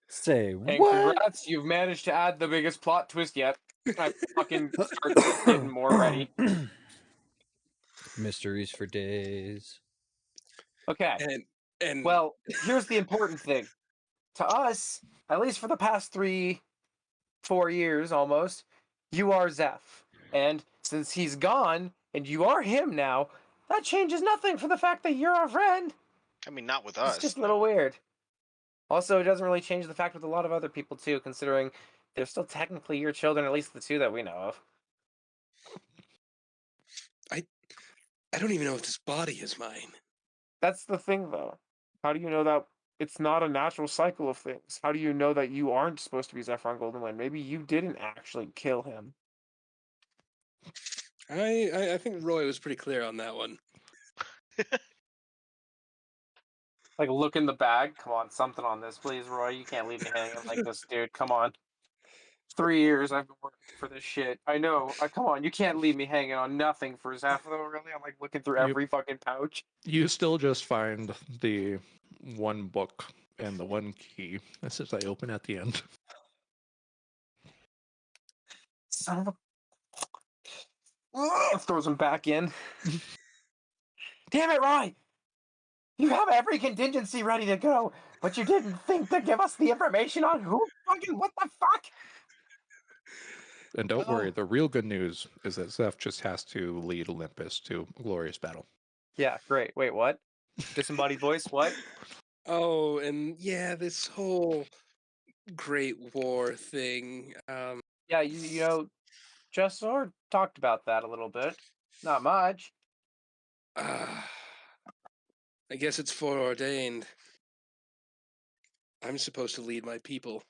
Say And what? congrats, you've managed to add the biggest plot twist yet. I fucking start getting more ready. Mysteries for days. Okay. And Well, here's the important thing. To us, at least for the past 3-4 years almost, you are Zeph. And since he's gone and you are him now, that changes nothing for the fact that you're our friend. I mean, not with us. It's just a little weird. Also, it doesn't really change the fact with a lot of other people too, considering they're still technically your children, at least the two that we know of. I don't even know if this body is mine. That's the thing, though. How do you know that it's not a natural cycle of things? How do you know that you aren't supposed to be Zephyron Goldenwind? Maybe you didn't actually kill him. I think Roy was pretty clear on that one. Like, look in the bag. Come on, something on this, please, Roy. You can't leave me hanging like this, dude. Come on. 3 years I've been working for this shit. I know. Come on, you can't leave me hanging on nothing for Zeph, though, really. I'm like looking through every fucking pouch. You still just find the one book and the one key. That says I open at the end. Son of a... Throws him back in. Damn it, Roy! You have every contingency ready to go, but you didn't think to give us the information on who fucking what the fuck? And don't worry, the real good news is that Zeph just has to lead Olympus to a glorious battle. Yeah, great. Wait, what? Disembodied voice, what? Oh, and yeah, this whole Great War thing. Yeah, you know, Just Sword talked about that a little bit. Not much. I guess it's foreordained. I'm supposed to lead my people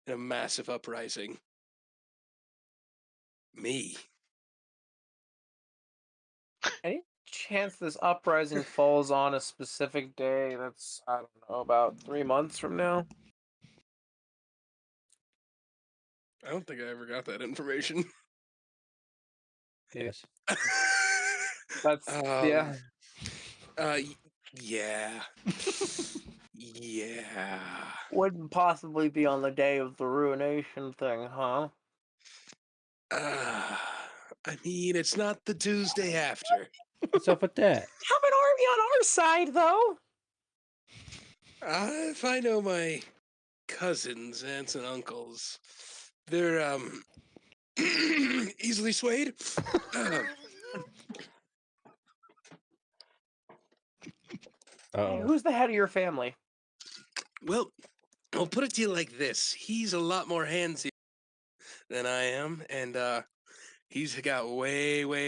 in a massive uprising. Me. Any chance this uprising falls on a specific day that's, I don't know, about 3 months from now? I don't think I ever got that information. Yes. That's, yeah. Yeah. Yeah. Wouldn't possibly be on the day of the ruination thing, huh? I mean, it's not the Tuesday after. What's up with that? Have an army on our side, though. If I know my cousins, aunts, and uncles, they're easily swayed. Hey, Oh, who's the head of your family? Well, I'll put it to you like this: he's a lot more handsy than I am, and he's got way more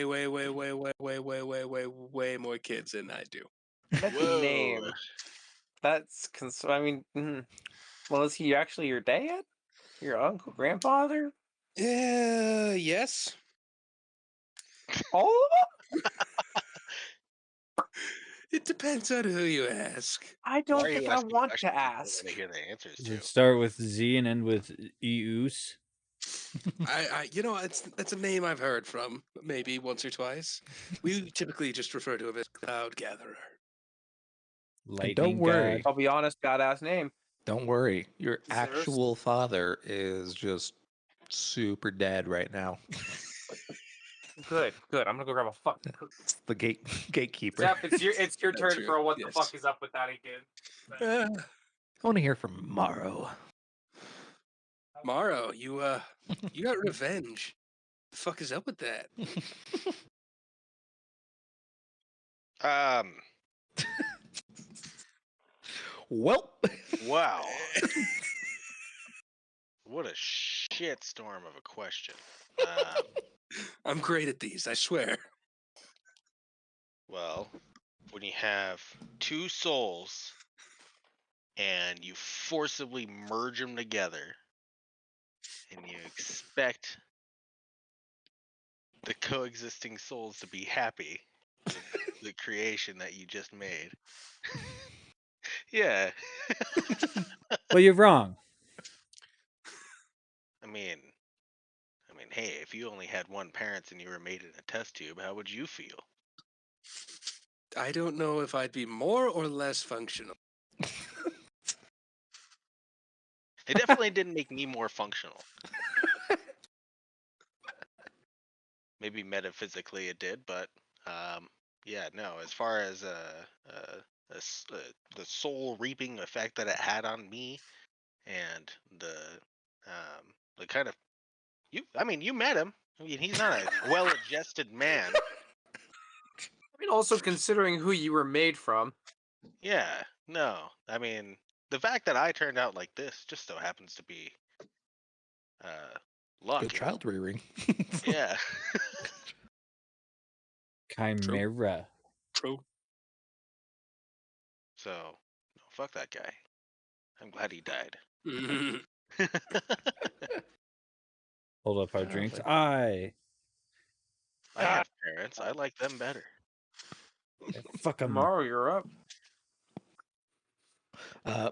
kids than I do. That's a name. That's I mean, well, is he actually your dad? Your uncle, grandfather? Yes. All of them? It depends on who you ask. I Why don't are you think I asking want questions to you ask. don't want to hear the answers does to? it start with Z and end with Eus? That's a name I've heard from maybe once or twice. We typically just refer to him as Cloud Gatherer. Lightning worry. God. I'll be honest, badass name. Don't worry. Your Zeus. actual father is just super dead right now. Good. I'm gonna go grab a fuck. It's the gatekeeper. Zap, it's your That's turn true, for what the yes. fuck is up with that again. I want to hear from Morrow. Morrow, you got revenge. The fuck is up with that? Well, Wow. What a shit storm of a question. I'm great at these, I swear. Well, when you have two souls and you forcibly merge them together and you expect the coexisting souls to be happy with the creation that you just made. Yeah. Well, you're wrong. I mean, hey, if you only had one parent and you were made in a test tube, how would you feel? I don't know if I'd be more or less functional. It definitely didn't make me more functional. Maybe metaphysically it did, but yeah, no. As far as the soul reaping effect that it had on me, and the kind of you met him. I mean, he's not a well-adjusted man. I mean, also considering who you were made from. Yeah, no. I mean, the fact that I turned out like this just so happens to be luck. good child rearing. Yeah. Chimera. True. So, no, fuck that guy. I'm glad he died. Hold up our Oh, drinks. thank- I have parents. I like them better. fuck 'em. Tomorrow you're up.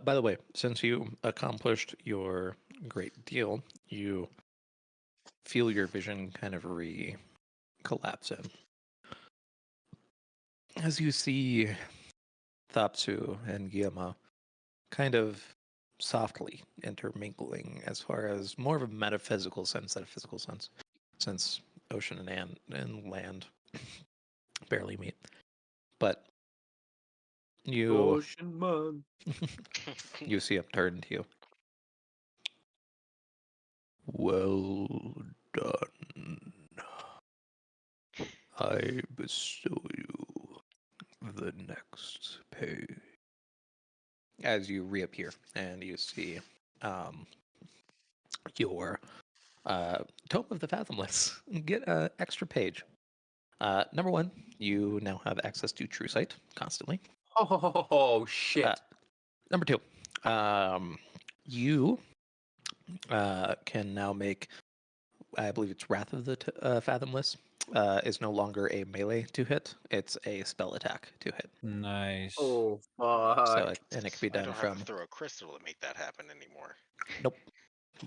By the way, since you accomplished your great deal, you feel your vision kind of collapse in. As you see Thapsu and Guillermo kind of softly intermingling as far as more of a metaphysical sense than a physical sense, since ocean and land barely meet. But you Ocean man. you see him turn to you. Well done. I bestow you the next page. As you reappear and you see your Tome of the Fathomless, get an extra page. Number one, you now have access to True Sight constantly. Oh shit. Number two, you can now make I believe it's Wrath of the Fathomless, is no longer a melee to hit. It's a spell attack to hit. Nice. Oh So fuck! and it can be I done don't have from. to throw a crystal to make that happen anymore. Nope.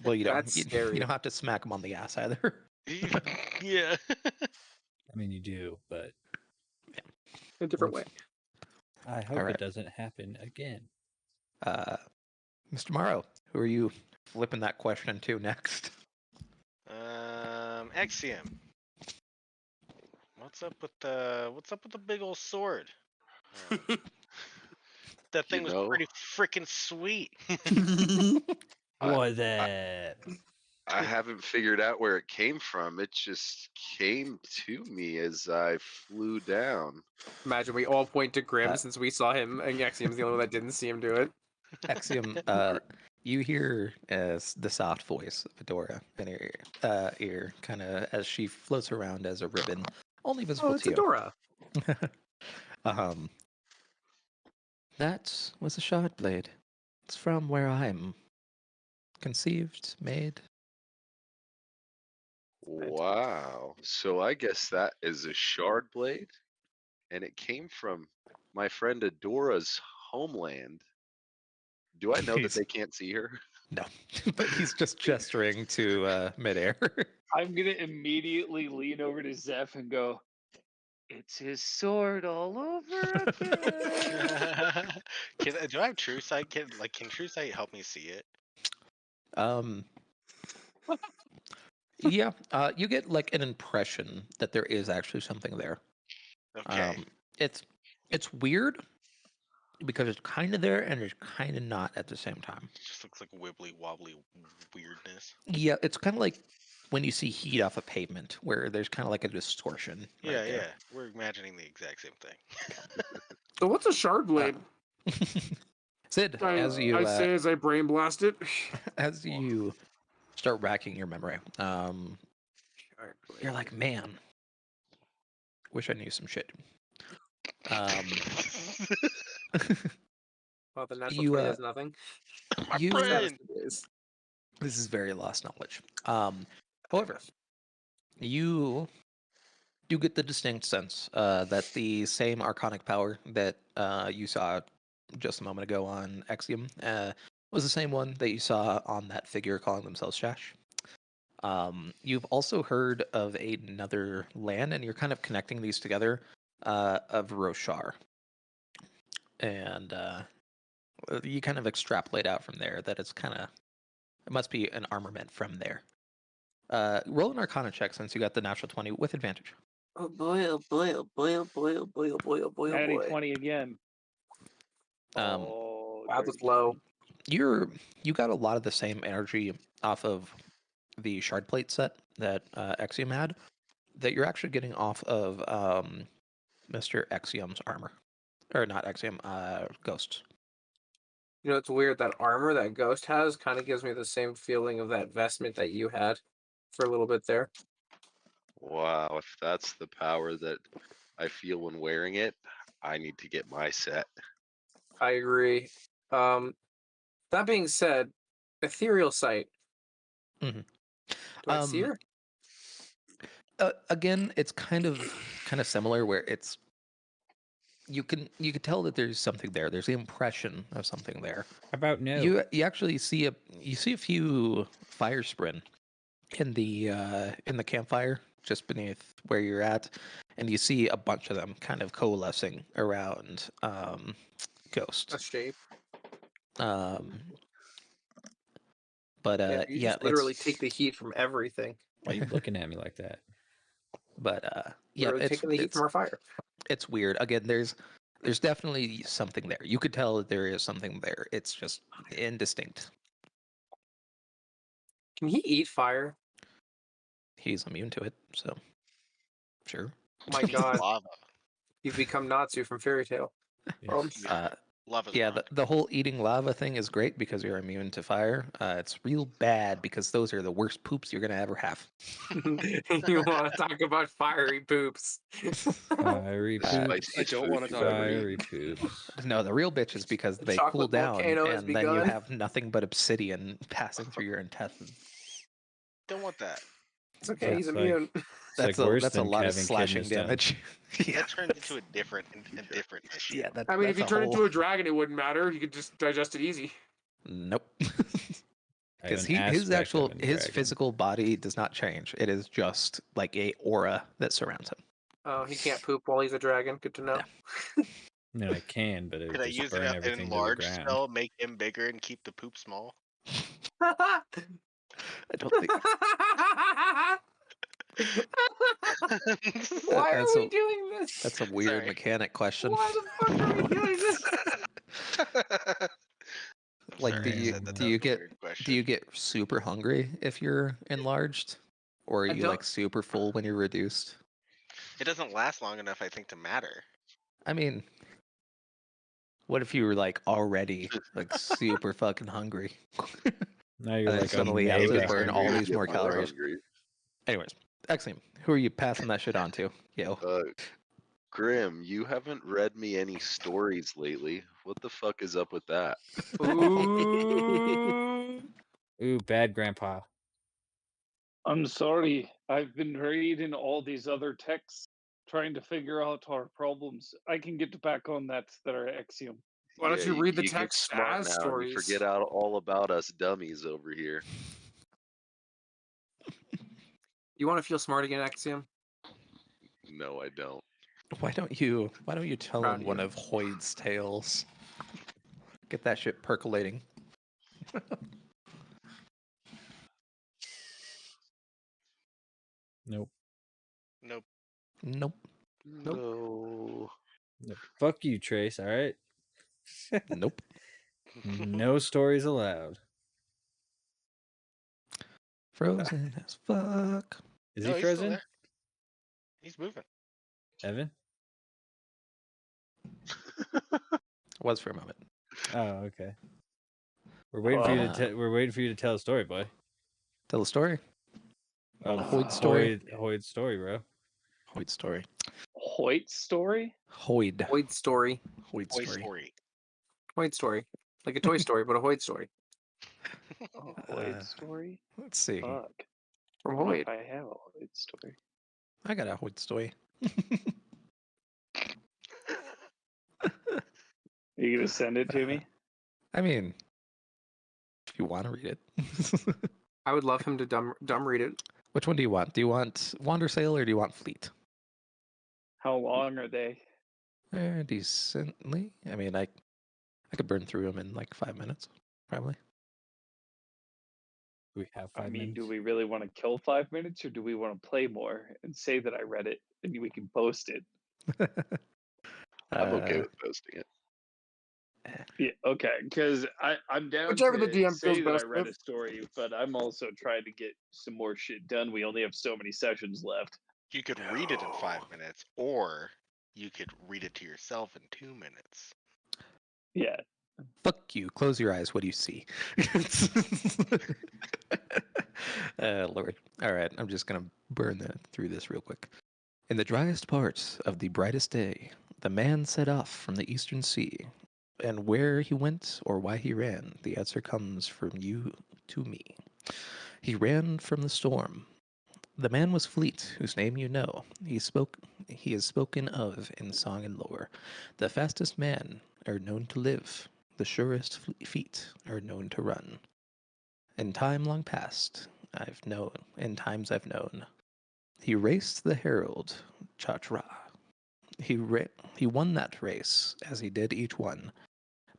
Well, you don't. That's You scary. don't have to smack him on the ass either. Yeah. I mean, you do, but A different way. I hope Alright. it doesn't happen again. Mr. Morrow, who are you flipping that question to next? Axiom. What's up with the big old sword? That thing You was know, pretty freaking sweet. What the? I haven't figured out where it came from. It just came to me as I flew down. Imagine we all point to Grim Uh, since we saw him, and Axiom's the only one that didn't see him do it. Axiom, you hear as the soft voice of Fedora in your ear, kind of as she floats around as a ribbon, only visible Oh, it's to you. Adora. That was a shard blade. It's from where I'm conceived, made. Wow. So I guess that is a shard blade, and it came from my friend Adora's homeland. Do I know that He's- they can't see her? No, but he's just gesturing to midair. I'm gonna immediately lean over to Zeph and go, "It's his sword all over again." Do I have True Sight? Can True Sight help me see it? Yeah, you get like an impression that there is actually something there. Okay. It's weird because it's kind of there and it's kind of not at the same time. Just looks like wibbly wobbly weirdness. Yeah, it's kind of like when you see heat off a pavement, where there's kind of like a distortion. Yeah, right yeah. We're imagining the exact same thing. So what's a shard blade? there. Sid, as you I say as I brain blast it. as you start racking your memory, you're like, man, wish I knew some shit. Well, the natural You, 20 does nothing. you brain! this is very lost knowledge. However, you do get the distinct sense that the same archonic power that you saw just a moment ago on Exium was the same one that you saw on that figure calling themselves Shash. You've also heard of another land, and you're kind of connecting these together, of Roshar. And you kind of extrapolate out from there that it must be an armament from there. Roll an Arcana check since you got the natural 20 with advantage. Oh boy, oh boy, oh boy, oh boy, oh boy, oh boy, oh boy, oh Natty boy. 20 again. Wow, dirty that's low. 20. You got a lot of the same energy off of the shard plate set that Exium had that you're actually getting off of Mr. Exium's armor. Or not Exium, Ghost. You know, it's weird, that armor that Ghost has kind of gives me the same feeling of that vestment that you had for a little bit there. Wow, if that's the power that I feel when wearing it, I need to get my set. I agree. That being said, ethereal sight. Mhm. Do I see her? Again, it's kind of similar where it's you can tell that there's something there. There's the impression of something there. How about no? You actually see a few fire sprin in the campfire just beneath where you're at, and you see a bunch of them kind of coalescing around Ghost. A shape. But Yeah, you just literally take the heat from everything. Why are you looking at me like that? But yeah, Literally taking the heat from our fire. It's weird. Again, there's definitely something there. You could tell that there is something there. It's just indistinct. Can he eat fire? He's immune to it, so sure. Oh my god, Lava. you've become Natsu from Fairy Tale. Lava's Yeah, wrong. the whole eating lava thing is great because you're immune to fire. It's real bad because those are the worst poops you're gonna ever have. You want to talk about fiery poops? Fiery poops. Spicy I don't wanna food talk about Fiery poops. No, the real bitch is because The they cool chocolate down volcano has and then you begun. have nothing but obsidian passing through your intestines. Don't want that. It's okay. He's It's immune. It's That's like worse that's a than lot of Kevin slashing Kidness done. damage. Yeah, That turns into a different issue. yeah. I mean, if That's you a turn whole... into a dragon, it wouldn't matter. You could just digest it easy. Nope. I have Because an his aspect of a his dragon. physical body does not change. It is just like a aura that surrounds him. Oh, he can't poop while he's a dragon. Good to know. I mean, I can, but it Could would I just use burn an everything to the enlarge ground. spell, make him bigger, and keep the poop small? I don't think Why that's are we a doing this? that's a weird Sorry. mechanic question. Why the fuck are we doing this? Like, Sorry, I said that do was you a get weird question. super hungry if you're enlarged, or are I you don't- like super full when you're reduced? It doesn't last long enough, I think, to matter. I mean, what if you were like already like super fucking hungry? Now you're And then like suddenly you have mega to burn all hungry. these more calories. Anyways, Axiom, who are you passing that shit on to? Yo. Grim, you haven't read me any stories lately. What the fuck is up with that? Ooh. Ooh, bad grandpa. I'm sorry. I've been reading all these other texts trying to figure out our problems. I can get back on that there, Axiom. Why don't you read the get text smart as now and stories? you forget out all about us dummies over here. You want to feel smart again, Axiom? No, I don't. Why don't you tell Proud him of one you. of Hoyd's tales? Get that shit percolating. Nope. Nope. Nope. No. Fuck you, Trace. All right. Nope. No stories allowed. Frozen as fuck. Is No, he he's still frozen? there. He's moving. Evan? Was for a moment. Oh, okay. We're waiting for you to. We're waiting for you to tell a story, boy. Tell a story. Oh, Hoyd's story. Hoyd's story, bro. Hoyd's story. Hoyt's story? Hoyd. Hoyd story. Hoyd's Toy story. Story. Hoyd story. Like a Toy Story, but a Hoyd story. A Hoyt story? Let's see. Fuck. From What Hoyd. if I have a Hoyt story? I got a Hoyd story. Are you gonna send it to me? I mean, if you want to read it. I would love him to dumb read it. Which one do you want? Do you want Wander Sail or do you want Fleet? How long are they? Decently. I mean, I could burn through them in like 5 minutes, probably. Do we have I 5 mean, minutes? do we really want to kill 5 minutes or do we want to play more and say that I read it and we can post it? I'm okay with posting it. Yeah, okay, because I'm down Whichever to the DM say feels that I best read with. a story, but I'm also trying to get some more shit done. We only have so many sessions left. You could read it in 5 minutes, or you could read it to yourself in 2 minutes. Yeah. Fuck you. Close your eyes. What do you see? Lord. All right. I'm just going to burn through this real quick. In the driest part of the brightest day, the man set off from the eastern sea. And where he went or why he ran, the answer comes from you to me. He ran from the storm. The man was Fleet, whose name you know. He is spoken of in song and lore. The fastest man are known to live. The surest feet are known to run. In time long past, in times I've known. He raced the herald, Cha-Tra. He won that race, as he did each one.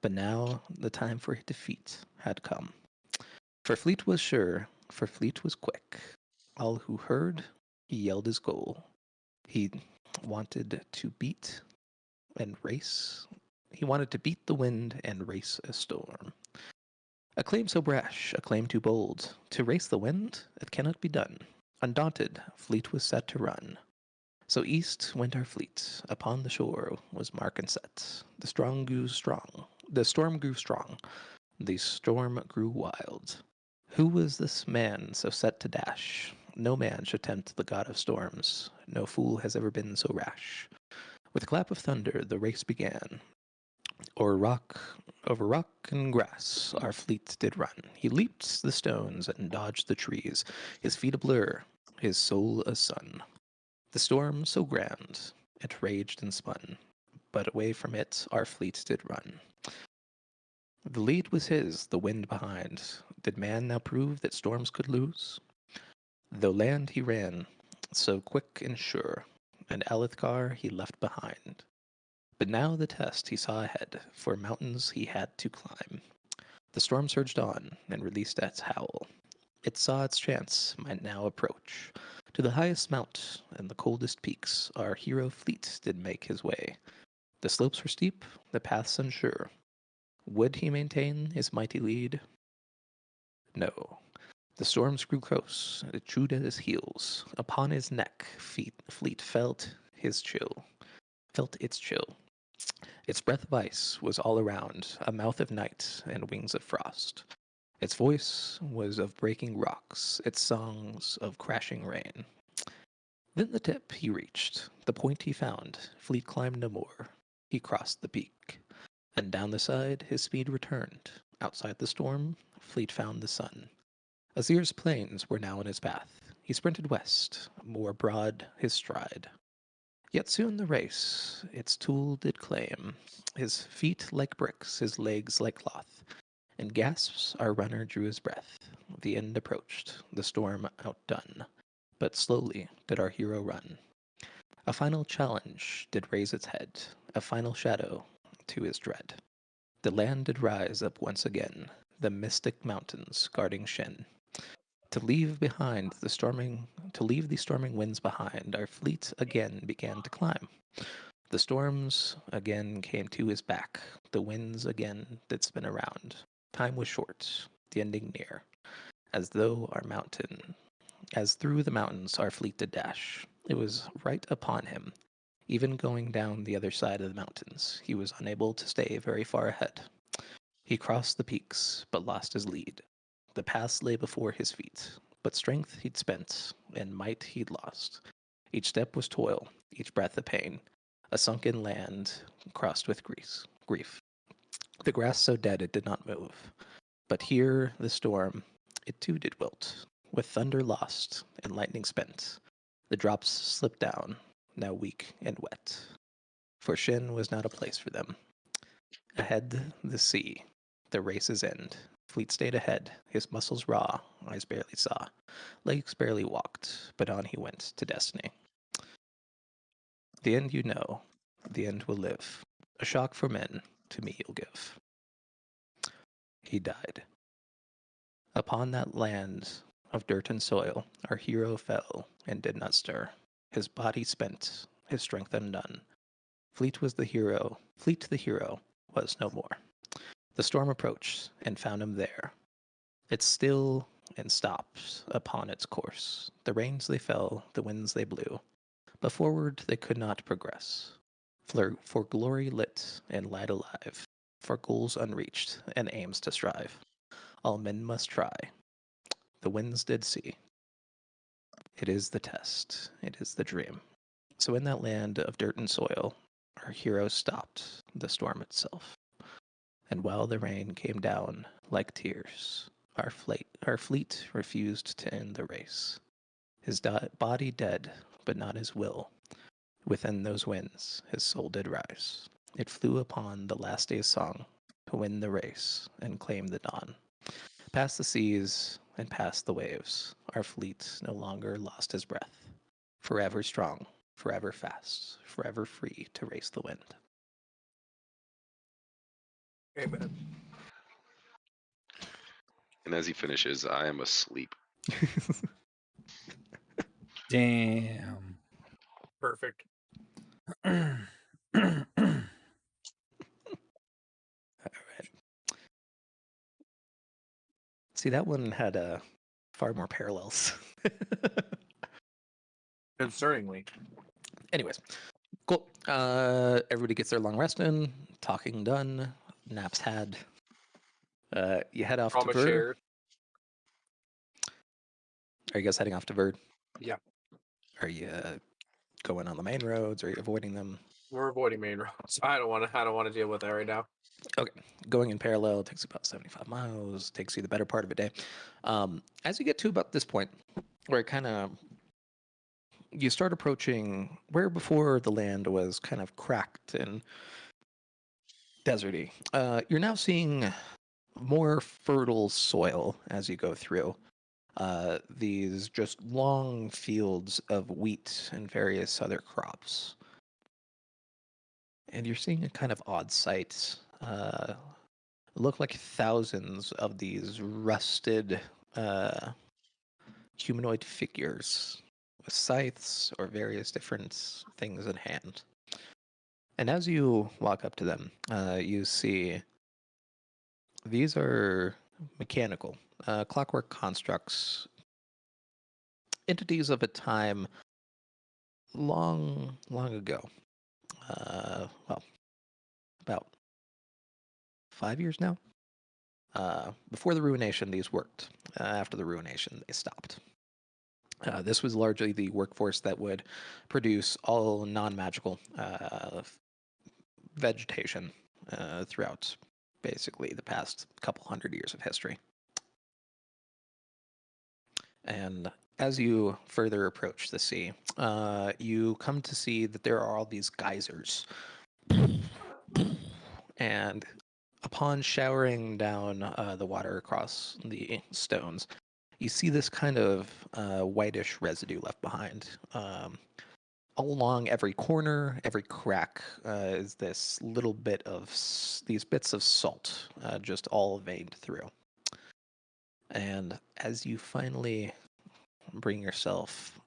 But now the time for defeat had come. For Fleet was sure, for Fleet was quick. All who heard, he yelled his goal. He wanted to beat and race. He wanted to beat the wind and race a storm. A claim so brash, a claim too bold. To race the wind, it cannot be done. Undaunted, Fleet was set to run. So east went our fleet. Upon the shore was mark and set. The storm grew strong. The storm grew strong. The storm grew wild. Who was this man so set to dash? No man should tempt the god of storms. No fool has ever been so rash. With a clap of thunder, the race began. Over rock and grass, our fleet did run. He leaped the stones and dodged the trees. His feet a blur, his soul a sun. The storm so grand, it raged and spun, but away from it our fleet did run. The lead was his, the wind behind. Did man now prove that storms could lose? Though land he ran, so quick and sure, and Alethkar he left behind. But now the test he saw ahead, for mountains he had to climb. The storm surged on, and released its howl. It saw its chance might now approach. To the highest mount and the coldest peaks our hero fleet did make his way. The slopes were steep, the paths unsure. Would he maintain his mighty lead? No. The storms grew close, it chewed at his heels. Upon his neck, fleet felt its chill. Its breath of ice was all around, a mouth of night and wings of frost. Its voice was of breaking rocks, its songs of crashing rain. Then the tip he reached, the point he found, fleet climbed no more. He crossed the peak, and down the side his speed returned. Outside the storm, fleet found the sun. Azir's plains were now in his path. He sprinted west, more broad his stride. Yet soon the race its tool did claim, his feet like bricks, his legs like cloth. In gasps our runner drew his breath. The end approached, the storm outdone. But slowly did our hero run. A final challenge did raise its head, a final shadow to his dread. The land did rise up once again, the mystic mountains guarding Shin. To leave the storming winds behind, our fleet again began to climb. The storms again came to his back, the winds again did spin around. Time was short, the ending near, as through the mountains our fleet did dash. It was right upon him. Even going down the other side of the mountains, he was unable to stay very far ahead. He crossed the peaks, but lost his lead. The paths lay before his feet, but strength he'd spent, and might he'd lost. Each step was toil, each breath a pain, a sunken land crossed with grief. The grass so dead it did not move, but here the storm, it too did wilt, with thunder lost and lightning spent. The drops slipped down, now weak and wet, for Shin was not a place for them. Ahead the sea, the race's end. Fleet stayed ahead, his muscles raw, eyes barely saw, legs barely walked, but on he went to destiny. The end you know, the end will live. A shock for men, to me you'll give. He died. Upon that land of dirt and soil, our hero fell and did not stir. His body spent, his strength undone. Fleet the hero was no more. The storm approached and found him there. It still and stopped upon its course. The rains they fell, the winds they blew, but forward they could not progress. For glory lit and light alive, for goals unreached and aims to strive, all men must try. The winds did see. It is the test, it is the dream. So in that land of dirt and soil, our hero stopped the storm itself. And while the rain came down like tears, our fleet refused to end the race. His body dead, but not his will. Within those winds, his soul did rise. It flew upon the last day's song to win the race and claim the dawn. Past the seas and past the waves, our fleet no longer lost his breath. Forever strong, forever fast, forever free to race the wind. Amen. And as he finishes, I am asleep. Damn. Perfect. All right. See, that one had far more parallels. Concerningly. Anyways, cool. Everybody gets their long rest in, talking done, naps had. You head off Trauma to Verd. shared. Are you guys heading off to Verd? Yeah. Are you going on the main roads? Are you avoiding them? We're avoiding main roads. I don't want to deal with that right now. Okay, going in parallel takes about 75 miles. Takes you the better part of a day. As you get to about this point, where it kind of you start approaching where before the land was kind of cracked and deserty. You're now seeing more fertile soil as you go through. These just long fields of wheat and various other crops. And you're seeing a kind of odd sight. Look like thousands of these rusted humanoid figures with scythes or various different things in hand. And as you walk up to them, you see these are mechanical, clockwork constructs, entities of a time long, long ago. Well, about 5 years now. Before the ruination, these worked. After the ruination, they stopped. This was largely the workforce that would produce all non-magical vegetation throughout basically the past couple hundred years of history. And as you further approach the sea, you come to see that there are all these geysers. And upon showering down the water across the stones, you see this kind of whitish residue left behind. All along every corner, every crack is this little bit of these bits of salt, just all veined through. And as you finally bring yourself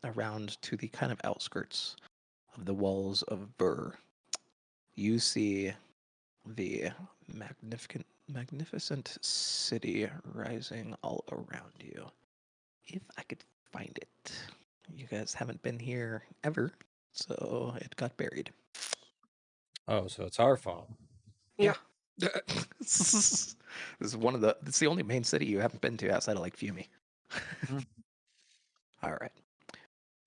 around to the kind of outskirts of the walls of Burr, you see the magnificent city rising all around you. If I could find it. You guys haven't been here ever, so it got buried. Oh, so it's our fault. Yeah. This is it's the only main city you haven't been to outside of like Fiume. All right.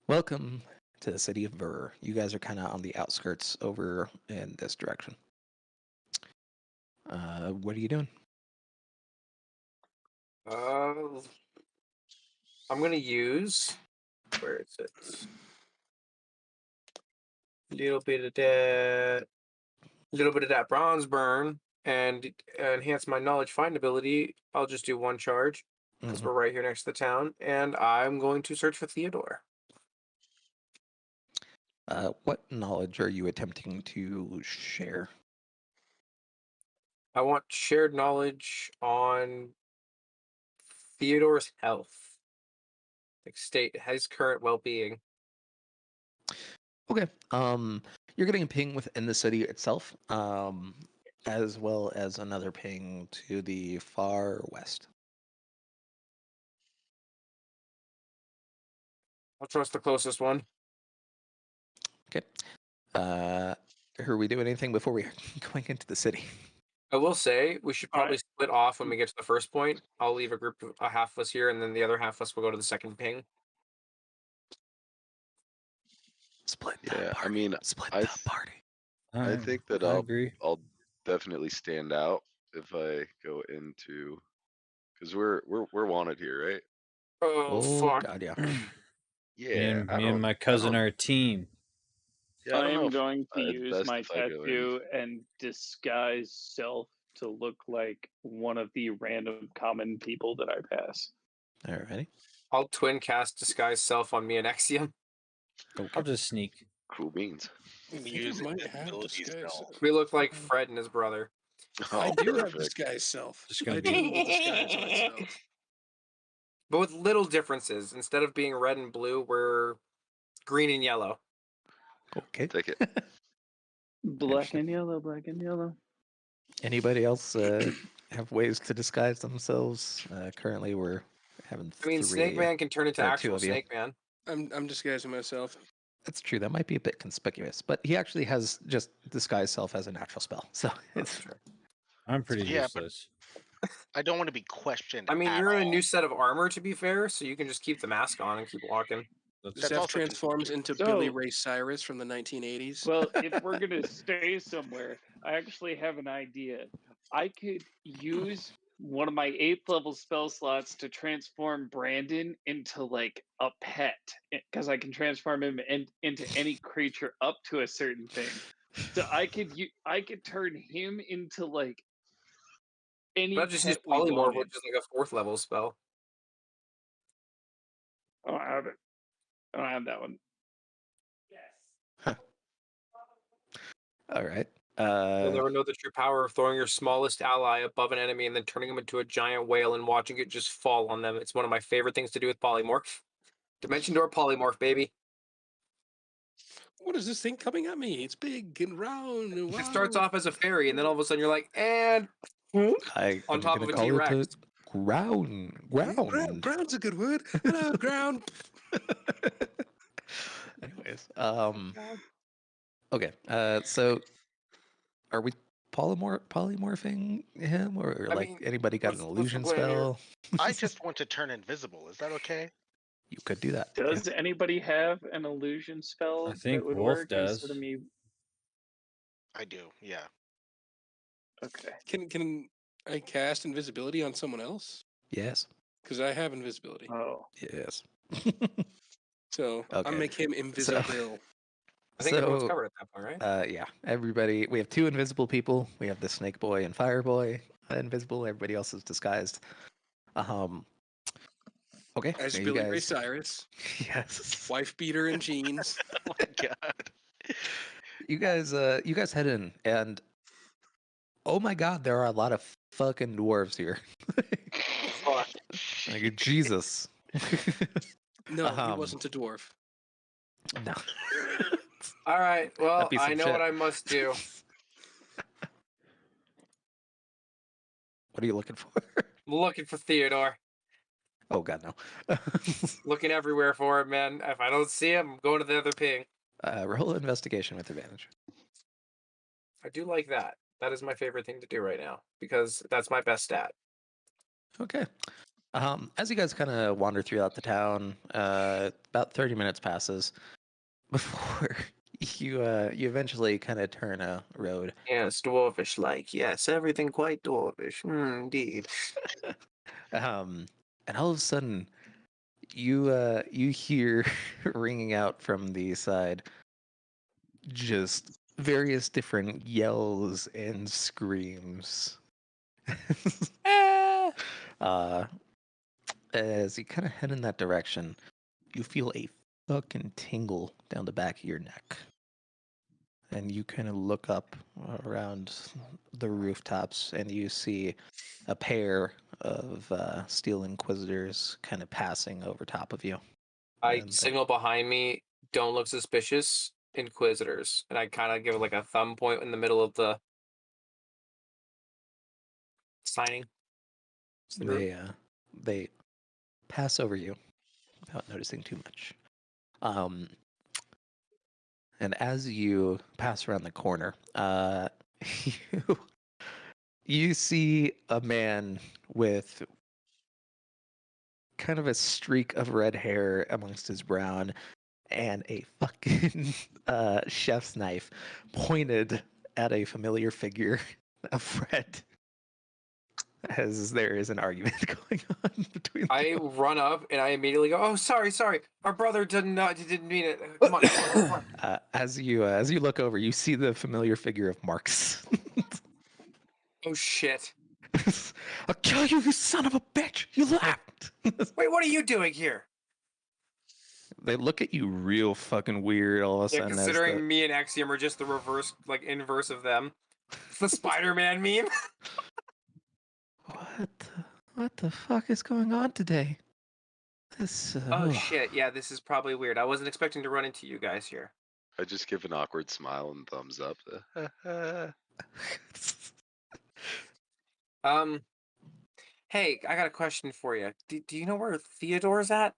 Welcome to the city of Burr. You guys are kind of on the outskirts over in this direction. What are you doing? I'm gonna use. Where is it? Little bit of that bronze burn and enhance my knowledge find ability. I'll just do one charge because we're right here next to the town, and I'm going to search for Theodore. What knowledge are you attempting to share? I want shared knowledge on Theodore's health, like his current well-being. Okay. You're getting a ping within the city itself, as well as another ping to the far west. I'll trust the closest one. Okay. Are we doing anything before we going into the city? I will say we should probably split off when we get to the first point. I'll leave a group of half of us here, and then the other half of us will go to the second ping. Split Yeah, the party. I mean, Split I the th- party. I think that I I'll agree. definitely stand out if I go into, because we're wanted here, right? Oh, fuck. God, yeah. Yeah, Me and my cousin are a team. Yeah, I I don't know am if going to it's use best my if I go in. tattoo and disguise self to look like one of the random common people that I pass. Alrighty. I'll twin cast disguise self on me and Exium. Okay. I'll just sneak. Cool beans. I think Use you might have invisibility disguise. spell. We look like Fred and his brother. I Oh, do have perfect. disguise self. Just gonna I be- do will disguise myself. But with little differences. Instead of being red and blue, we're green and yellow. Okay. Take it. Black and yellow, black and yellow. Anybody else have ways to disguise themselves? Currently, we're having I mean, three. Snake Man can turn into or two actual of you. Snake Man. I'm disguising myself. That's true. That might be a bit conspicuous, but he actually has just disguise self as a natural spell, so it's true. I'm pretty Yeah, but useless. I don't want to be questioned. I mean, at you're in a all. new set of armor, to be fair, so you can just keep the mask on and keep walking. That's Zeph also transforms into So- Billy Ray Cyrus from the 1980s. Well, if we're gonna stay somewhere, I actually have an idea. I could use one of my 8th level spell slots to transform Brandon into like a pet because I can transform him into any creature up to a certain thing. So I could turn him into like any But just use pet we polymorph, wanted. which is like a 4th level spell. I don't have it. I don't have that one. All right. You'll never know the true power of throwing your smallest ally above an enemy and then turning him into a giant whale and watching it just fall on them. It's one of my favorite things to do with polymorph. Dimension Door polymorph, baby. What is this thing coming at me? It's big and round and It starts wow. off as a fairy, and then all of a sudden you're like, and on I'm top gonna of a call it T-Rex. ground. Ground's a good word. Hello, ground. Anyways, okay. So are we polymorphing him, or I like mean, anybody got an what's the illusion plan here? spell? I just want to turn invisible. Is that okay? You could do that. Yeah. Does anybody have an illusion spell I that think would Wolf work does. instead of me? I do. Yeah. Okay. Can I cast invisibility on someone else? Yes. Because I have invisibility. Oh. Yes. So I'll Okay. make him invisible. I think everyone's covered at that point, right? Yeah. Everybody. We have 2 invisible people. We have the Snake Boy and Fire Boy invisible. Everybody else is disguised. Okay. As so you Billy Ray guys. Cyrus, Yes. wife beater and jeans. Oh my god. You guys head in, and oh my god, there are a lot of fucking dwarves here. Fuck. Like Jesus. No, he wasn't a dwarf. No. All right. Well, That'd be I some know shit. what I must do. What are you looking for? Looking for Theodore. Oh god, no. Looking everywhere for him, man. If I don't see him, I'm going to the other ping. Roll investigation with advantage. I do like that. That is my favorite thing to do right now because that's my best stat. Okay. As you guys kind of wander throughout the town, about 30 minutes passes before you eventually kind of turn a road. Yes, dwarvish like. Yes, everything quite dwarvish. Indeed. And all of a sudden, you hear ringing out from the side just various different yells and screams. As you kind of head in that direction, you feel a fucking tingle down the back of your neck. And you kind of look up around the rooftops and you see a pair of steel inquisitors kind of passing over top of you. I And signal behind me, don't look suspicious, inquisitors. And I kind of give like a thumb point in the middle of the signing. they pass over you without noticing too much. And as you pass around the corner, you you see a man with kind of a streak of red hair amongst his brown and a fucking chef's knife pointed at a familiar figure of Fred. As there is an argument going on between I them. run up and I immediately go, "Oh, sorry. Our brother didn't mean it. Come on, come on." As you look over, you see the familiar figure of Marx. Oh shit! I'll kill you, you son of a bitch! You left. Wait, what are you doing here? They look at you real fucking weird all of a Yeah, sudden. considering me and Axiom are just the reverse, like inverse of them. It's the Spider-Man meme. What the fuck is going on today? This. Oh shit! Yeah, this is probably weird. I wasn't expecting to run into you guys here. I just give an awkward smile and thumbs up. Hey, I got a question for you. Do you know where Theodore's at?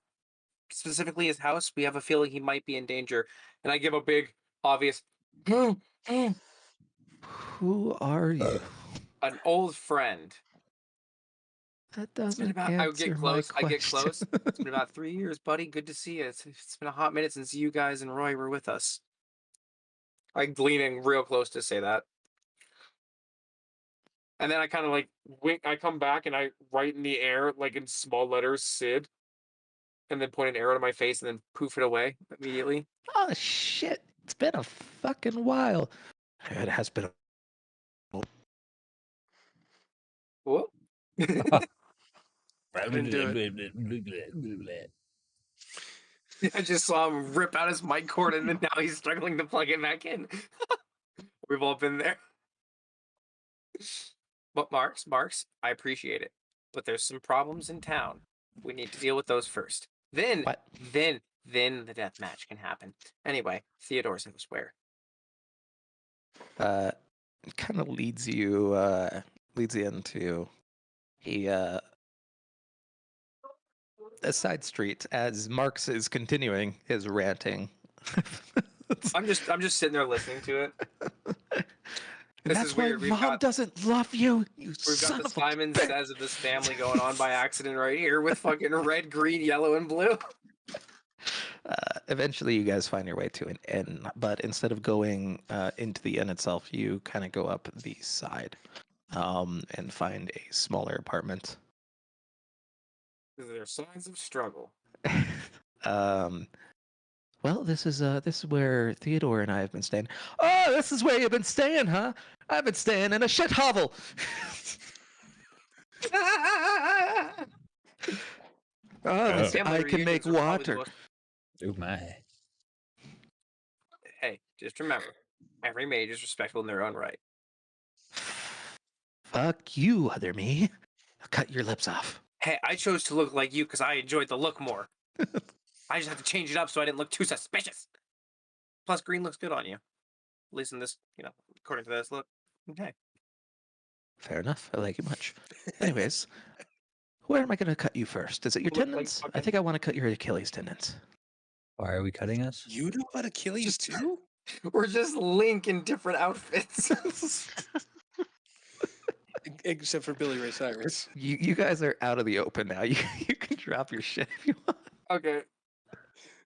Specifically his house? We have a feeling he might be in danger. And I give a big, obvious, Who are you? an old friend. That It's been doesn't about, I get answer my close. I get question. close. It's been about 3 years, buddy. Good to see you. It's been a hot minute since you guys and Roy were with us. I'm leaning real close to say that. And then I kind of like wink. I come back and I write in the air, like in small letters, Sid, and then point an arrow to my face and then poof it away immediately. Oh shit! It's been a fucking while. It has been. What? Didn't do I just saw him rip out his mic cord and then now he's struggling to plug it back in. We've all been there. But Marks, I appreciate it. But there's some problems in town. We need to deal with those first. Then What? then the death match can happen. Anyway, Theodore's house where? Kind of leads you into a side street as Marx is continuing his ranting. I'm just sitting there listening to it. And This that's is why weird. Mom doesn't love you. You We've son got the of a Simon bitch. Says of this family going on by accident right here with fucking red, green, yellow, and blue. Eventually, you guys find your way to an inn, but instead of going into the inn itself, you kind of go up the side and find a smaller apartment. There are signs of struggle. Well, this is where Theodore and I have been staying. Oh, this is where you've been staying, huh? I've been staying in a shit hovel. Oh, Family I can make reunions are probably the water. most- Oh my. Hey, just remember, every mage is respectful in their own right. Fuck you, other me. I'll cut your lips off. Hey, I chose to look like you because I enjoyed the look more. I just have to change it up so I didn't look too suspicious. Plus, green looks good on you. At least in this, according to this look. Okay. Fair enough. I like you much. Anyways, where am I going to cut you first? Is it your Look like tendons? I fucking- think I want to cut your Achilles tendons. Why are we cutting us? You know about Achilles too? We're just Link in different outfits. Except for Billy Ray Cyrus. You guys are out of the open now. You can drop your shit if you want. Okay.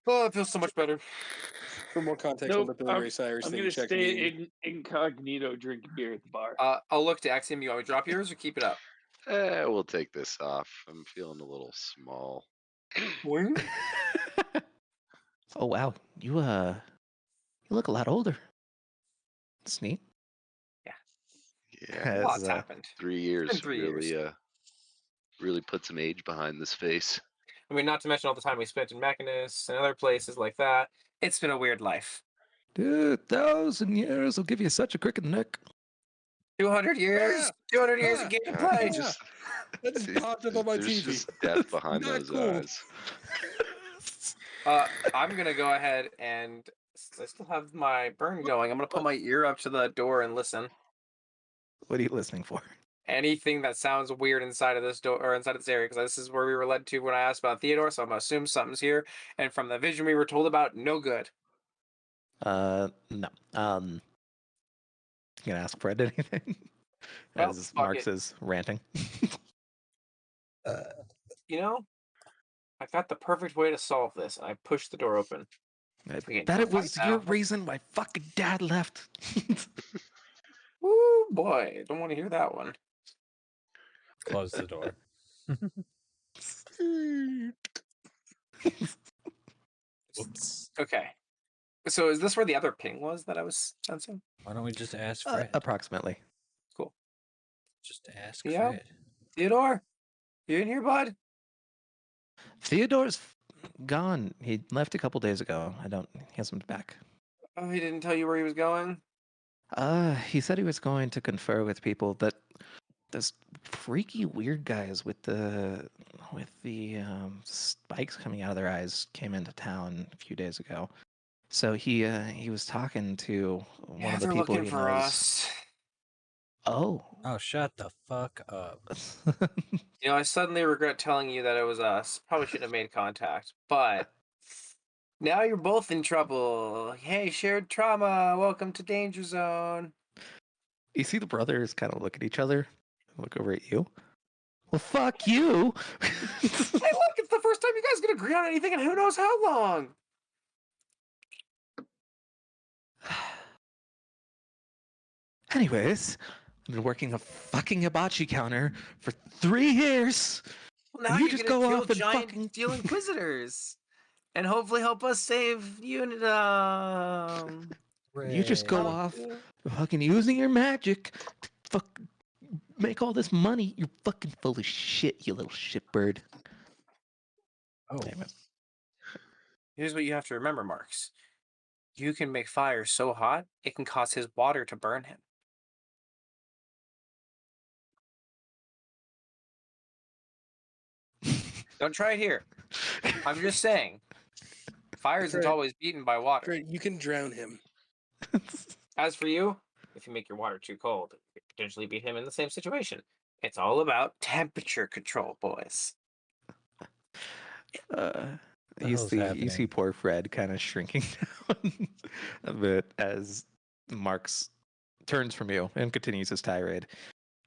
Oh, it feels so much better. For more context on the Nope, Billy Ray Cyrus I'm thing, gonna check stay me. incognito, drinking beer at the bar. I'll look to Axiom. You want me to drop yours or keep it up? We'll take this off. I'm feeling a little small. Oh wow, you look a lot older. It's neat. Yeah, Lots happened. 3 been years 3 really years. really put some age behind this face. I mean, not to mention all the time we spent in Mechanus and other places like that. It's been a weird life. Dude, 1,000 years will give you such a crick in the neck. 200 years? 200 years of gameplay? You just, That just dude, popped up on my there's TV. just death behind Not those cool. eyes. I'm gonna go ahead and I still have my burn going. I'm gonna put my ear up to the door and listen. What are you listening for? Anything that sounds weird inside of this door or inside of this area, because this is where we were led to when I asked about Theodore, so I'm gonna assume something's here. And from the vision we were told about, no good. No. You gonna ask Fred anything? Well, As fuck Marx it. is ranting. I got the perfect way to solve this, and I pushed the door open. I We bet can it fight was your now. reason my fucking dad left. Woo, boy, I don't want to hear that one. Close the door. Whoops. Okay. So is this where the other ping was that I was sensing? Why don't we just ask Fred? Approximately. Cool. Just ask Yeah. Fred. Theodore, you in here, bud? Theodore's gone. He left a couple days ago. He hasn't been back. Oh, he didn't tell you where he was going? He said he was going to confer with people that those freaky weird guys with the spikes coming out of their eyes came into town a few days ago. So he was talking to one of the they're people looking he for knows. us. Oh. Oh, shut the fuck up. I suddenly regret telling you that it was us. Probably shouldn't have made contact, but now you're both in trouble. Hey, shared trauma. Welcome to Danger Zone. You see the brothers kind of look at each other, look over at you. Well, fuck you. Hey, look, it's the first time you guys can agree on anything in who knows how long. Anyways, I've been working a fucking hibachi counter for 3 years. Well, now And you you're just gonna go kill off and giant fucking steel inquisitors, and hopefully help us save Unit. you just go Right. off fucking using your magic to fuck make all this money. You're fucking full of shit, you little shitbird. Oh, Damn it. Here's what you have to remember, Marks. You can make fire so hot it can cause his water to burn him. Don't try it here. I'm just saying, fire isn't Fred. always beaten by water. Fred, you can drown him. As for you, if you make your water too cold, you could potentially beat him in the same situation. It's all about temperature control, boys. the You hell's see happening? poor Fred kind of shrinking down a bit as Marks turns from you and continues his tirade.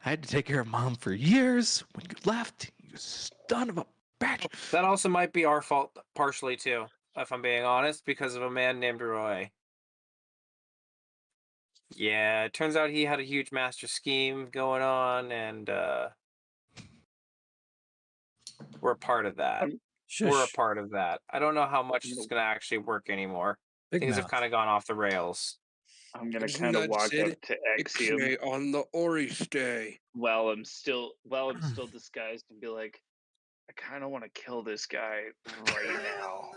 I had to take care of Mom for years. When you left, you son of a bitch. That also might be our fault partially too, if I'm being honest, because of a man named Roy. Yeah, it turns out he had a huge master scheme going on, and we're a part of that. We're a Shush. part of that. I don't know how much I'm it's gonna- going to actually work anymore. Big Things have mouth. kind of gone off the rails. I'm gonna Just kind of nudge walk Sid. up to Axiom Ixnay on the Ori stay. while I'm still disguised and be like, I kind of want to kill this guy right now.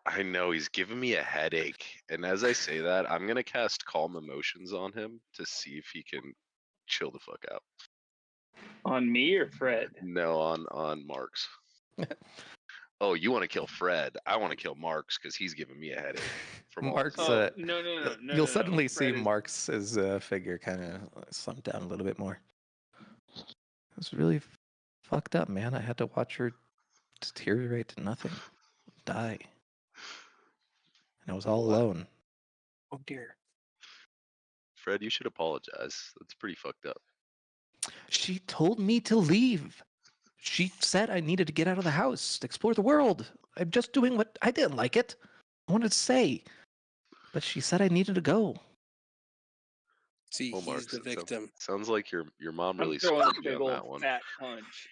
I know he's giving me a headache, and as I say that, I'm gonna cast Calm Emotions on him to see if he can chill the fuck out. On me or Fred? No, on Marks. Oh, you want to kill Fred? I want to kill Marks because he's giving me a headache. From all Marks, this. Oh no! you'll suddenly see Fred is- Marks's figure kind of slump down a little bit more. It was really fucked up, man. I had to watch her deteriorate to nothing, die, and I was all Wow. alone. Oh dear. Fred, you should apologize. That's pretty fucked up. She told me to leave. She said I needed to get out of the house, to explore the world. I'm just doing what I didn't like it. I wanted to say, but she said I needed to go. See, Well, he's Marks, the victim. sounds like your mom I'm really throwing a screwed you big on old that one. fat punch.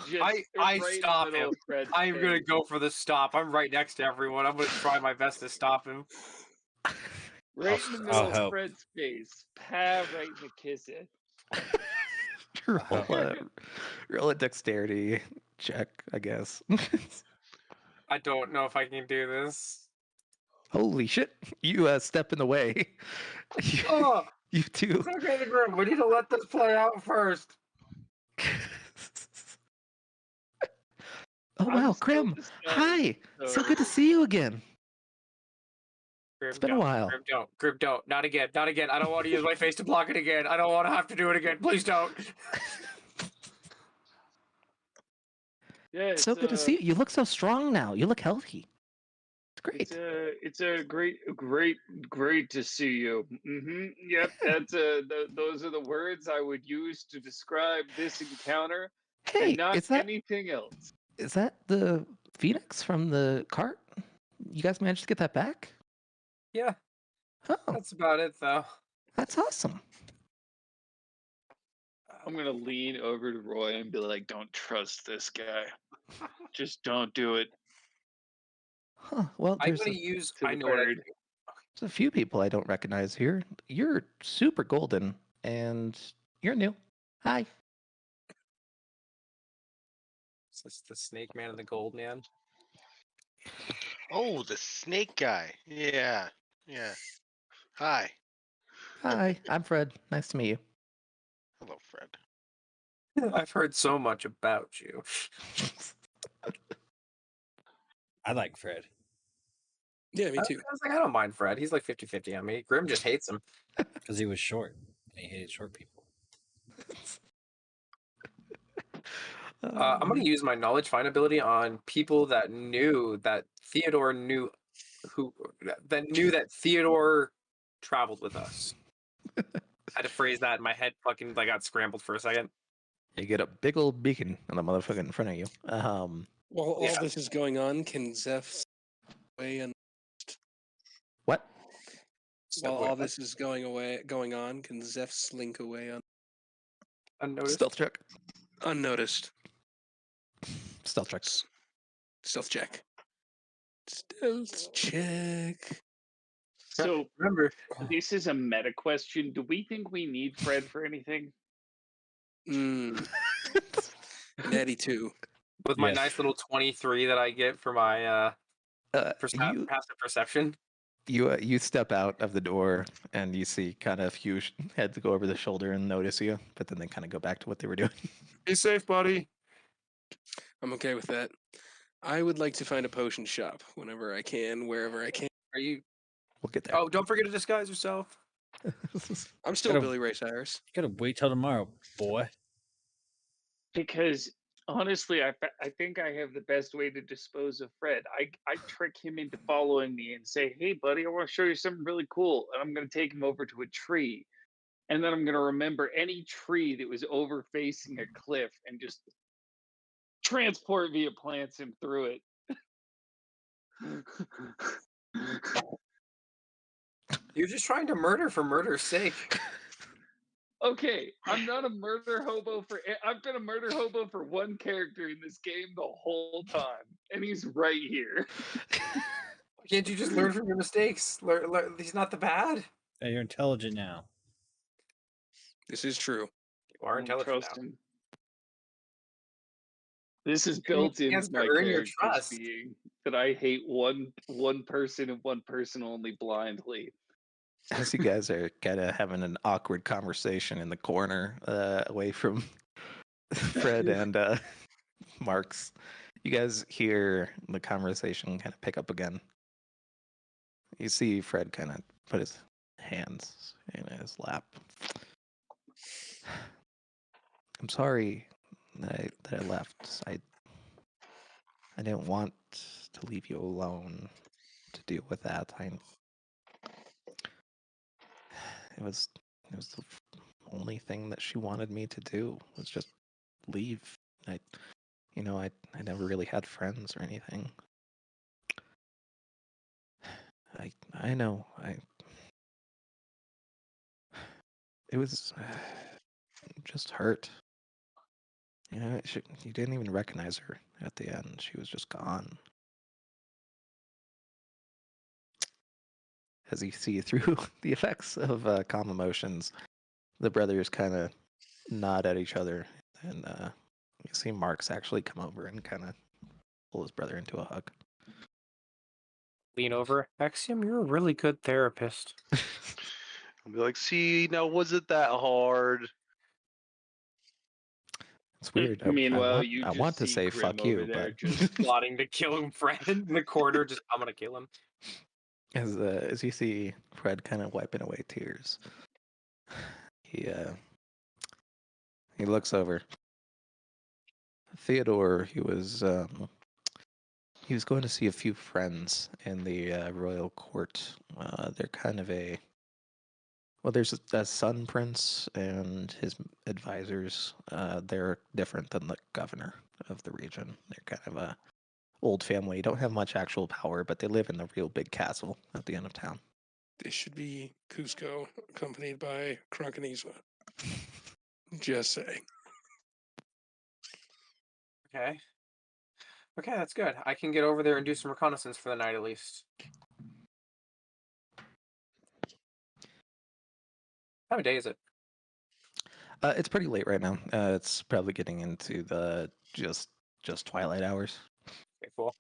Just I right in the stop middle him. of Fred's I'm going to face. go for the stop. I'm right next to everyone. I'm going to try my best to stop him. Right in the I'll middle of help. Fred's face. Pat right in the kiss it. Roll a dexterity check, I guess. I don't know if I can do this. Holy shit! You step in the way. Oh, You two. okay, Grim. We need to let this play out first. Oh I'm wow, still Krim! disguised, Hi! So so- good to see you again. Grim, It's been a don't. while. Grim, don't. Grim, don't. Not again. Not again. I don't want to use my face to block it again. I don't want to have to do it again. Please don't. Yeah, So good to see you. You look so strong now. You look healthy. It's great. It's a great to see you. Yep, that's those are the words I would use to describe this encounter, Hey, and not is that anything else. the Phoenix from the cart? You guys managed to get that back? Yeah, Oh, that's about it, though. that's awesome. I'm gonna lean over to Roy and be like, "Don't trust this guy. Just don't do it." Huh. Well, I'm there's going to use. to I the know what I can bird. do. a few people I don't recognize here. You're super golden, and you're new. Hi. Is this the snake man and the gold man? Oh, the snake guy. Yeah. Hi. Hi, I'm Fred. Nice to meet you. Hello, Fred. I've heard so much about you. I like Fred. Yeah, me I too. was like, I don't mind Fred. He's like 50-50 on me. Grim just hates him. Because he was short. And he hated short people. I'm going to use my knowledge find ability on people that knew that Theodore knew that Theodore traveled with us. I had to phrase that in my head. Fucking, I got scrambled for a second. You get a big old beacon on the motherfucker in front of you. While all Yeah. this is going on, can Zeph way and What? Step While away. all this is going on, can Zeph slink away Unnoticed. Stealth check. unnoticed? Stealth check. Stealth check. Stealth check. So Remember, this is a meta question. Do we think we need Fred for anything? Natty 2. with my Yes. nice little 23 that I get for my You passive perception. you step out of the door and you see kind of a few heads go over the shoulder and notice you, but then they kind of go back to what they were doing. Be safe, buddy. I'm okay with that. I would like to find a potion shop whenever I can, wherever I can. Are you? We'll get there. Oh, don't forget to disguise yourself. I'm still Gotta- Billy Ray Cyrus. You gotta wait till tomorrow, boy. Because honestly, I think I have the best way to dispose of Fred. I trick him into following me and say, "Hey, buddy, I want to show you something really cool," and I'm going to take him over to a tree, and then I'm going to remember any tree that was over facing a cliff and just transport via plants him through it. You're just trying to murder for murder's sake. Okay, I'm not a murder hobo for. I've been a murder hobo for one character in this game the whole time, and he's right here. Can't you just learn from your mistakes? He's not the bad. Hey, you're intelligent now. This is true. You are I don't intelligent trust now. him. This is Give me a built into chance to my earn your character's trust. being that I hate one person and one person only blindly. As you guys are kind of having an awkward conversation in the corner, away from Fred and Marks, you guys hear the conversation kind of pick up again. You see Fred kind of put his hands in his lap. I'm sorry that I left. I didn't want to leave you alone to deal with that. It was the only thing that she wanted me to do was just leave. I never really had friends or anything. I know. It was just hurt. You didn't even recognize her at the end. She was just gone. As you see through the effects of calm emotions, the brothers kind of nod at each other, and you see Marks actually come over and kind of pull his brother into a hug. Lean over. Axiom, you're a really good therapist. I'll be like, see, now wasn't that hard? It's weird. Meanwhile, I want to say Grim fuck over you, there but just Plotting to kill him, Fred, in the corner. Just, I'm gonna kill him. as you see Fred kind of wiping away tears, he looks over. Theodore, he was going to see a few friends in the royal court. They're kind of there's a sun prince and his advisors. They're different than the governor of the region. They're kind of a old family. Don't have much actual power, but they live in the real big castle at the end of town. This should be Cusco, accompanied by Kronkaniswa. Just saying. Okay. Okay, that's good. I can get over there and do some reconnaissance for the night at least. How many day is it? It's pretty late right now. It's probably getting into the just twilight hours. Okay, cool.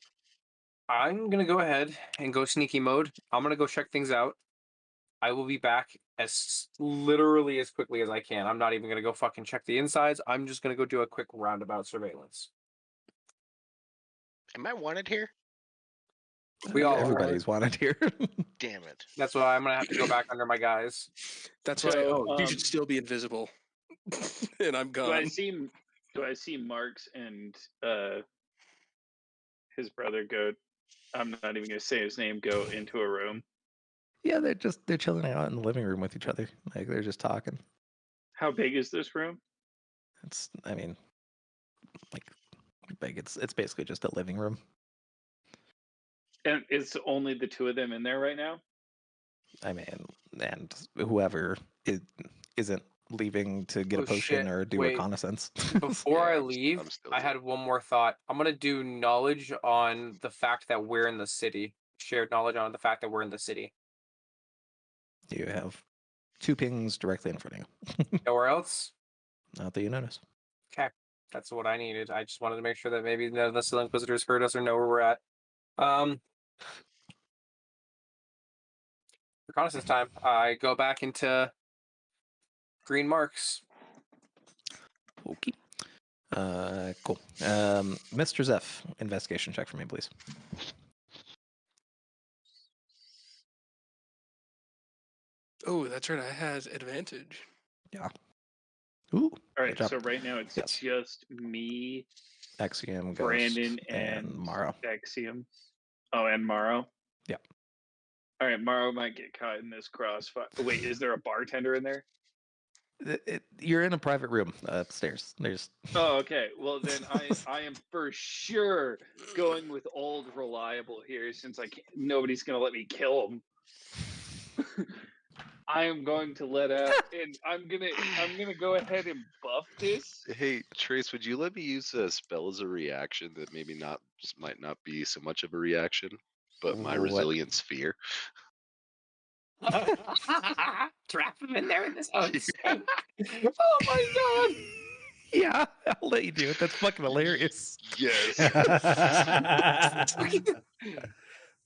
I'm gonna go ahead and go sneaky mode. I'm gonna go check things out. I will be back as literally as quickly as I can. I'm not even gonna go fucking check the insides. I'm just gonna go do a quick roundabout surveillance. Am I wanted here? We all are. Everybody's wanted here. Damn it. That's why I'm gonna have to go back under my guys. That's So, why. Oh, you should still be invisible. And I'm do I gone. see Marks and his brother go? I'm not even gonna say his name. Go into a room. Yeah, they're chilling out in the living room with each other. Like they're just talking. How big is this room? I mean, like big. It's basically just a living room. And it's only the two of them in there right now. I mean, and whoever isn't leaving to get a Oh, potion shit. or do Wait. reconnaissance. Before Yeah, I I'm leave, still I here. had one more thought. I'm gonna do knowledge on the fact that we're in the city. Shared knowledge on the fact that we're in the city. You have 2 pings directly in front of you. Nowhere else? Not that you notice. Okay. That's what I needed. I just wanted to make sure that maybe none of the Still Inquisitors heard us or know where we're at. Reconnaissance time. I go back into green marks. Okay. Cool. Mr. Zeff, investigation check for me, please. Oh, that's right. I has advantage. Yeah. Ooh. All good right, job. so right now it's Yes. just me, Axiom, Ghost, Brandon, and and Morrow. Axiom. Oh, and Morrow. Yeah. All right, Morrow might get caught in this crossfire. Wait, is there a bartender in there? You're in a private room upstairs. There's. Oh, okay. Well, then I am for sure going with old reliable here, since nobody's gonna let me kill him. I am going to let out, and I'm gonna go ahead and buff this. Hey, Trace, would you let me use a spell as a reaction that maybe just might not be so much of a reaction, but my What? resilience fear? Trap him in there in this house. Oh my god! Yeah, I'll let you do it. That's fucking hilarious. Yes.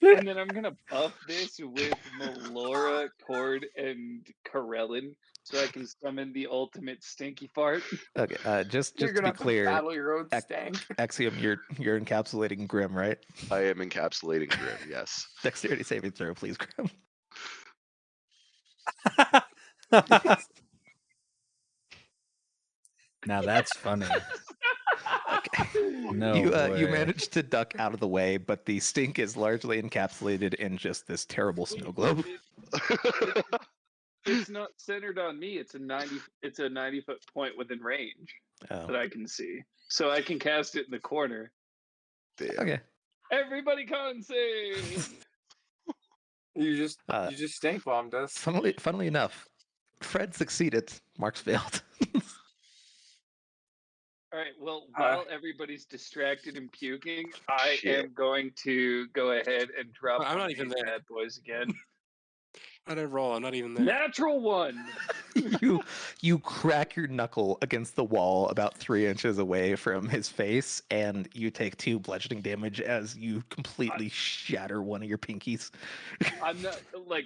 And then I'm gonna buff this with Melora, Cord, and Corellin, so I can summon the ultimate stinky fart. Okay, just You're to gonna be have to clear, battle your own stank. Axiom, you're encapsulating Grim, right? I am encapsulating Grim, yes. Dexterity saving throw, please, Grim. Now that's funny. Okay. No you way. managed to duck out of the way, but the stink is largely encapsulated in just this terrible snow globe. It's not centered on me. It's a 90-foot point within range that I can see, so I can cast it in the corner. Damn. Okay. Everybody con save. You just stank bombed us. Funnily enough, Fred succeeded. Mark's failed. All right. Well, while everybody's distracted and puking, I am going to go ahead and drop I'm one not of even these there. bad boys again. I didn't roll. I'm not even there. Natural one. you crack your knuckle against the wall about 3 inches away from his face, and you take 2 bludgeoning damage as you completely shatter one of your pinkies. I'm not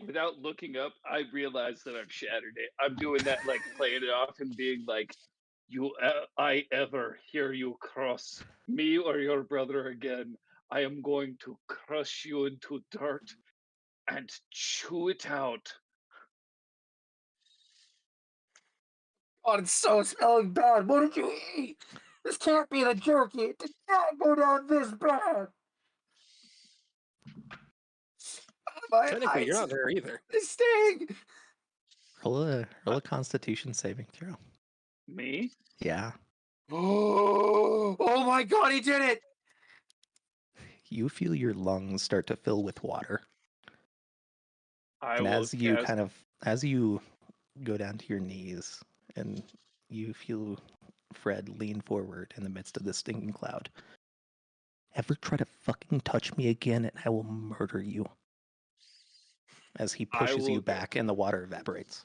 without looking up. I realize that I've shattered it. I'm doing that playing it off and being like, I ever hear you cross me or your brother again, I am going to crush you into dirt and chew it out. God, it's so smelling bad. What did you eat? This can't be the jerky. It did not go down this bad. Technically, you're not there either. This sting. Roll a Constitution saving throw. Me? Yeah. Oh my god, he did it! You feel your lungs start to fill with water. As you go down to your knees and you feel Fred lean forward in the midst of this stinking cloud. Ever try to fucking touch me again and I will murder you. As he pushes you back and the water evaporates.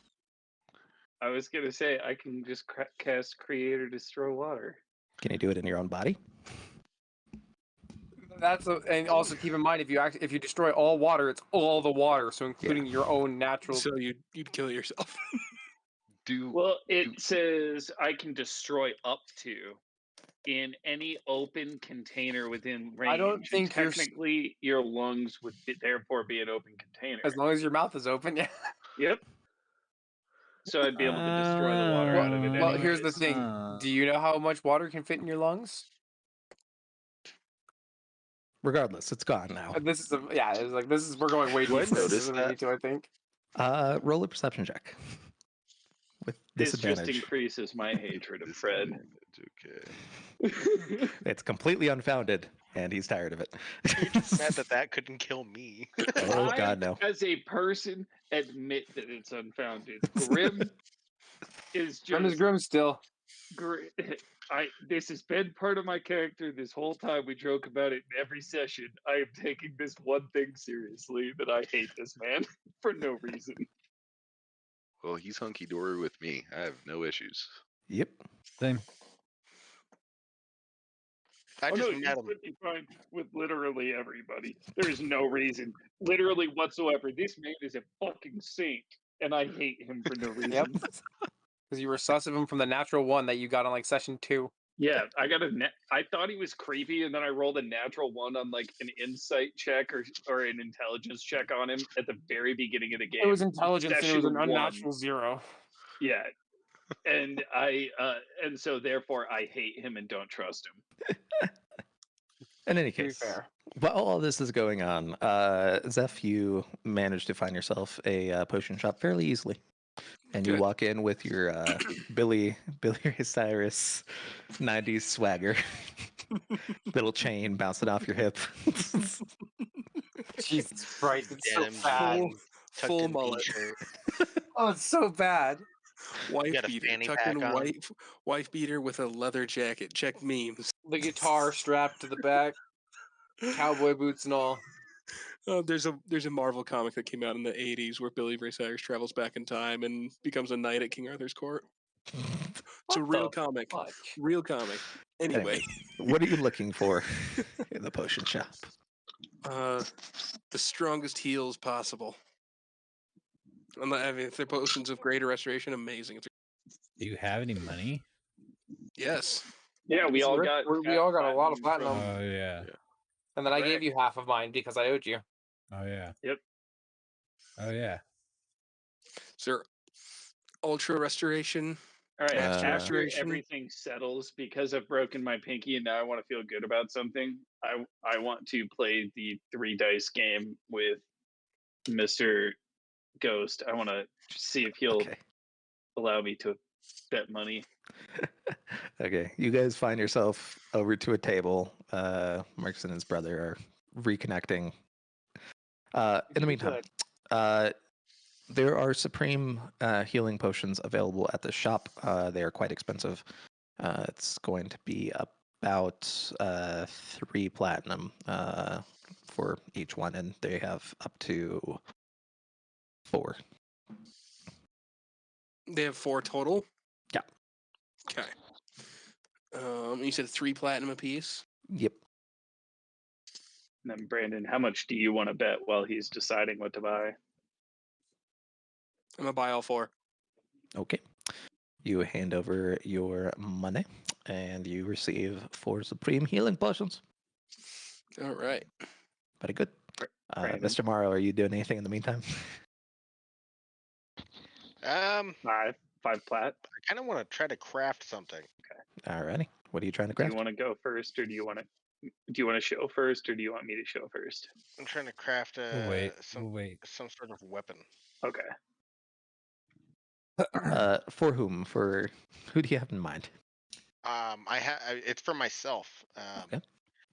I was going to say, I can just cast Create or Destroy Water. Can you do it in your own body? And also keep in mind, if you destroy all water, it's all the water, so including your own natural. So you'd kill yourself. It says I can destroy up to in any open container within range. I don't think technically your lungs would therefore be an open container. As long as your mouth is open, yeah. Yep. So I'd be able to destroy the water out of it. Well, here's the thing. Do you know how much water can fit in your lungs? Regardless, it's gone now. This is we're going way too fast. I think. Roll a perception check. with This just disadvantage. increases my hatred of Fred. Okay. It's completely unfounded, and he's tired of it. You're just mad that that couldn't kill me. Oh God, no! As a person, admit that it's unfounded. Grim is Grim is just grim still. This has been part of my character this whole time. We joke about it in every session. I am taking this one thing seriously, that I hate this man for no reason. Well, he's hunky dory with me. I have no issues. Yep. Same. I Oh just no, you met him. would be fine with literally everybody. There is no reason, literally whatsoever. This man is a fucking saint, and I hate him for no reason. Yep. Because you were sus of him from the natural one that you got on like session 2. Yeah, I thought he was creepy, and then I rolled a natural one on like an insight check or an intelligence check on him at the very beginning of the game. It was intelligence and it was an Session unnatural 1. 0. Yeah, and and so therefore I hate him and don't trust him. In any To be case, fair. while all this is going on, Zeph, you managed to find yourself a potion shop fairly easily. And you Good. walk in with your Billy Ray Cyrus 90s swagger. Little chain bouncing off your hip. Jesus Christ, it's so Denim bad. jeans, tucked Full in mullet. t-shirt. Oh, it's so bad. Wife got a beater. fanny Tucked in pack on. wife beater with a leather jacket. Check memes. The guitar strapped to the back, cowboy boots and all. There's a Marvel comic that came out in the 80s where Billy Ray Cyrus travels back in time and becomes a knight at King Arthur's court. It's a What real the comic. fuck? Real comic. Anyway, what are you looking for in the potion shop? the strongest heals possible. I mean, if they're potions of greater restoration, amazing. Do you have any money? Yes. Yeah, we all got we all got a lot of from- platinum. Oh yeah. And then I gave you half of mine because I owed you. Oh yeah. Yep. Oh yeah. Is there ultra restoration? All right, Master after restoration? everything settles, because I've broken my pinky and now I want to feel good about something, I want to play the 3 dice game with Mr. Ghost. I want to see if he'll Okay. allow me to bet money. Okay. You guys find yourself over to a table. Marcus and his brother are reconnecting. In the meantime, there are supreme healing potions available at the shop. They are quite expensive. It's going to be about 3 platinum for each one, and they have up to 4. They have 4 total? Yeah. Okay. You said 3 platinum apiece? Yep. And then Brandon, how much do you want to bet while he's deciding what to buy? I'm gonna buy all 4. Okay. You hand over your money, and you receive 4 supreme healing potions. All right. Very good. Brandon. Mr. Morrow, are you doing anything in the meantime? Five plat. I kind of want to try to craft something. Alrighty. What are you trying to Do craft? you want to go first, or do you want to show first, or do you want me to show first? I'm trying to craft We'll wait. some Wait. some sort of weapon. Okay. For whom? For who do you have in mind? It's for myself. Okay.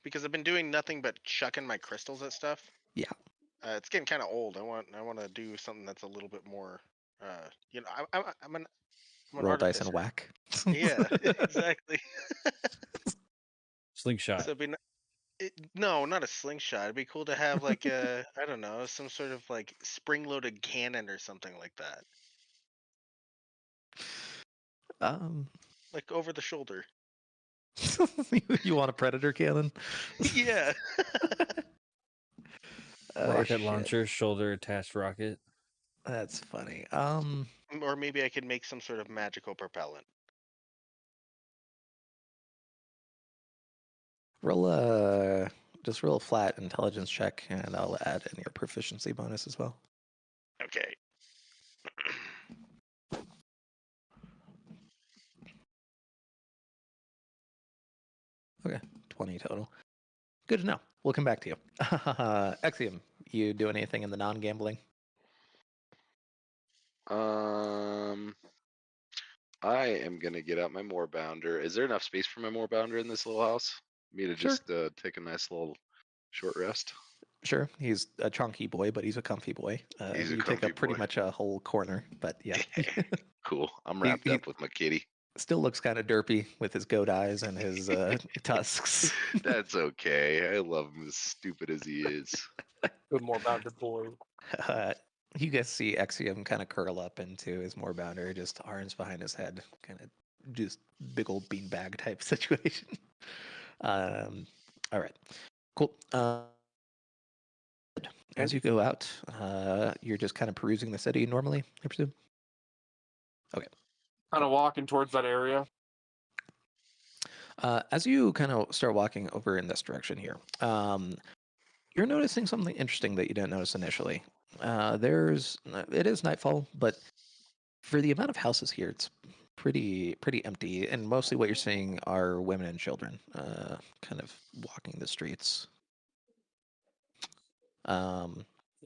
Because I've been doing nothing but chucking my crystals at stuff. Yeah. It's getting kind of old. I want to do something that's a little bit more. I'm an Roll dice and artificer. whack. Yeah, exactly. Slingshot. So it'd be no, not a slingshot. It'd be cool to have like I don't know, some sort of like spring-loaded cannon or something like that, like over the shoulder. You want a predator cannon? Yeah. Rocket Shit. launcher, shoulder attached rocket. That's funny. Or maybe I could make some sort of magical propellant. Just roll a flat intelligence check, and I'll add in your proficiency bonus as well. Okay. Okay, 20 total. Good to know. We'll come back to you. Exium, you do anything in the non-gambling? I am gonna get out my moorbounder. Is there enough space for my moorbounder in this little house? Me to Sure. just take a nice little short rest. Sure, he's a chunky boy, but he's a comfy boy. He's a You take comfy up pretty boy. much a whole corner, but yeah. Cool. I'm He- wrapped he- up with my kitty. Still looks kind of derpy with his goat eyes and his tusks. That's okay. I love him as stupid as he is. Good more bounded boy. You guys see Exium kind of curl up into his moorbounder, just arms behind his head, kind of just big old beanbag type situation. All right, cool. As you go out, you're just kind of perusing the city normally, I presume? Okay. Kind of walking towards that area. As you kind of start walking over in this direction here, you're noticing something interesting that you didn't notice initially. It is nightfall, but for the amount of houses here, it's pretty empty, and mostly what you're seeing are women and children, kind of walking the streets.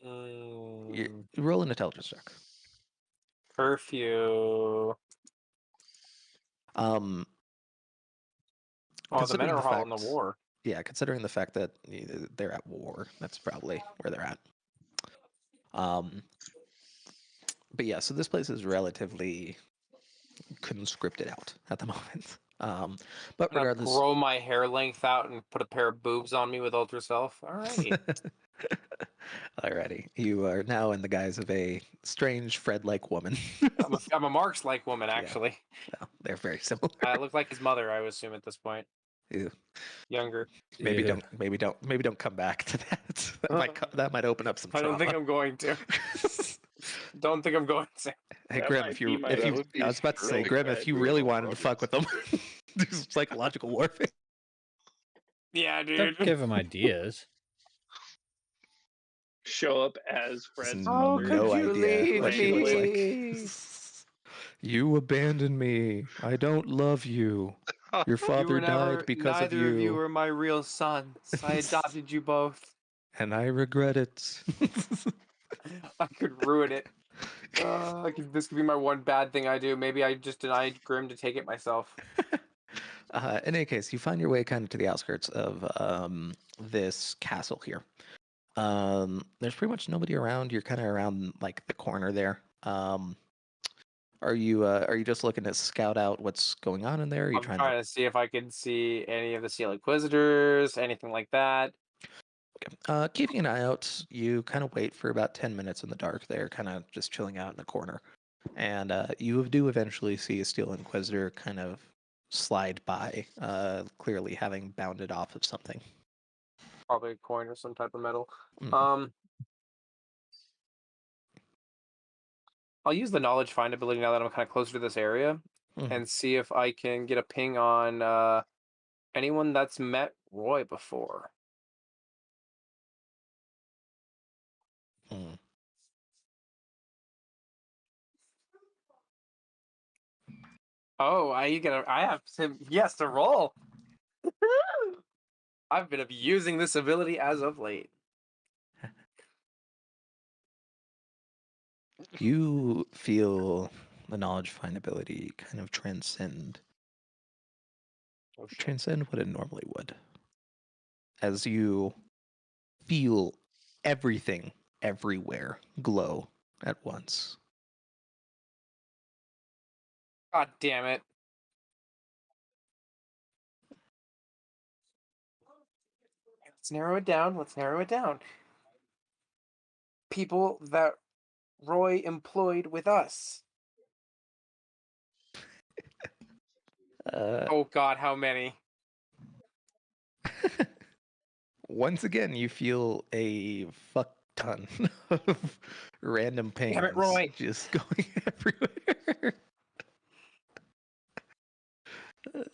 You roll an intelligence check. Curfew. Um, Oh, the men considering are the all in the fact- war. Yeah, considering the fact that they're at war, that's probably where they're at. But yeah, so this place is relatively conscripted out at the moment. But I'm gonna regardless, grow my hair length out and put a pair of boobs on me with ultra self. Alrighty. alrighty, you are now in the guise of a strange Fred-like woman. I'm a Marx like woman, Yeah. actually. Well, they're very similar. I look like his mother, I would assume at this point. Ew. Younger. Maybe Yeah. don't come back to that. That might open up some I trauma. don't think I'm going to. Don't think I'm going to. Hey That Grim, might if be you my- if that you would be I was about to say, really Grim, bad if you move really on wanted to fuck with them, do some psychological warfare. Yeah, Don't dude. give him ideas. Show up as Just Fred's How mother. could no you idea leave what she looks me? like. You abandoned me. I don't love you. Your father died because of neither of you you, were my real sons. I adopted you both. and I regret it. I could ruin it. This could be my one bad thing I do. Maybe I just denied Grim to take it myself. In any case, you find your way kind of to the outskirts of this castle here. There's pretty much nobody around. You're kind of around like the corner there. Are you just looking to scout out what's going on in there? Are you I'm trying trying to see if I can see any of the Seal Inquisitors, anything like that. keeping an eye out? You kind of wait for about 10 minutes in the dark there, kind of just chilling out in the corner, and you do eventually see a Steel Inquisitor kind of slide by, clearly having bounded off of something. Probably a coin or some type of metal. Mhm. I'll use the knowledge find ability now that I'm kind of closer to this area Mhm. and see if I can get a ping on anyone that's met Roy before. Mm. Oh, I have to roll. I've been abusing this ability as of late. You feel the knowledge find ability kind of transcend Oh shit. transcend what it normally would, as you feel everything everywhere glow at once. God damn it. Let's narrow it down. Let's narrow it down. People that Roy employed with us. Uh, Oh god, how many? Once again, you feel a fuck ton of random pings Damn it, Roy. just going everywhere.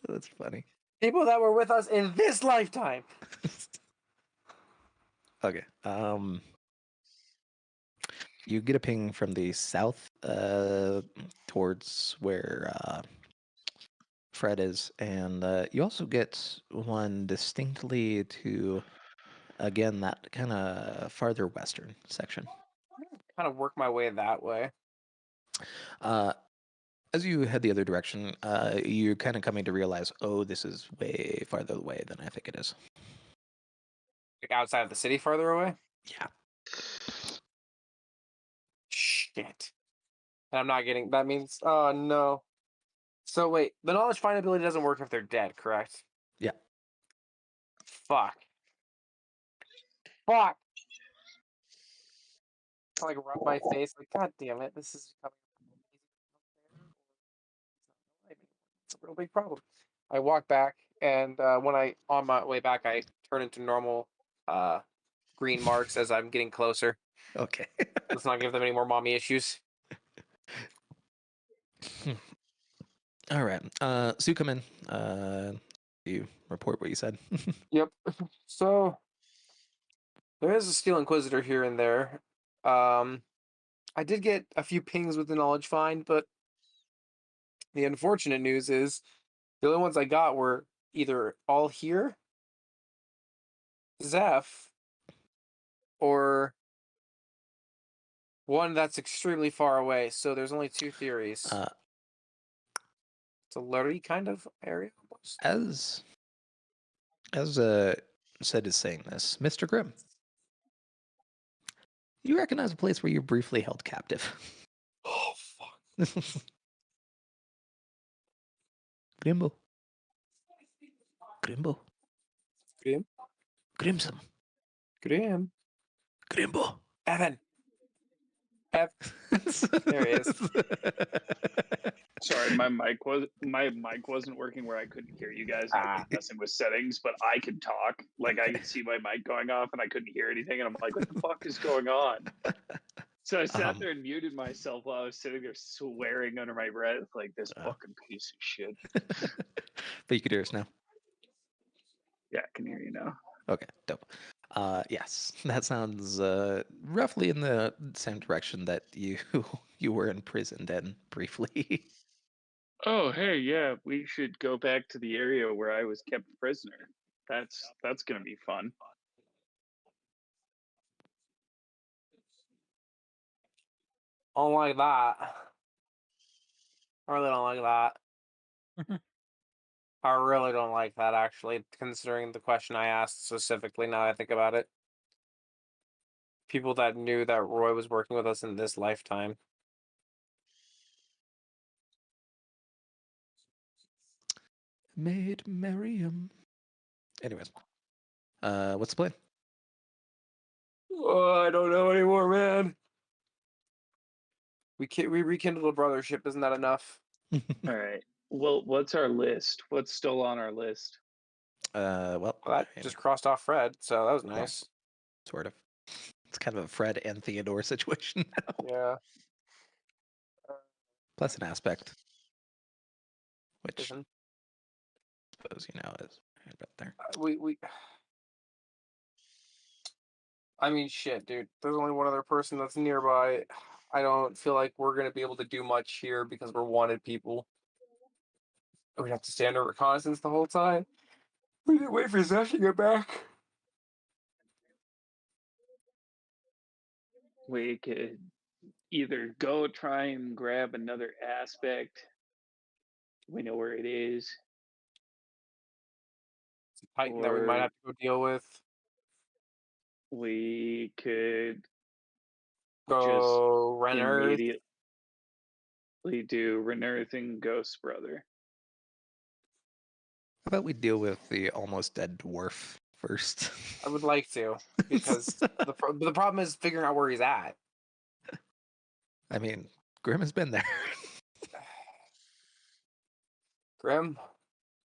That's funny. People that were with us in this lifetime. Okay. You get a ping from the south, towards where Fred is, and you also get one distinctly to, again, that kind of farther western section. Kind of work my way that way. Uh, as you head the other direction, you're kind of coming to realize, oh, this is way farther away than I think it is. Like outside of the city, farther away. Yeah. Shit. And I'm not getting. That means. Oh no. So wait, the knowledge find ability doesn't work if they're dead, correct? Yeah. Fuck. Fuck. I like rub my face. Like, God damn it, this is becoming it's a real big problem. I walk back, and when I on my way back, I turn into normal green marks as I'm getting closer. Okay. Let's not give them any more mommy issues. All right. So you come in. You report what you said. Yep. So there is a Steel Inquisitor here and there. I did get a few pings with the knowledge find, but the unfortunate news is the only ones I got were either all here, Zeph, or one that's extremely far away. So there's only two theories. It's a blurry kind of area almost. As said is saying this, Mr. Grimm, you recognize a place where you're briefly held captive. Oh fuck. Grimbo. Grimbo. Grim? Grimson. Grim. Grimbo. Evan. There he is. Sorry, my mic wasn't working where I couldn't hear you guys. I was messing with settings, but I could talk. Like I could see my mic going off, and I couldn't hear anything. And I'm like, "What the fuck is going on?" So I sat there and muted myself while I was sitting there swearing under my breath, like this fucking piece of shit. But you can hear us now. Yeah, I can hear you now. Okay, dope. Yes, that sounds roughly in the same direction that you were imprisoned in briefly. Oh, hey, yeah, we should go back to the area where I was kept prisoner. That's gonna be fun. I don't like that. I really don't like that. I really don't like that, actually, considering the question I asked specifically, now that I think about it. People that knew that Roy was working with us in this lifetime. Maid Miriam. Anyways, what's the plan? Oh, I don't know anymore, man. We rekindled a brothership. Isn't that enough? All right. Well, what's our list? What's still on our list? Well, That just crossed off Fred, so that was Yeah. nice. Sort of. It's kind of a Fred and Theodore situation now. Yeah. Plus an aspect, which Listen, I suppose you know is right about there. we. I mean, shit, dude. There's only one other person that's nearby. I don't feel like we're gonna be able to do much here because we're wanted people. We'd have to stay under reconnaissance the whole time. We didn't wait for Zesh to get back. We could either go try and grab another aspect. We know where it is. It's a Titan that we might Or have to go deal with. we could Go just Renner. immediately do Renerthing Ghost Brother. How about we deal with the almost dead dwarf first? I would like to, because the problem is figuring out where he's at. I mean, Grim has been there. Grim,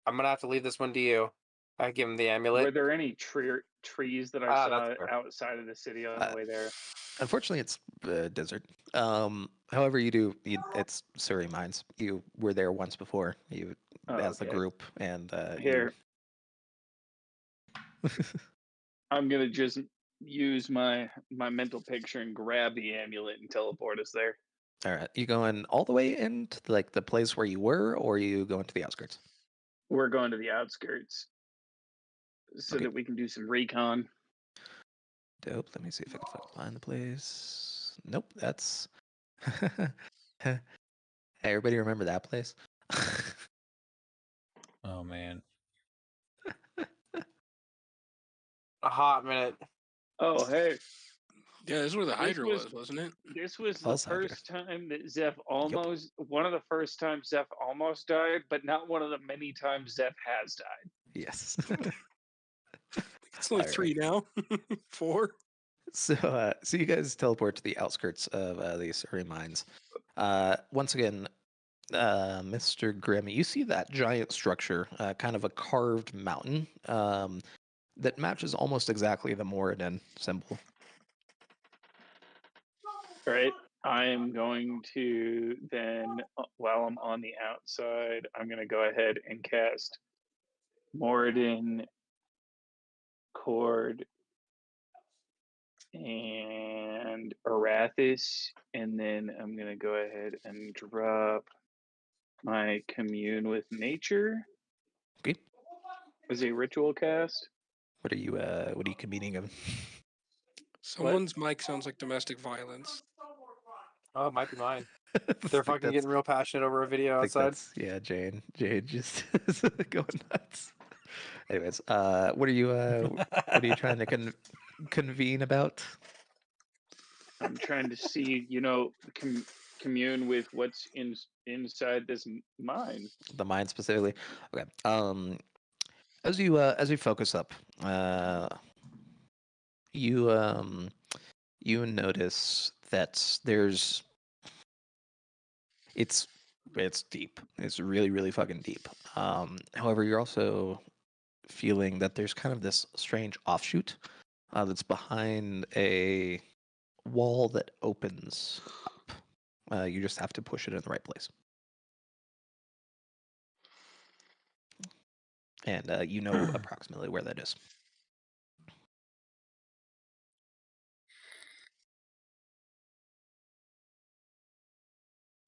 I'm gonna have to leave this one to you. I give him the Were amulet. there any trees that I saw That's fair. outside of the city on the way there? Unfortunately, it's desert. However, it's Surrey Mines. You were there once before. You as the Okay. group, and Here. I'm gonna just use my mental picture and grab the amulet and teleport us there. All right, you going all the way into like the place where you were, or are you going to the outskirts? We're going to the outskirts so Okay. that we can do some recon. Dope. Let me see if I can find the place. Nope, that's Hey, everybody remember that place? Oh man. A hot minute. Oh, hey, Yeah, this is where the this Hydra was was, wasn't it? this was the Pulse Hydra. first time that Zeph almost one of the first times Zeph almost died, but not one of the many times Zeph has died. Yes. It's only All 3 now. 4. So you guys teleport to the outskirts of the Surrey mines. Once again, Mr. Grimm, you see that giant structure, kind of a carved mountain, that matches almost exactly the Moradin symbol. All right. I am going to then, while I'm on the outside, I'm going to go ahead and cast Moradin, Cord, and Arathis, and then I'm going to go ahead and drop my Commune with Nature Okay. as a ritual cast. What are you convening of? Someone's mic sounds like domestic violence. Oh, it might be mine. They're fucking getting real passionate over a video I think outside. that's, yeah, Jane just is going nuts. Anyways, what are you trying to convene about? I'm trying to see, commune with what's inside this mine. The mine specifically. Okay. As you focus up, you notice that it's deep. It's really, really fucking deep. However, you're also feeling that there's kind of this strange offshoot that's behind a wall that opens up. You just have to push it in the right place. And you know approximately where that is.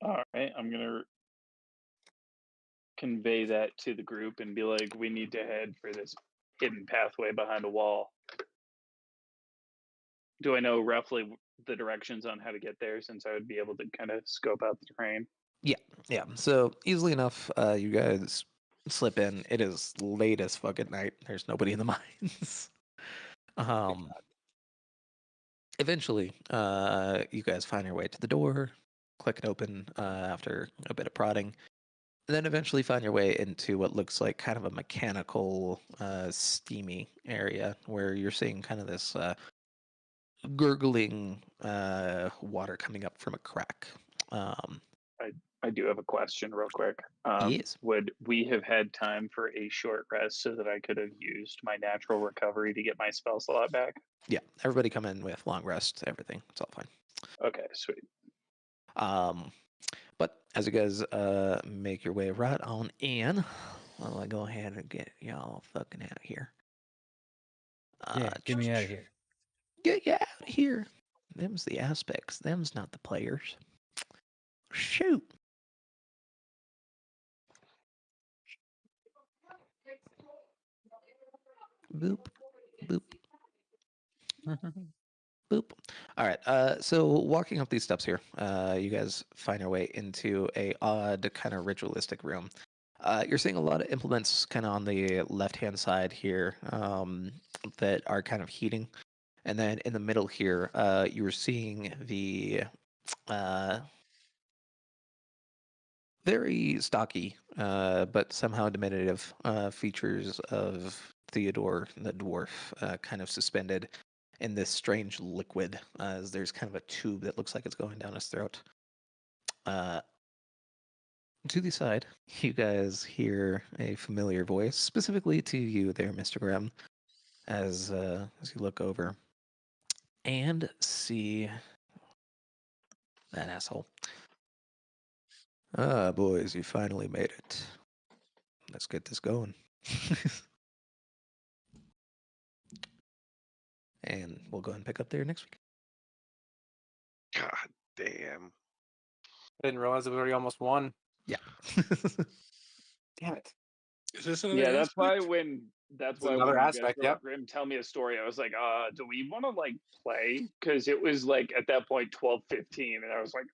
All right, I'm gonna convey that to the group and be like, we need to head for this hidden pathway behind a wall. Do I know roughly the directions on how to get there, since I would be able to kind of scope out the terrain? Yeah. So easily enough, you guys slip in. It is late as fucking night. There's nobody in the mines. Eventually, you guys find your way to the door, click it open after a bit of prodding, and then eventually find your way into what looks like kind of a mechanical, steamy area where you're seeing kind of this gurgling water coming up from a crack. I do have a question real quick. Yes. Would we have had time for a short rest so that I could have used my natural recovery to get my spell slot back? Yeah, everybody come in with long rest, everything. It's all fine. Okay, sweet. But as you guys make your way right on in, I'll go ahead and get y'all fucking out of here. Yeah, get me out of here. Get you out of here. Them's the aspects. Them's not the players. Shoot. Boop. Boop. Boop. All right. So walking up these steps here, you guys find your way into a odd kind of ritualistic room. You're seeing a lot of implements kind of on the left-hand side here that are kind of heating. And then in the middle here, you were seeing the very stocky, but somehow diminutive features of Theodore the dwarf kind of suspended in this strange liquid, as there's kind of a tube that looks like it's going down his throat. To the side, you guys hear a familiar voice, specifically to you there, Mr. Grimm, as you look over and see that asshole. Ah, boys, you finally made it. Let's get this going. And we'll go ahead and pick up there next week. God damn. I didn't realize it was already almost 1. Yeah. Damn it. Is this another Yeah, that's why aspect? when It's another you guys aspect, were yep. Grim tell me a story, I was like, do we want to like play? Because it was like at that point 12:15, and I was like,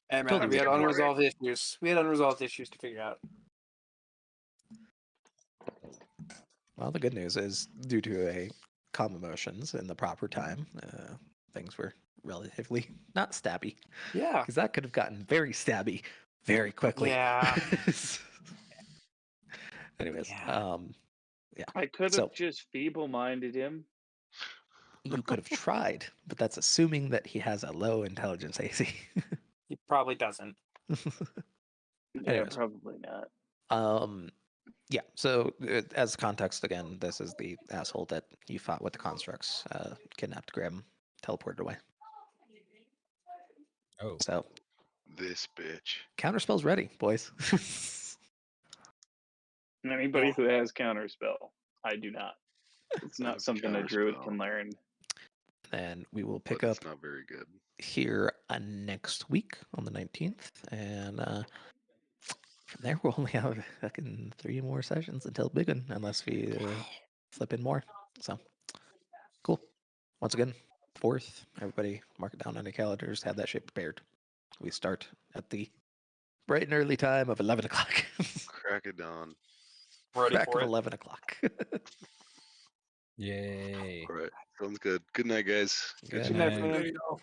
Hey man, Totally we had reasonable. unresolved issues. We had unresolved issues to figure out. Well, the good news is, due to a calm emotions in the proper time, things were relatively not stabby. Yeah. Because that could have gotten very stabby very quickly. Yeah. Anyways, Yeah. yeah. I could So have just feeble-minded him. you could have tried, but that's assuming that he has a low intelligence AC. He probably doesn't. Yeah, Anyways, probably not. yeah. So as context, again, this is the asshole that you fought with the constructs, kidnapped, Graham, teleported away. Oh, So This bitch. counterspell's ready, boys. Anybody who has counterspell, I do not. It's I not have something a druid counterspell, can learn. And we will but pick up it's not very good. here next week on the 19th, and from there we'll only have fucking 3 more sessions until big one, unless we flip in more. So cool. Once again, 4th, everybody mark it down on your calendars, have that shit prepared. We start at the bright and early time of 11 o'clock. Crack of dawn. Ready Crack for of it. 11 o'clock. yay. All right. Sounds good. Good night, guys. Good Catch you night. next night. week. There you go.